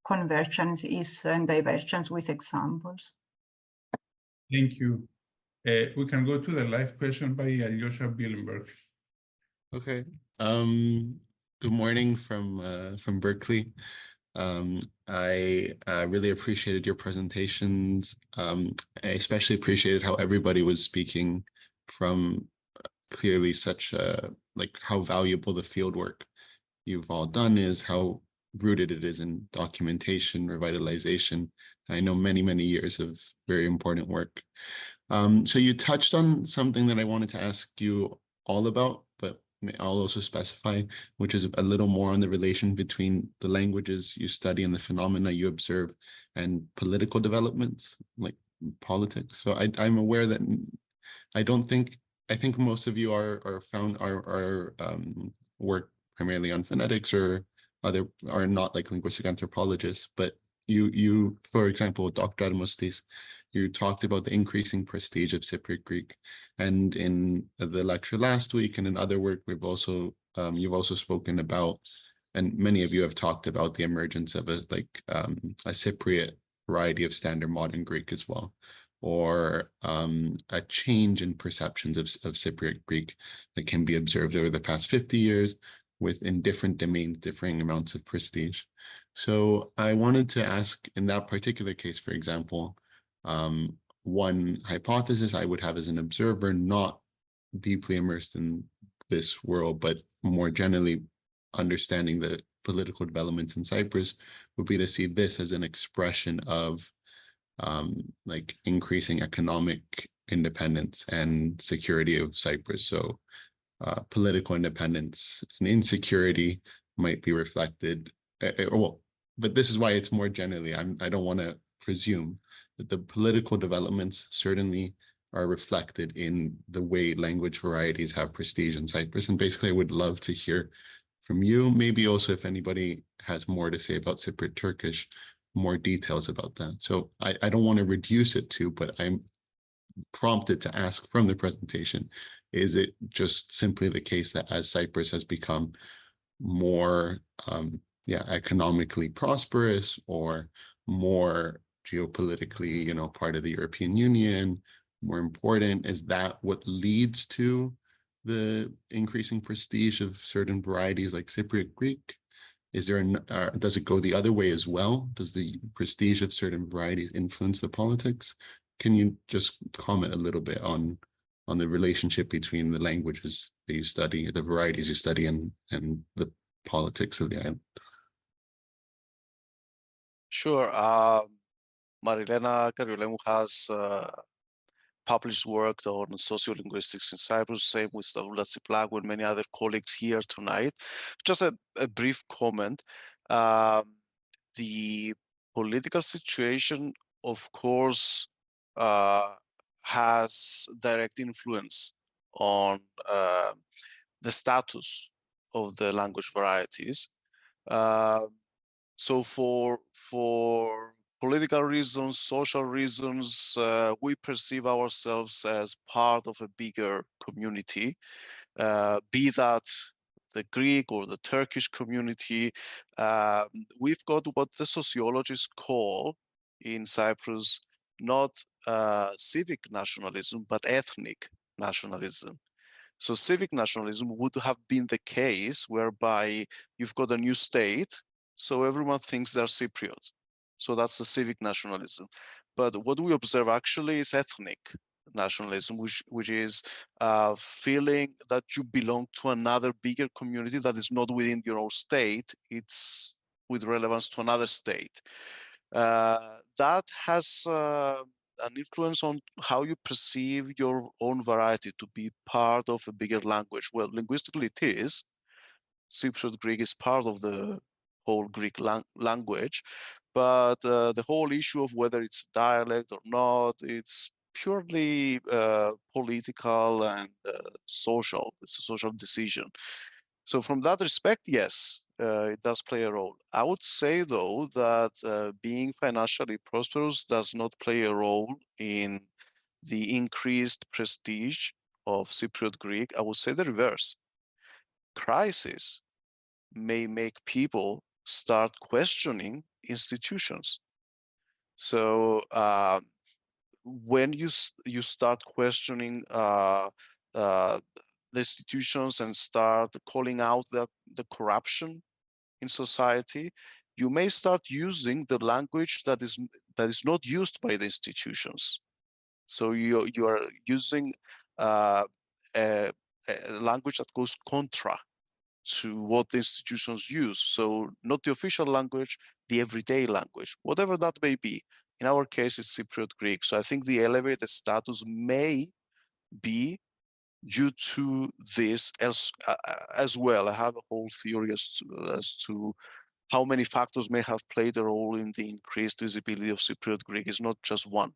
convergence is and divergence with examples. Thank you. We can go to the live question by Alyosha Bielenberg. Okay. Good morning from Berkeley. I really appreciated your presentations. I especially appreciated how everybody was speaking from clearly such like how valuable the field work you've all done is, how rooted it is in documentation, revitalization. I know many years of very important work. So you touched on something that I wanted to ask you all about, but I'll also specify, which is a little more on the relation between the languages you study and the phenomena you observe and political developments, like politics. So I'm aware that I think most of you are work primarily on phonetics or are not like linguistic anthropologists, but you for example, Dr. Armostis, you talked about the increasing prestige of Cypriot Greek, and in the lecture last week and in other work we've also you've also spoken about, and many of you have talked about the emergence of a Cypriot variety of standard modern Greek as well, or a change in perceptions of Cypriot Greek that can be observed over the past 50 years within different domains, differing amounts of prestige. So I wanted to ask, in that particular case, for example, one hypothesis I would have as an observer, not deeply immersed in this world, but more generally understanding the political developments in Cyprus, would be to see this as an expression of like increasing economic independence and security of Cyprus. So political independence and insecurity might be reflected, but this is why it's more generally, I don't want to presume that the political developments certainly are reflected in the way language varieties have prestige in Cyprus. And basically I would love to hear from you, maybe also if anybody has more to say about Cypriot Turkish, more details about that. So I don't want to reduce it to, but I'm prompted to ask from the presentation, is it just simply the case that as Cyprus has become more economically prosperous or more geopolitically, part of the European Union, more important, is that what leads to the increasing prestige of certain varieties like Cypriot Greek? Is there does it go the other way as well? Does the prestige of certain varieties influence the politics? Can you just comment a little bit on the relationship between the languages that you study, the varieties you study, and the politics of the island? Sure. Marilena Kariolemu has published work on sociolinguistics in Cyprus, same with A Language Archipelago and many other colleagues here tonight. Just a brief comment. The political situation, of course, has direct influence on the status of the language varieties. So for political reasons, social reasons, we perceive ourselves as part of a bigger community, be that the Greek or the Turkish community. We've got what the sociologists call in Cyprus not civic nationalism, but ethnic nationalism. So civic nationalism would have been the case whereby you've got a new state, so everyone thinks they're Cypriot. So that's the civic nationalism. But what we observe actually is ethnic nationalism, which is feeling that you belong to another bigger community that is not within your own state, it's with relevance to another state. That has an influence on how you perceive your own variety to be part of a bigger language. Well, linguistically it is. Cypriot Greek is part of the whole Greek language, but the whole issue of whether it's dialect or not, it's purely political and social. It's a social decision. So from that respect, yes, it does play a role. I would say, though, that being financially prosperous does not play a role in the increased prestige of Cypriot Greek. I would say the reverse. Crisis may make people start questioning institutions. So when you start questioning the institutions and start calling out the corruption in society, you may start using the language that is not used by the institutions. So you are using a language that goes contra to what the institutions use. So not the official language, the everyday language, whatever that may be. In our case, it's Cypriot Greek. So I think the elevated status may be due to this as well. I have a whole theory as to how many factors may have played a role in the increased visibility of Cypriot Greek. It's not just one,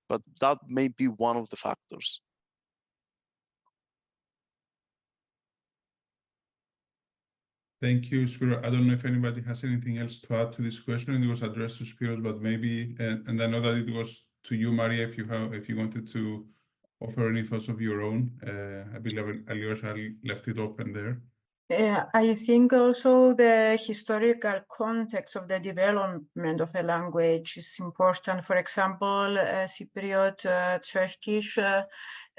but that may be one of the factors. Thank you, Spiro. I don't know if anybody has anything else to add to this question. It was addressed to Spiros, but maybe, and I know that it was to you, Maria, if you wanted to offer any thoughts of your own. I believe Alyosha left it open there. I think also the historical context of the development of a language is important. For example, Cypriot Turkish,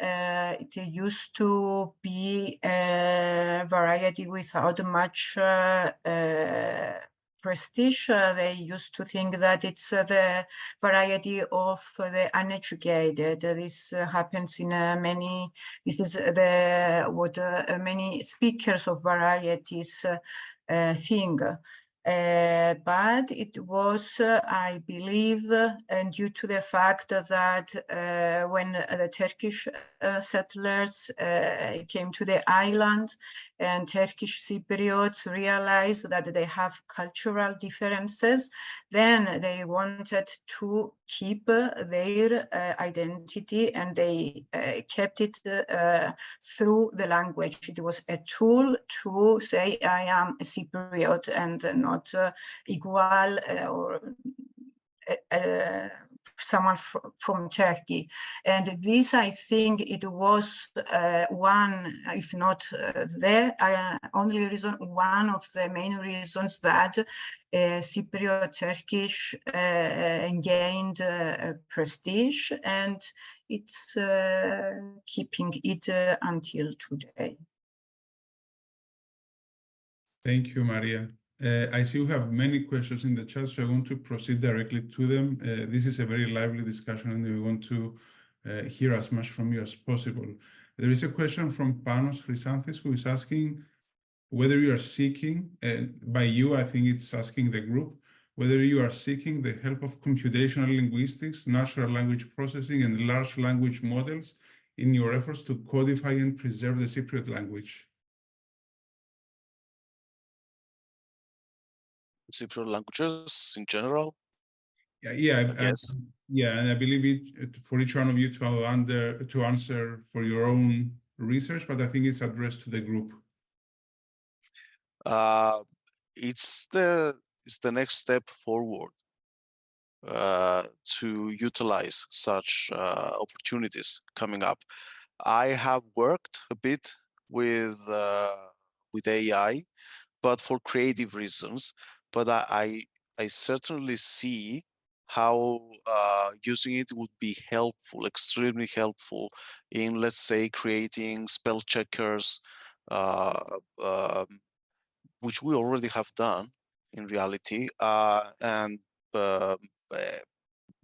it used to be a variety without much prestige. They used to think that it's the variety of the uneducated. This happens in many. This is what many speakers of varieties think. But it was, I believe, due to the fact that when the Turkish settlers came to the island and Turkish Cypriots realized that they have cultural differences, then they wanted to keep their identity, and they kept it through the language. It was a tool to say, I am a Cypriot and not Igual or someone from Turkey. And this, I think, it was one, if not the only reason, one of the main reasons that Cypriot Turkish gained prestige, and it's keeping it until today. Thank you, Maria. I see we have many questions in the chat, so I want to proceed directly to them. This is a very lively discussion, and we want to hear as much from you as possible. There is a question from Panos Chrysanthis, who is asking whether you are seeking, by you, I think it's asking the group, whether you are seeking the help of computational linguistics, natural language processing, and large language models in your efforts to codify and preserve the Cypriot language. Cypriot languages in general? Yes. Yeah, and I believe for each one of you to answer for your own research, but I think it's addressed to the group. It's the next step forward to utilize such opportunities coming up. I have worked a bit with AI, but for creative reasons. But I certainly see how using it would be helpful, extremely helpful in, let's say, creating spell checkers, which we already have done in reality, and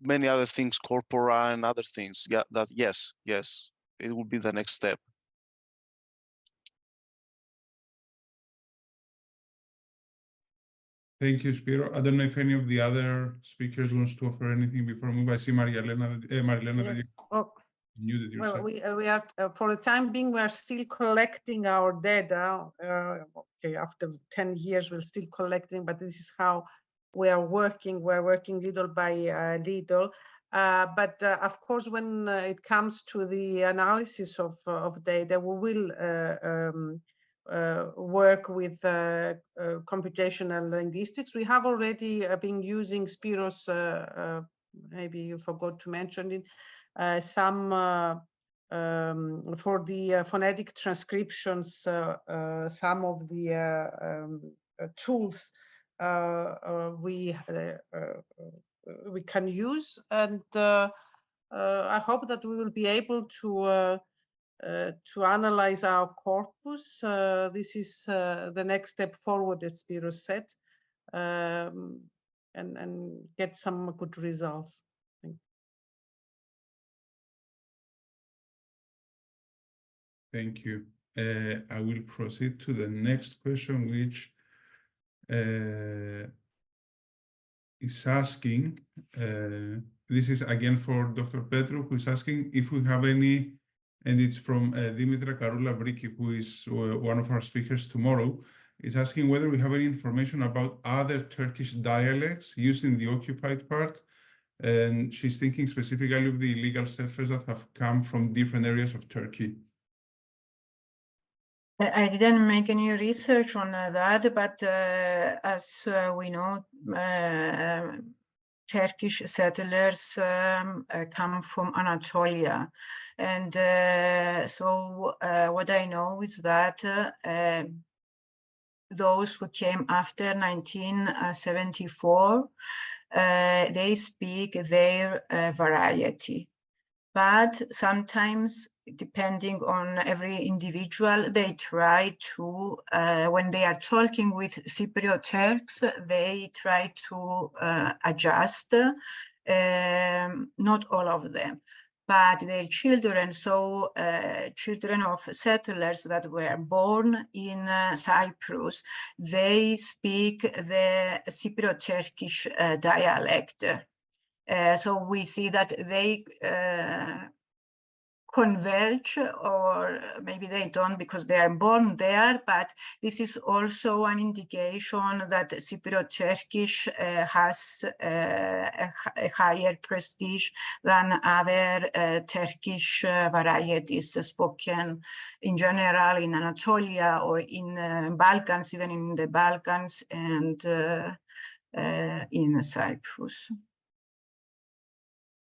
many other things, corpora and other things. Yeah, yes, it will be the next step. Thank you, Spiro. I don't know if any of the other speakers wants to offer anything before we move. I see Marilena. Yes. Well, we are for the time being, we are still collecting our data. Okay, after 10 years, we're still collecting, but this is how we are working. We're working little by little. But of course, when it comes to the analysis of data, we will work with computational linguistics. We have already been using Spiros, maybe you forgot to mention it, some for the phonetic transcriptions, some of the tools we can use, and I hope that we will be able to analyze our corpus. This is the next step forward, as Spiro said, and get some good results. Thank you. I will proceed to the next question, which is asking, this is again for Dr. Petru, who is asking if we have any, and it's from Dimitra Karoula-Briki, who is one of our speakers tomorrow, is asking whether we have any information about other Turkish dialects used in the occupied part. And she's thinking specifically of the illegal settlers that have come from different areas of Turkey. I didn't make any research on that, but as we know, Turkish settlers come from Anatolia. And so what I know is that those who came after 1974, they speak their variety. But sometimes, depending on every individual, they try to, when they are talking with Cypriot Turks, they try to adjust, not all of them, but their children, so children of settlers that were born in Cyprus, they speak the Cypriot Turkish dialect. So we see that they converge, or maybe they don't because they are born there, but this is also an indication that Cypriot Turkish has a higher prestige than other Turkish varieties spoken in general in Anatolia or in Balkans, even in the Balkans and in Cyprus.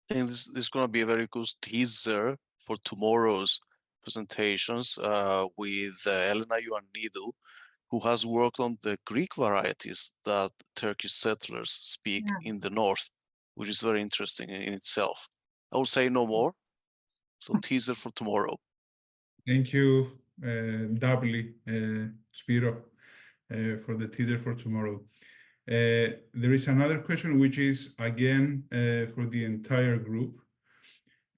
I think this is going to be a very good teaser for tomorrow's presentations with Elena Ioannidou, who has worked on the Greek varieties that Turkish settlers speak in the north, which is very interesting in itself. I will say no more, so teaser for tomorrow. Thank you doubly, Spiro, for the teaser for tomorrow. There is another question, which is again for the entire group,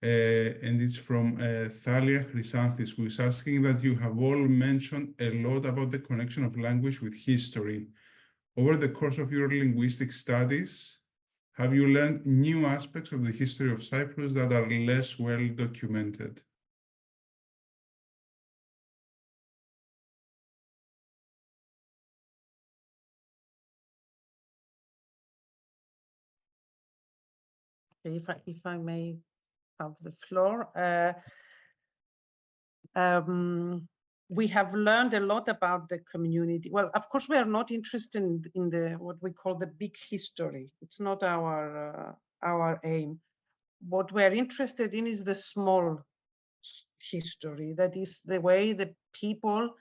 and it's from Thalia Chrysanthis, who is asking that you have all mentioned a lot about the connection of language with history. Over the course of your linguistic studies, have you learned new aspects of the history of Cyprus that are less well documented? If I may have the floor. We have learned a lot about the community. Well, of course, we are not interested in the what we call the big history. It's not our aim. What we're interested in is the small history. That is the way the people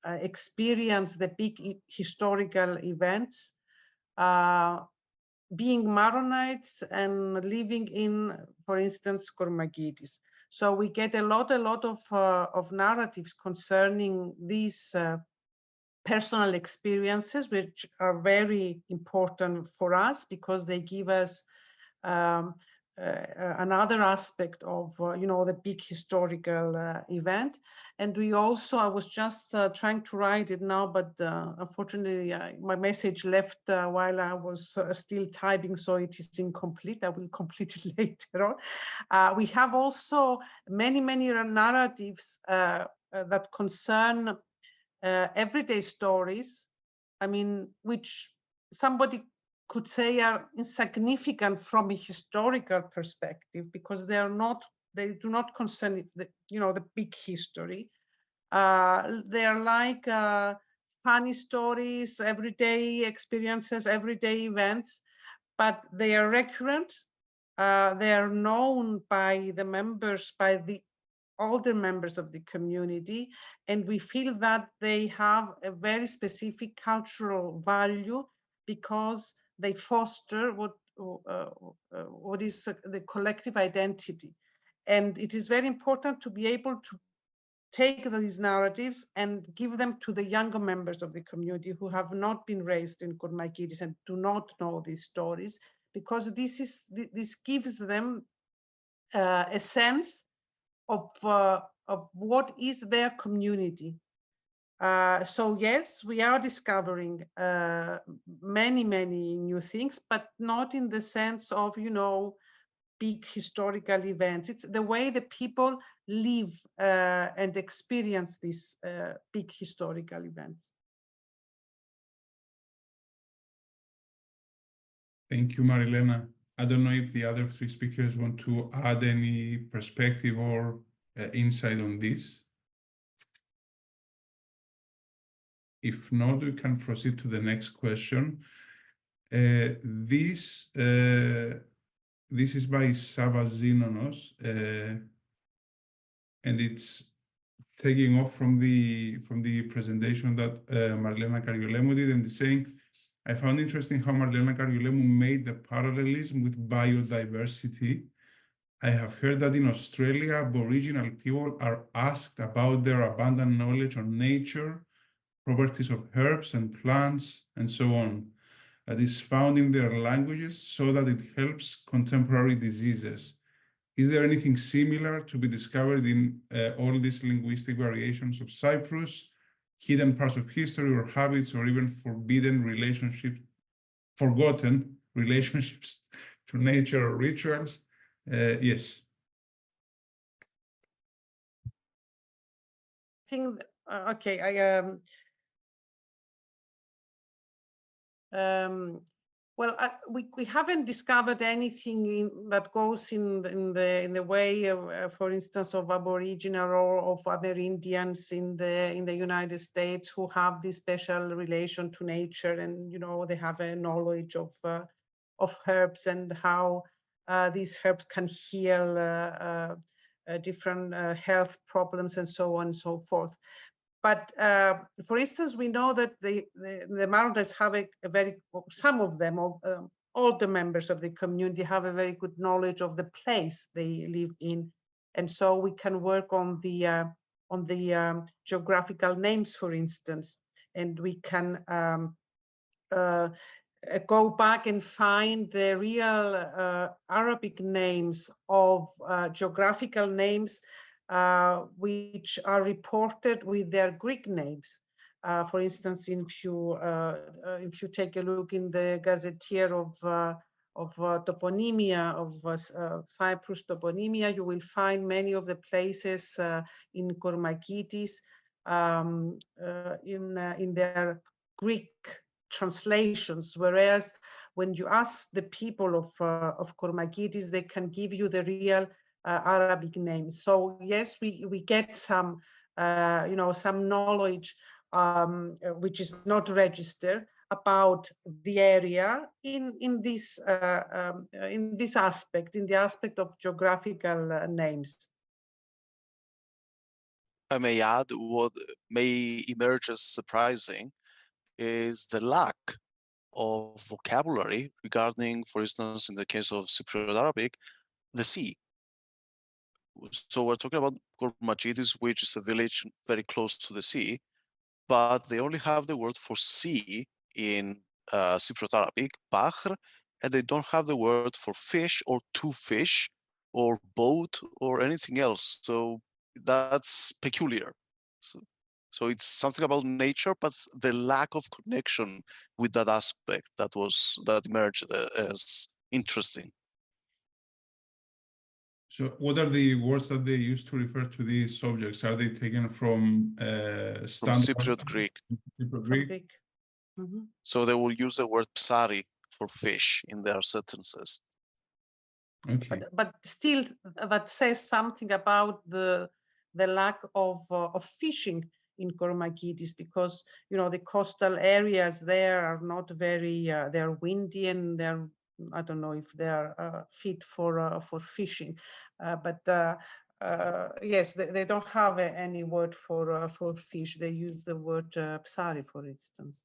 experience the big historical events, being Maronites and living in, for instance, Kormagidis. So we get a lot of narratives concerning these personal experiences, which are very important for us because they give us another aspect of the big historical event. And we also, I was just trying to write it now, but unfortunately my message left while I was still typing, so it is incomplete. I will complete it later on. We have also many narratives that concern everyday stories, I mean, which somebody could say are insignificant from a historical perspective, because they do not concern the big history. They are like funny stories, everyday experiences, everyday events, but they are recurrent. They are known by the members, by the older members of the community, and we feel that they have a very specific cultural value because they foster what is the collective identity. And it is very important to be able to take these narratives and give them to the younger members of the community who have not been raised in Kurmakidis and do not know these stories, because this gives them a sense of what is their community. So yes, we are discovering many new things, but not in the sense of big historical events. It's the way the people live and experience these big historical events. Thank you, Marilena. I don't know if the other three speakers want to add any perspective or insight on this. If not, we can proceed to the next question. This is by Sava Zinonos, and it's taking off from the presentation that Marilena Kariolemou did, and it's saying, I found interesting how Marilena Kariolemou made the parallelism with biodiversity. I have heard that in Australia, Aboriginal people are asked about their abundant knowledge on nature, properties of herbs and plants, and so on, that is found in their languages so that it helps contemporary diseases. Is there anything similar to be discovered in all these linguistic variations of Cyprus, hidden parts of history or habits, or even forgotten relationships to nature or rituals? Yes. I think, okay, well, we haven't discovered anything that goes in the way of, for instance, of Aboriginal or of Amerindians in the United States who have this special relation to nature, and they have a knowledge of herbs and how these herbs can heal different health problems and so on and so forth. But for instance, we know that the Maoris have some of them, all the members of the community have a very good knowledge of the place they live in. And so we can work on the geographical names, for instance, and we can go back and find the real Arabic names of geographical names which are reported with their Greek names. For instance, if you take a look in the gazetteer of toponymia, of Cyprus toponymia, you will find many of the places in Kurmakidis in their Greek translations, whereas when you ask the people of Kurmakidis, they can give you the real Arabic names. So yes, we get some some knowledge which is not registered about the area in this aspect, in the aspect of geographical names. I may add, what may emerge as surprising is the lack of vocabulary regarding, for instance, in the case of Cypriot Arabic, the sea. So we're talking about Kurmakidis, which is a village very close to the sea, but they only have the word for sea in Cypriot Arabic, bahr, and they don't have the word for fish or to fish or boat or anything else. So that's peculiar. So it's something about nature, but the lack of connection with that aspect that emerged as interesting. So what are the words that they use to refer to these subjects? Are they taken from Cypriot Greek? Cypriot Greek? Mm-hmm. So they will use the word psari for fish in their sentences. Okay. But still, that says something about the lack of fishing in Kormagidis, because the coastal areas there are not very they're windy, and they're, I don't know if they're fit for fishing, but yes, they don't have any word for fish. They use the word psari, for instance.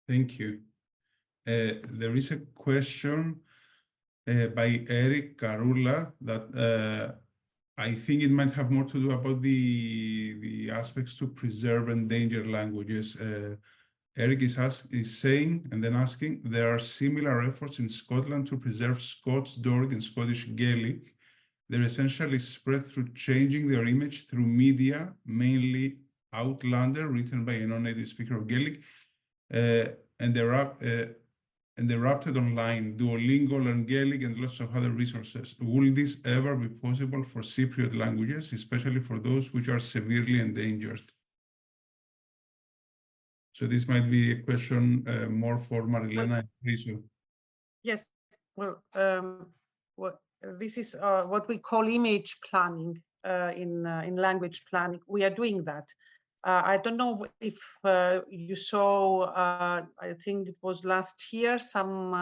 Thank you. There is a question by Eric Karula that I think it might have more to do about the aspects to preserve endangered languages. Eric is saying and then asking, there are similar efforts in Scotland to preserve Scots, Doric, and Scottish Gaelic. They're essentially spread through changing their image through media, mainly Outlander, written by a non-native speaker of Gaelic, and they're adapted online, Duolingo, Learn Gaelic, and lots of other resources. Will this ever be possible for Cypriot languages, especially for those which are severely endangered? So this might be a question more for Marilena and Riso. Yes, well, this is what we call image planning in language planning. We are doing that. I don't know if you saw, I think it was last year, some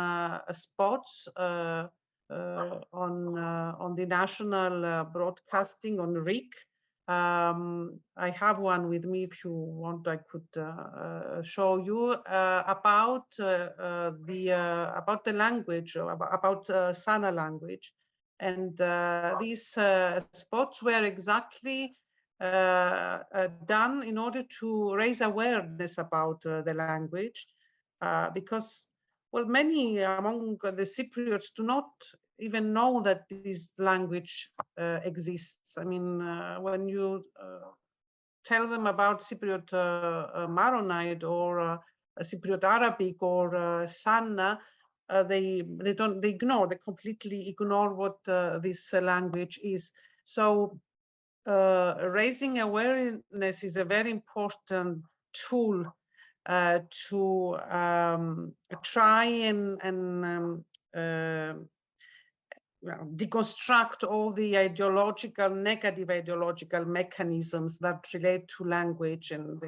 spots on the national broadcasting on RIC. I have one with me. If you want, I could show you about the language, about Sana language, and these spots were exactly done in order to raise awareness about the language, because, well, many among the Cypriots do not even know that this language exists. I mean, when you tell them about Cypriot Maronite or Cypriot Arabic or Sana, they completely ignore what this language is. So raising awareness is a very important tool to try and deconstruct all the negative ideological mechanisms that relate to language, and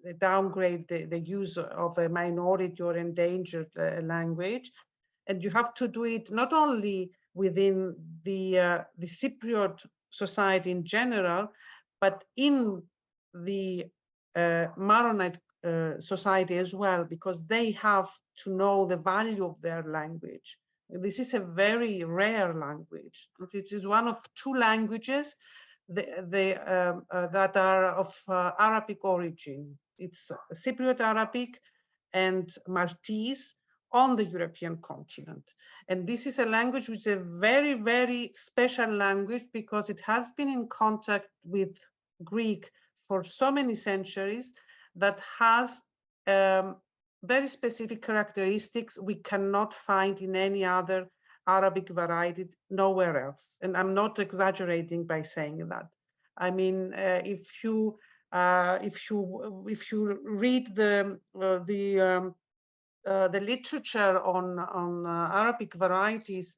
they downgrade the use of a minority or endangered language. And you have to do it not only within the Cypriot society in general, but in the Maronite society as well, because they have to know the value of their language. This is a very rare language. It is one of two languages that are of Arabic origin. It's Cypriot Arabic and Maltese on the European continent. And this is a language which is a very, very special language, because it has been in contact with Greek for so many centuries, that has very specific characteristics we cannot find in any other Arabic variety nowhere else. And I'm not exaggerating by saying that. I mean, if you read the literature on Arabic varieties,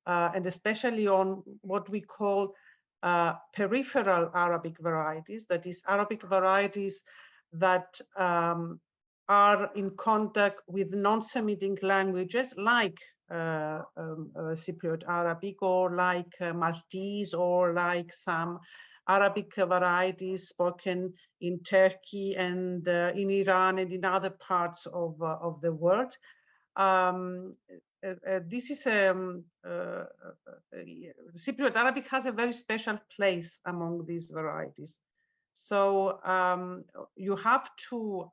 and especially on what we call peripheral Arabic varieties, that is, Arabic varieties that are in contact with non-Semitic languages like Cypriot Arabic, or like Maltese, or like some Arabic varieties spoken in Turkey and in Iran and in other parts of the world. This is Cypriot Arabic has a very special place among these varieties. So you have to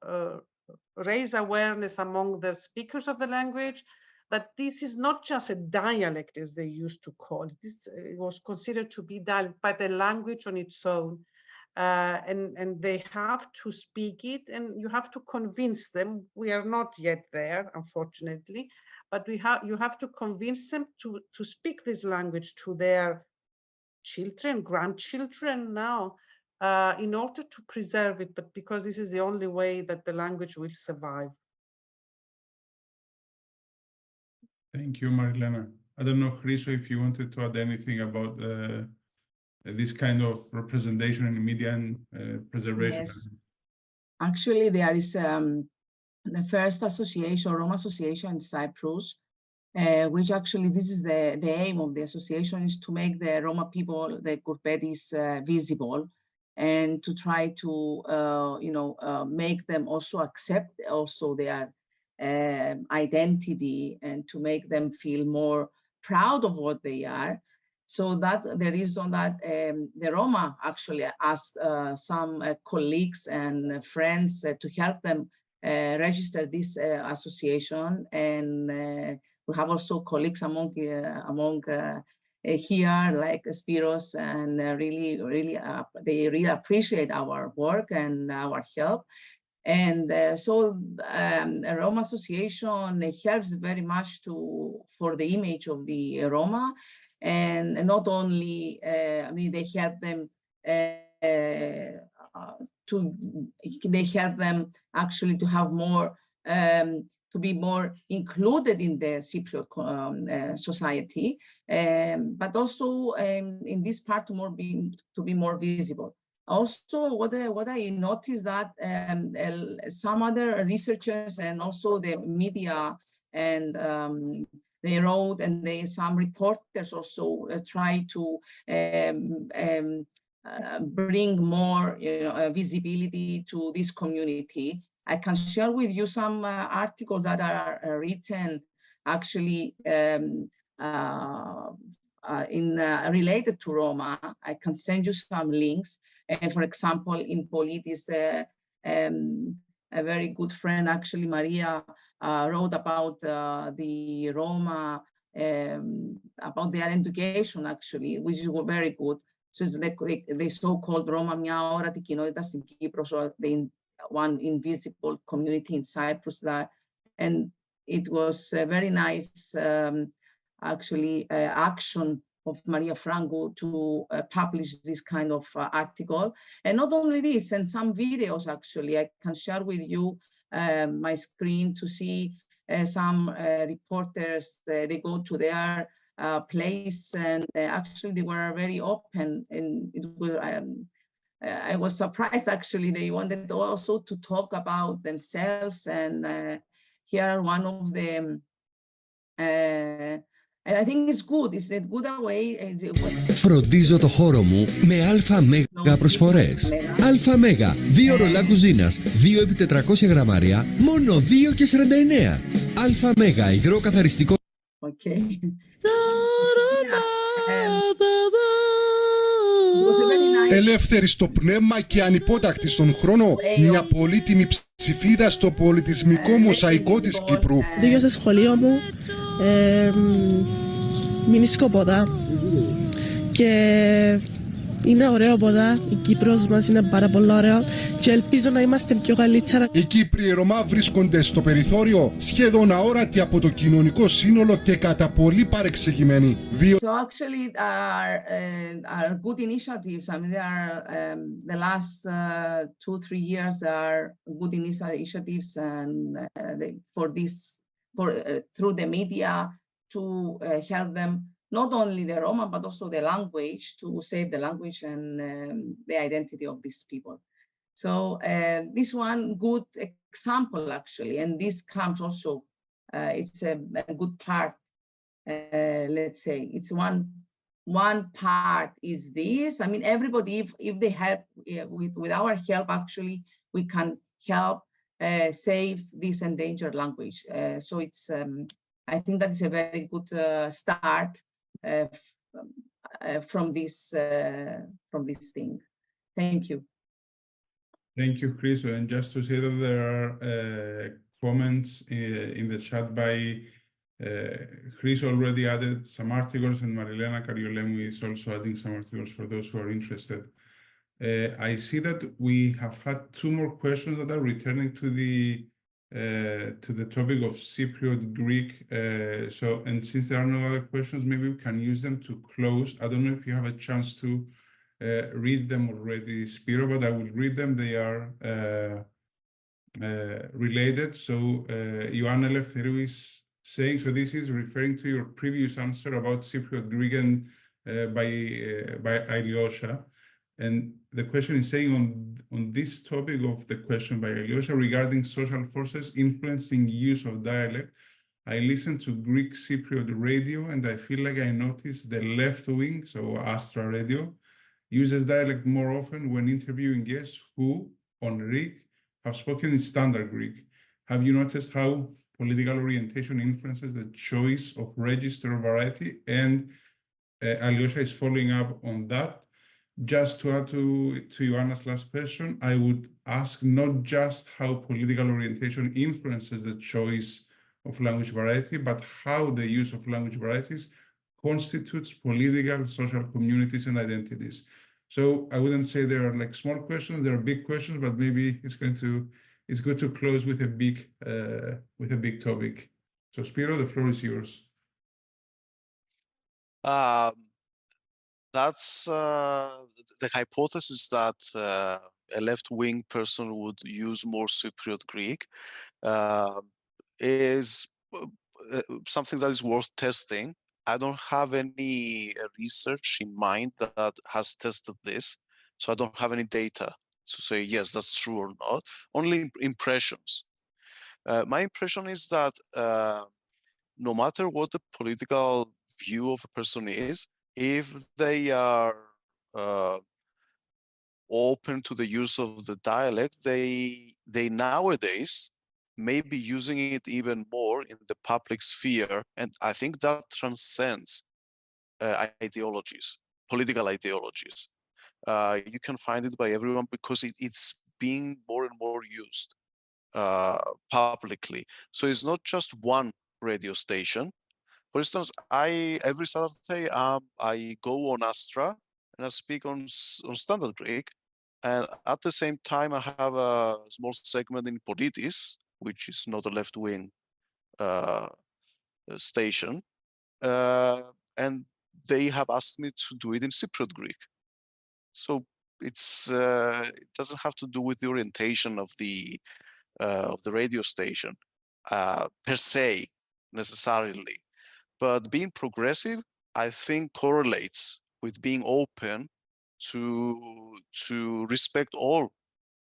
raise awareness among the speakers of the language that this is not just a dialect, as they used to call it. It was considered to be dialect, but a language on its own. And they have to speak it, and you have to convince them. We are not yet there, unfortunately, but you have to convince them to speak this language to their children, grandchildren now, in order to preserve it, but because this is the only way that the language will survive. Thank you, Marilena. I don't know, Chriso, if you wanted to add anything about this kind of representation in media and preservation. Yes. Actually, there is the first association, Roma Association in Cyprus, which actually this is the aim of the association, is to make the Roma people, the Gurbettis, visible, and to try to make them also accept also their identity, and to make them feel more proud of what they are. So that the reason that the Roma actually asked some colleagues and friends to help them register this association, and we have also colleagues among here like Spiros, and they really appreciate our work and our help. And so a Roma association helps very much for the image of the Roma, and not only they help them actually to have more to be more included in the Cypriot society, but also in this part to be more visible. Also, what I noticed that some other researchers and also the media and they wrote, and some reporters also try to bring more visibility to this community. I can share with you some articles that are written actually related to Roma. I can send you some links. And for example, in Politis, a very good friend, actually, Maria, wrote about the Roma, about their education, actually, which is very good. So it's like the so-called Roma μια όρατη κοινότητα στην Κύπρο, so the one invisible community in Cyprus there. And it was a very nice, actually, action of Maria Franco to publish this kind of article. And not only this, and some videos, actually, I can share with you my screen to see some reporters, they go to their place, and actually they were very open, and it was, I was surprised, actually. They wanted also to talk about themselves, and here are one of them. I think it's good. It's a good way. Φροντίζω το χώρο μου με αλφα μέγα προσφορές. Αλφα μέγα, 2 ρολά κουζίνας, 2 επί 400 γραμμάρια, μόνο 2,49. Αλφα μέγα, υγρό καθαριστικό. Okay. Ελεύθερη στο πνεύμα και ανυπότακτη στον χρόνο, μια πολύτιμη ψηφίδα στο πολιτισμικό μοσαϊκό της Κύπρου. Δίκαιο στο σχολείο μου, μηνίσκω ποδά και είναι ωραίο ποδά. Η Κύπρος μας είναι πάρα πολύ ωραίο και ελπίζω να είμαστε πιο καλύτερα. Οι Κύπριοι Ρωμά βρίσκονται στο περιθώριο, σχεδόν αόρατοι από το κοινωνικό σύνολο και κατά πολύ παρεξηγημένοι. So actually are good initiatives. I mean, they are the last 2-3 years are good initiatives, and through the media to help them, not only the Roma, but also the language, to save the language and the identity of these people. So this one good example, actually, and this comes also, it's a good part, let's say. It's one part is this. I mean, everybody, if they help, with our help, actually, we can help save this endangered language. So it's, I think that is a very good start from this thing. Thank you. Thank you, Chris. And just to say that there are comments in the chat by Chris already added some articles, and Marilena Kariolemu is also adding some articles for those who are interested. I see that we have had 2 more questions that are returning to the topic of Cypriot Greek. And since there are no other questions, maybe we can use them to close. I don't know if you have a chance to read them already, Spiro, but I will read them. They are related. So Ioanna Eleftheriou is saying, so this is referring to your previous answer about Cypriot Greek and by Alyosha. And the question is saying on this topic of the question by Alyosha regarding social forces influencing use of dialect, I listened to Greek Cypriot radio and I feel like I noticed the left wing, so Astra Radio, uses dialect more often when interviewing guests who, on Greek, have spoken in standard Greek. Have you noticed how political orientation influences the choice of register of variety? And Alyosha is following up on that. Just to add to Ioanna's last question, I would ask not just how political orientation influences the choice of language variety, but how the use of language varieties constitutes political, social communities and identities. So I wouldn't say there are like small questions, there are big questions, but maybe it's good to close with a big topic. So Spiro, the floor is yours. That's the hypothesis that a left-wing person would use more Cypriot Greek is something that is worth testing. I don't have any research in mind that has tested this, so I don't have any data to say, yes, that's true or not, only impressions. My impression is that no matter what the political view of a person is, if they are open to the use of the dialect, they nowadays may be using it even more in the public sphere. And I think that transcends ideologies, political ideologies. You can find it by everyone because it's being more and more used publicly. So it's not just one radio station. For instance, every Saturday I go on Astra and I speak on Standard Greek, and at the same time I have a small segment in Politis, which is not a left-wing station, and they have asked me to do it in Cypriot Greek. So it doesn't have to do with the orientation of the radio station per se necessarily. But being progressive, I think, correlates with being open to respect all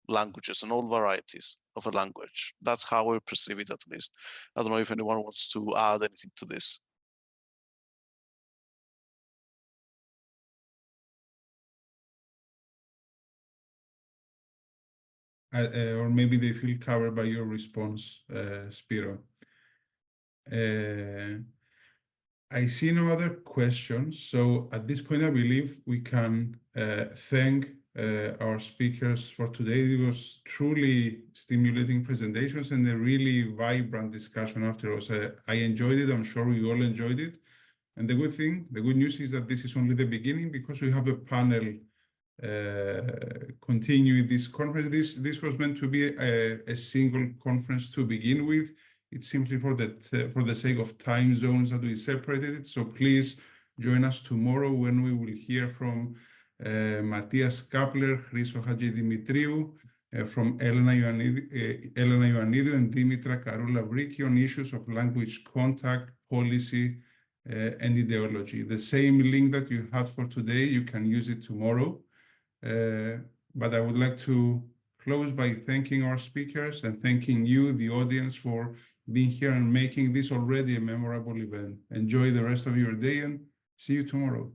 languages and all varieties of a language. That's how I perceive it, at least. I don't know if anyone wants to add anything to this. Or maybe they feel covered by your response, Spiro. I see no other questions. So at this point, I believe we can thank our speakers for today. It was truly stimulating presentations and a really vibrant discussion afterwards. I enjoyed it. I'm sure we all enjoyed it. And the good news is that this is only the beginning, because we have a panel continuing this conference. This was meant to be a single conference to begin with. It's simply for the sake of time zones that we separated it. So please join us tomorrow when we will hear from Matthias Kapler, Christo Hadjidimitriou, from Elena Ioannidou and Dimitra Karoula-Vriki on issues of language contact, policy, and ideology. The same link that you had for today, you can use it tomorrow. But I would like to close by thanking our speakers and thanking you, the audience, for being here and making this already a memorable event. Enjoy the rest of your day and see you tomorrow.